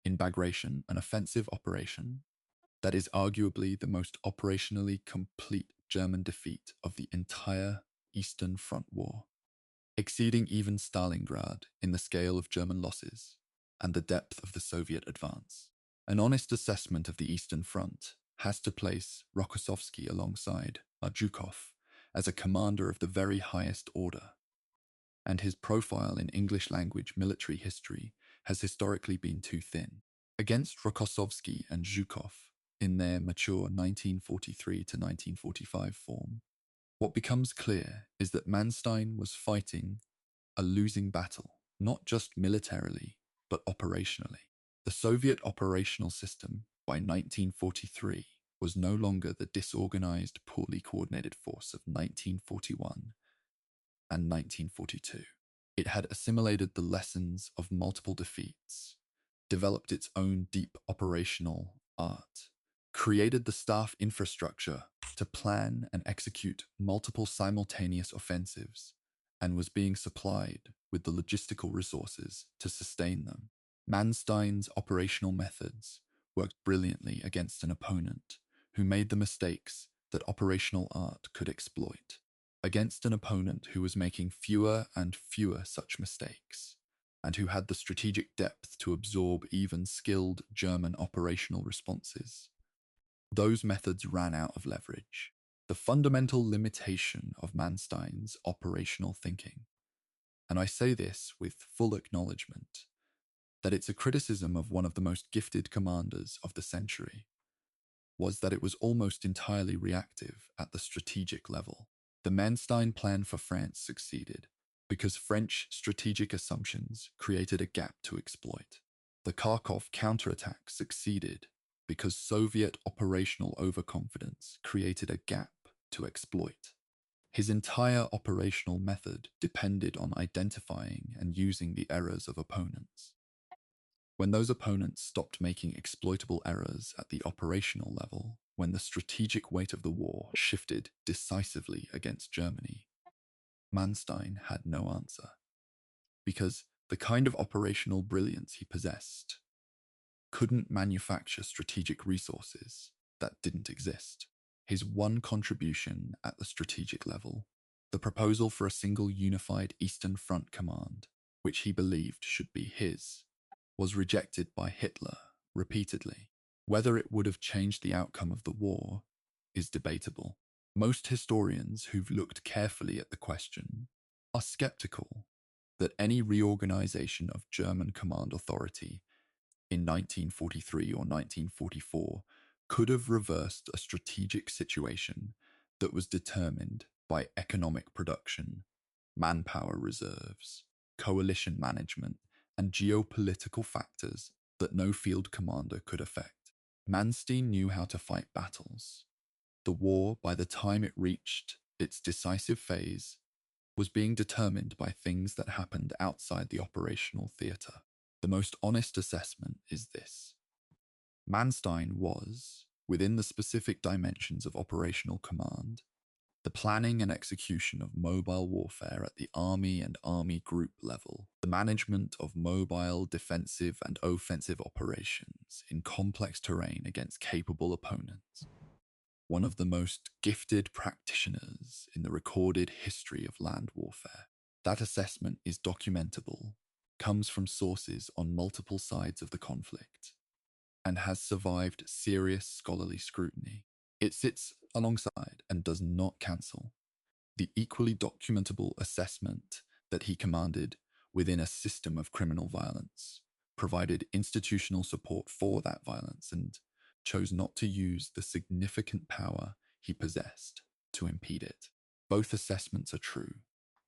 in Bagration, an offensive operation that is arguably the most operationally complete German defeat of the entire Eastern Front War, exceeding even Stalingrad in the scale of German losses and the depth of the Soviet advance. An honest assessment of the Eastern Front has to place Rokossovsky alongside Zhukov as a commander of the very highest order, and his profile in English-language military history has historically been too thin. Against Rokossovsky and Zhukov, in their mature 1943 to 1945 form, what becomes clear is that Manstein was fighting a losing battle, not just militarily, but operationally. The Soviet operational system, by 1943, was no longer the disorganized, poorly coordinated force of 1941 and 1942. It had assimilated the lessons of multiple defeats, developed its own deep operational art, created the staff infrastructure to plan and execute multiple simultaneous offensives, and was being supplied with the logistical resources to sustain them. Manstein's operational methods worked brilliantly against an opponent who made the mistakes that operational art could exploit, against an opponent who was making fewer and fewer such mistakes, and who had the strategic depth to absorb even skilled German operational responses. Those methods ran out of leverage, the fundamental limitation of Manstein's operational thinking. And I say this with full acknowledgement that it's a criticism of one of the most gifted commanders of the century, was that it was almost entirely reactive at the strategic level. The Manstein plan for France succeeded, because French strategic assumptions created a gap to exploit. The Kharkov counterattack succeeded because Soviet operational overconfidence created a gap to exploit. His entire operational method depended on identifying and using the errors of opponents. When those opponents stopped making exploitable errors at the operational level, when the strategic weight of the war shifted decisively against Germany, Manstein had no answer. Because the kind of operational brilliance he possessed couldn't manufacture strategic resources that didn't exist. His one contribution at the strategic level, the proposal for a single unified Eastern Front command, which he believed should be his, was rejected by Hitler repeatedly. Whether it would have changed the outcome of the war is debatable. Most historians who've looked carefully at the question are skeptical that any reorganization of German command authority in 1943 or 1944 could have reversed a strategic situation that was determined by economic production, manpower reserves, coalition management, and geopolitical factors that no field commander could affect. Manstein knew how to fight battles. The war, by the time it reached its decisive phase, was being determined by things that happened outside the operational theatre. The most honest assessment is this. Manstein was, within the specific dimensions of operational command, the planning and execution of mobile warfare at the army and army group level, the management of mobile, defensive, and offensive operations in complex terrain against capable opponents. One of the most gifted practitioners in the recorded history of land warfare. That assessment is documentable, comes from sources on multiple sides of the conflict, and has survived serious scholarly scrutiny. It sits alongside and does not cancel the equally documentable assessment that he commanded within a system of criminal violence, provided institutional support for that violence, and chose not to use the significant power he possessed to impede it. Both assessments are true.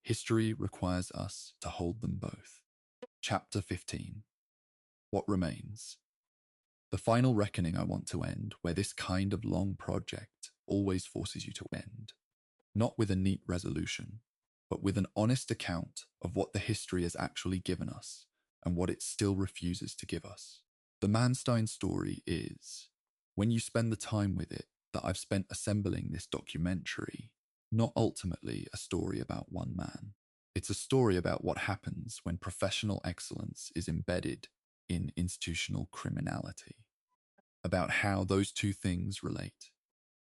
History requires us to hold them both. Chapter 15. What remains? The final reckoning I want to end, where this kind of long project always forces you to end, not with a neat resolution, but with an honest account of what the history has actually given us and what it still refuses to give us. The Manstein story is, when you spend the time with it that I've spent assembling this documentary, not ultimately a story about one man. It's a story about what happens when professional excellence is embedded in institutional criminality, about how those two things relate,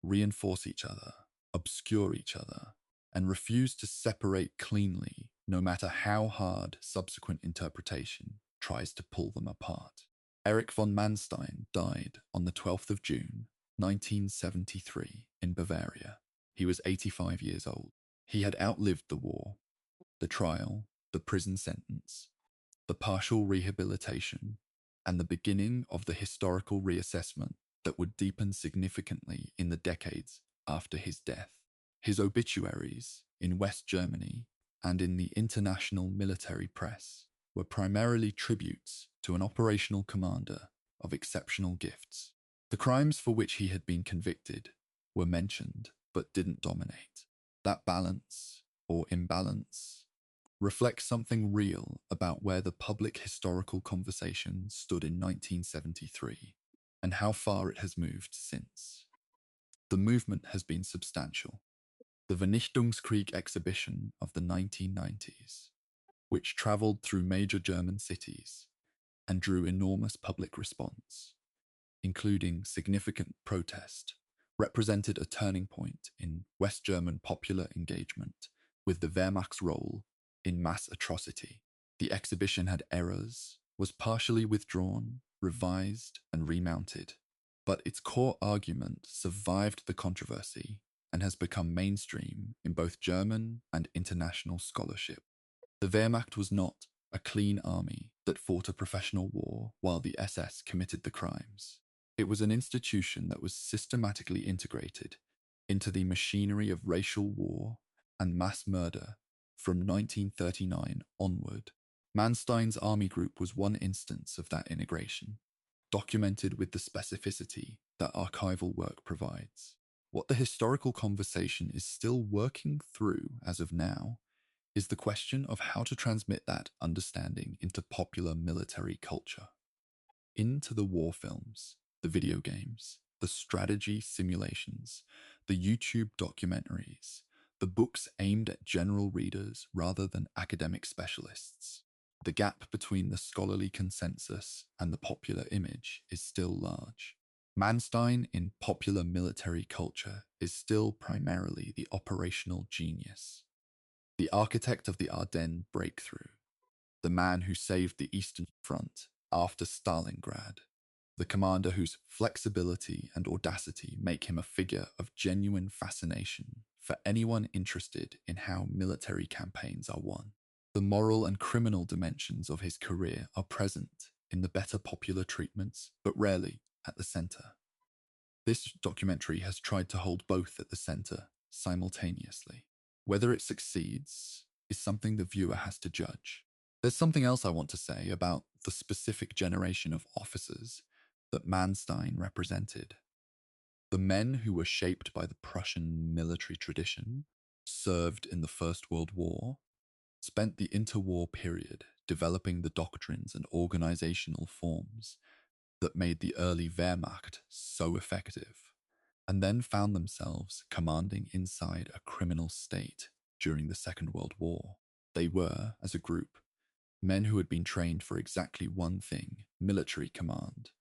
reinforce each other, obscure each other, and refuse to separate cleanly, no matter how hard subsequent interpretation tries to pull them apart. Erich von Manstein died on the 12th of June, 1973, in Bavaria. He was 85 years old. He had outlived the war, the trial, the prison sentence, the partial rehabilitation, and the beginning of the historical reassessment that would deepen significantly in the decades after his death. His obituaries in West Germany and in the international military press were primarily tributes to an operational commander of exceptional gifts. The crimes for which he had been convicted were mentioned but didn't dominate. That balance, or imbalance, reflects something real about where the public historical conversation stood in 1973 and how far it has moved since. The movement has been substantial. The Vernichtungskrieg exhibition of the 1990s, which travelled through major German cities and drew enormous public response, including significant protest, represented a turning point in West German popular engagement with the Wehrmacht's role in mass atrocity. The exhibition had errors, was partially withdrawn, revised, and remounted, but its core argument survived the controversy and has become mainstream in both German and international scholarship. The Wehrmacht was not a clean army that fought a professional war while the SS committed the crimes. It was an institution that was systematically integrated into the machinery of racial war and mass murder from 1939 onward. Manstein's army group was one instance of that integration, documented with the specificity that archival work provides. What the historical conversation is still working through as of now is the question of how to transmit that understanding into popular military culture, into the war films, the video games, the strategy simulations, the YouTube documentaries, the books aimed at general readers rather than academic specialists. The gap between the scholarly consensus and the popular image is still large. Manstein in popular military culture is still primarily the operational genius, the architect of the Ardennes breakthrough, the man who saved the Eastern Front after Stalingrad, the commander whose flexibility and audacity make him a figure of genuine fascination for anyone interested in how military campaigns are won. The moral and criminal dimensions of his career are present in the better popular treatments, but rarely at the center. This documentary has tried to hold both at the center simultaneously. Whether it succeeds is something the viewer has to judge. There's something else I want to say about the specific generation of officers that Manstein represented. The men who were shaped by the Prussian military tradition, served in the First World War, spent the interwar period developing the doctrines and organizational forms that made the early Wehrmacht so effective, and then found themselves commanding inside a criminal state during the Second World War. They were, as a group, men who had been trained for exactly one thing: military command.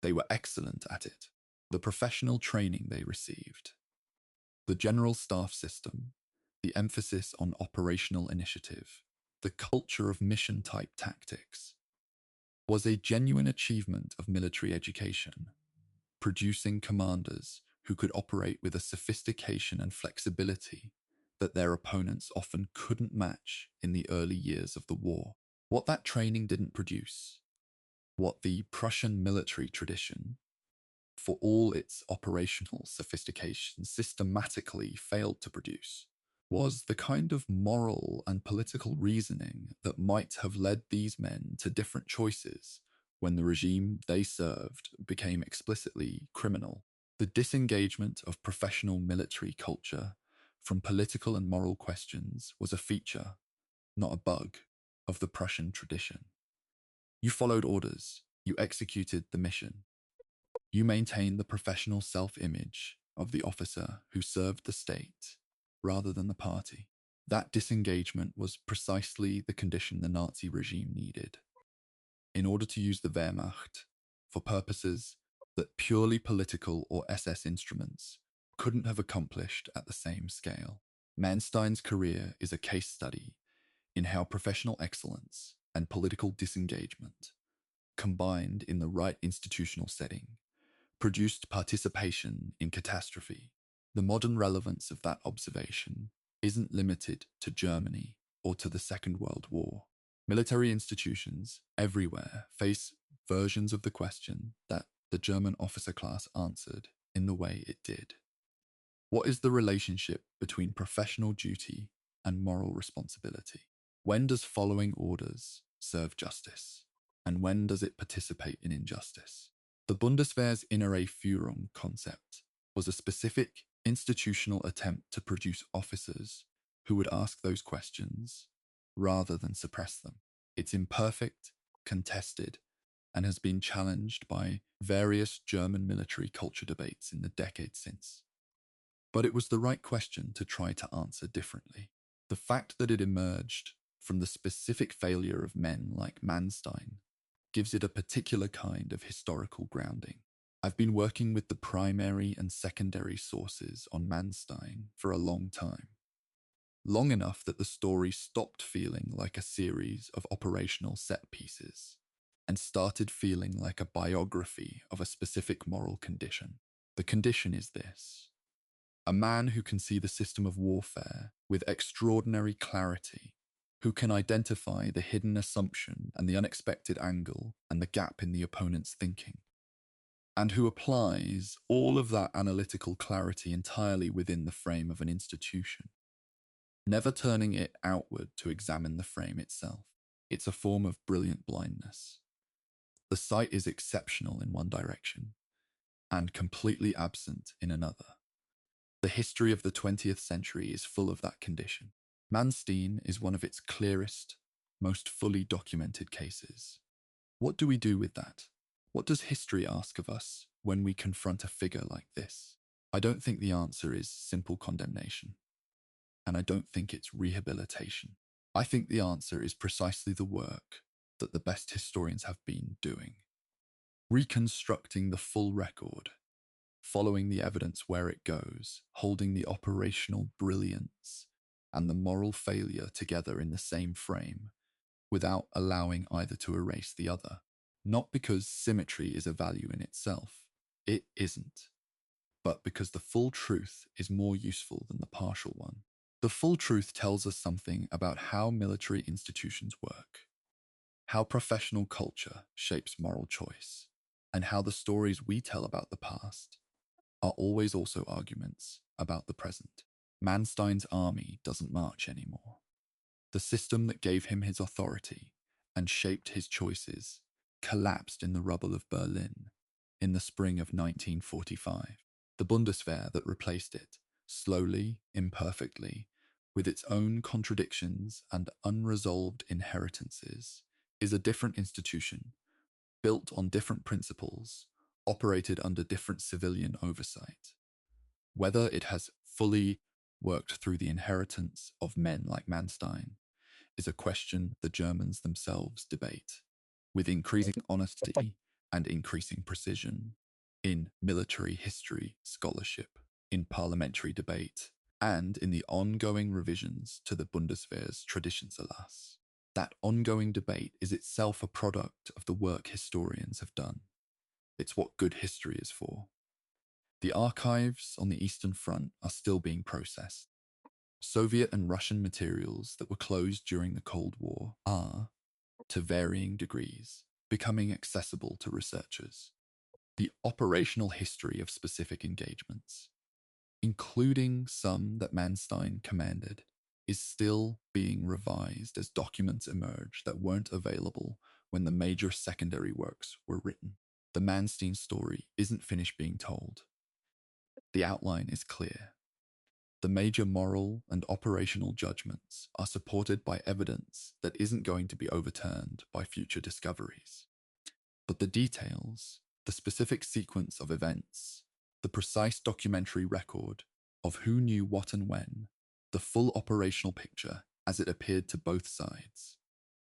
They were excellent at it. The professional training they received, the general staff system, the emphasis on operational initiative, the culture of mission-type tactics, was a genuine achievement of military education, producing commanders who could operate with a sophistication and flexibility that their opponents often couldn't match in the early years of the war. What that training didn't produce, what the Prussian military tradition, for all its operational sophistication, systematically failed to produce, was the kind of moral and political reasoning that might have led these men to different choices when the regime they served became explicitly criminal. The disengagement of professional military culture from political and moral questions was a feature, not a bug, of the Prussian tradition. You followed orders, you executed the mission. You maintained the professional self-image of the officer who served the state rather than the party. That disengagement was precisely the condition the Nazi regime needed in order to use the Wehrmacht for purposes that purely political or SS instruments couldn't have accomplished at the same scale. Manstein's career is a case study in how professional excellence and political disengagement, combined in the right institutional setting, produced participation in catastrophe. The modern relevance of that observation isn't limited to Germany or to the Second World War. Military institutions everywhere face versions of the question that the German officer class answered in the way it did. What is the relationship between professional duty and moral responsibility? When does following orders serve justice? And when does it participate in injustice? The Bundeswehr's innere Führung concept was a specific institutional attempt to produce officers who would ask those questions rather than suppress them. It's imperfect, contested, and has been challenged by various German military culture debates in the decades since. But it was the right question to try to answer differently. The fact that it emerged from the specific failure of men like Manstein gives it a particular kind of historical grounding. I've been working with the primary and secondary sources on Manstein for a long time. Long enough that the story stopped feeling like a series of operational set pieces and started feeling like a biography of a specific moral condition. The condition is this: a man who can see the system of warfare with extraordinary clarity, who can identify the hidden assumption and the unexpected angle and the gap in the opponent's thinking, and who applies all of that analytical clarity entirely within the frame of an institution. never turning it outward to examine the frame itself. It's a form of brilliant blindness. The sight is exceptional in one direction and completely absent in another. The history of the 20th century is full of that condition. Manstein is one of its clearest, most fully documented cases. What do we do with that? What does history ask of us when we confront a figure like this? I don't think the answer is simple condemnation, and I don't think it's rehabilitation. I think the answer is precisely the work that the best historians have been doing. Reconstructing the full record, following the evidence where it goes, holding the operational brilliance and the moral failure together in the same frame, without allowing either to erase the other. Not because symmetry is a value in itself, it isn't, but because the full truth is more useful than the partial one. The full truth tells us something about how military institutions work, how professional culture shapes moral choice, and how the stories we tell about the past are always also arguments about the present. Manstein's army doesn't march anymore. The system that gave him his authority and shaped his choices collapsed in the rubble of Berlin in the spring of 1945. The Bundeswehr that replaced it, slowly, imperfectly, with its own contradictions and unresolved inheritances, is a different institution, built on different principles, operated under different civilian oversight. Whether it has fully worked through the inheritance of men like Manstein is a question the Germans themselves debate, with increasing honesty and increasing precision in military history scholarship, in parliamentary debate, and in the ongoing revisions to the Bundeswehr's traditions, alas. That ongoing debate is itself a product of the work historians have done. It's what good history is for. The archives on the Eastern Front are still being processed. Soviet and Russian materials that were closed during the Cold War are, to varying degrees, becoming accessible to researchers. The operational history of specific engagements, including some that Manstein commanded, is still being revised as documents emerge that weren't available when the major secondary works were written. The Manstein story isn't finished being told. The outline is clear. The major moral and operational judgments are supported by evidence that isn't going to be overturned by future discoveries. But the details, the specific sequence of events, the precise documentary record of who knew what and when, the full operational picture as it appeared to both sides,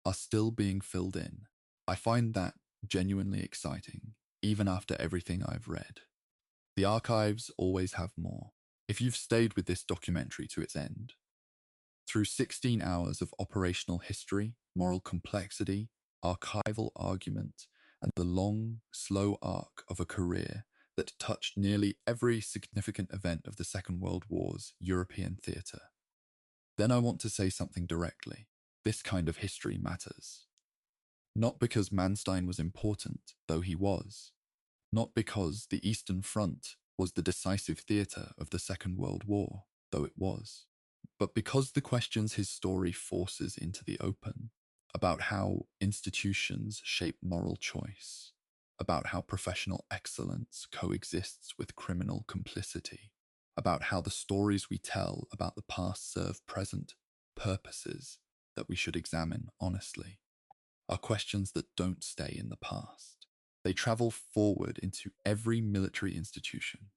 are still being filled in. I find that genuinely exciting, even after everything I've read. The archives always have more. If you've stayed with this documentary to its end, through 16 hours of operational history, moral complexity, archival argument, and the long, slow arc of a career that touched nearly every significant event of the Second World War's European theatre, then I want to say something directly. This kind of history matters. Not because Manstein was important, though he was. Not because the Eastern Front was the decisive theatre of the Second World War, though it was, but because the questions his story forces into the open, about how institutions shape moral choice, about how professional excellence coexists with criminal complicity, about how the stories we tell about the past serve present purposes that we should examine honestly, are questions that don't stay in the past. They travel forward into every military institution,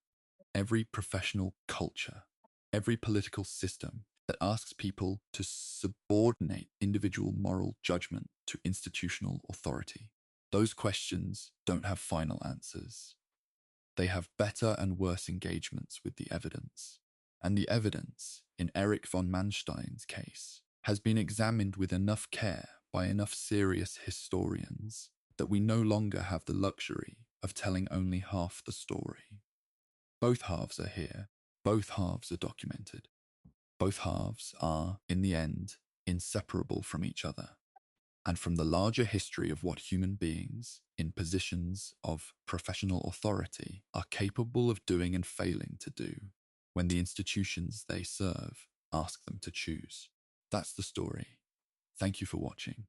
every professional culture, every political system that asks people to subordinate individual moral judgment to institutional authority. Those questions don't have final answers. They have better and worse engagements with the evidence. And the evidence, in Erich von Manstein's case, has been examined with enough care by enough serious historians that we no longer have the luxury of telling only half the story. Both halves are here. Both halves are documented. Both halves are, in the end, inseparable from each other, and from the larger history of what human beings, in positions of professional authority, are capable of doing and failing to do when the institutions they serve Ask them to choose. That's the story. Thank you for watching.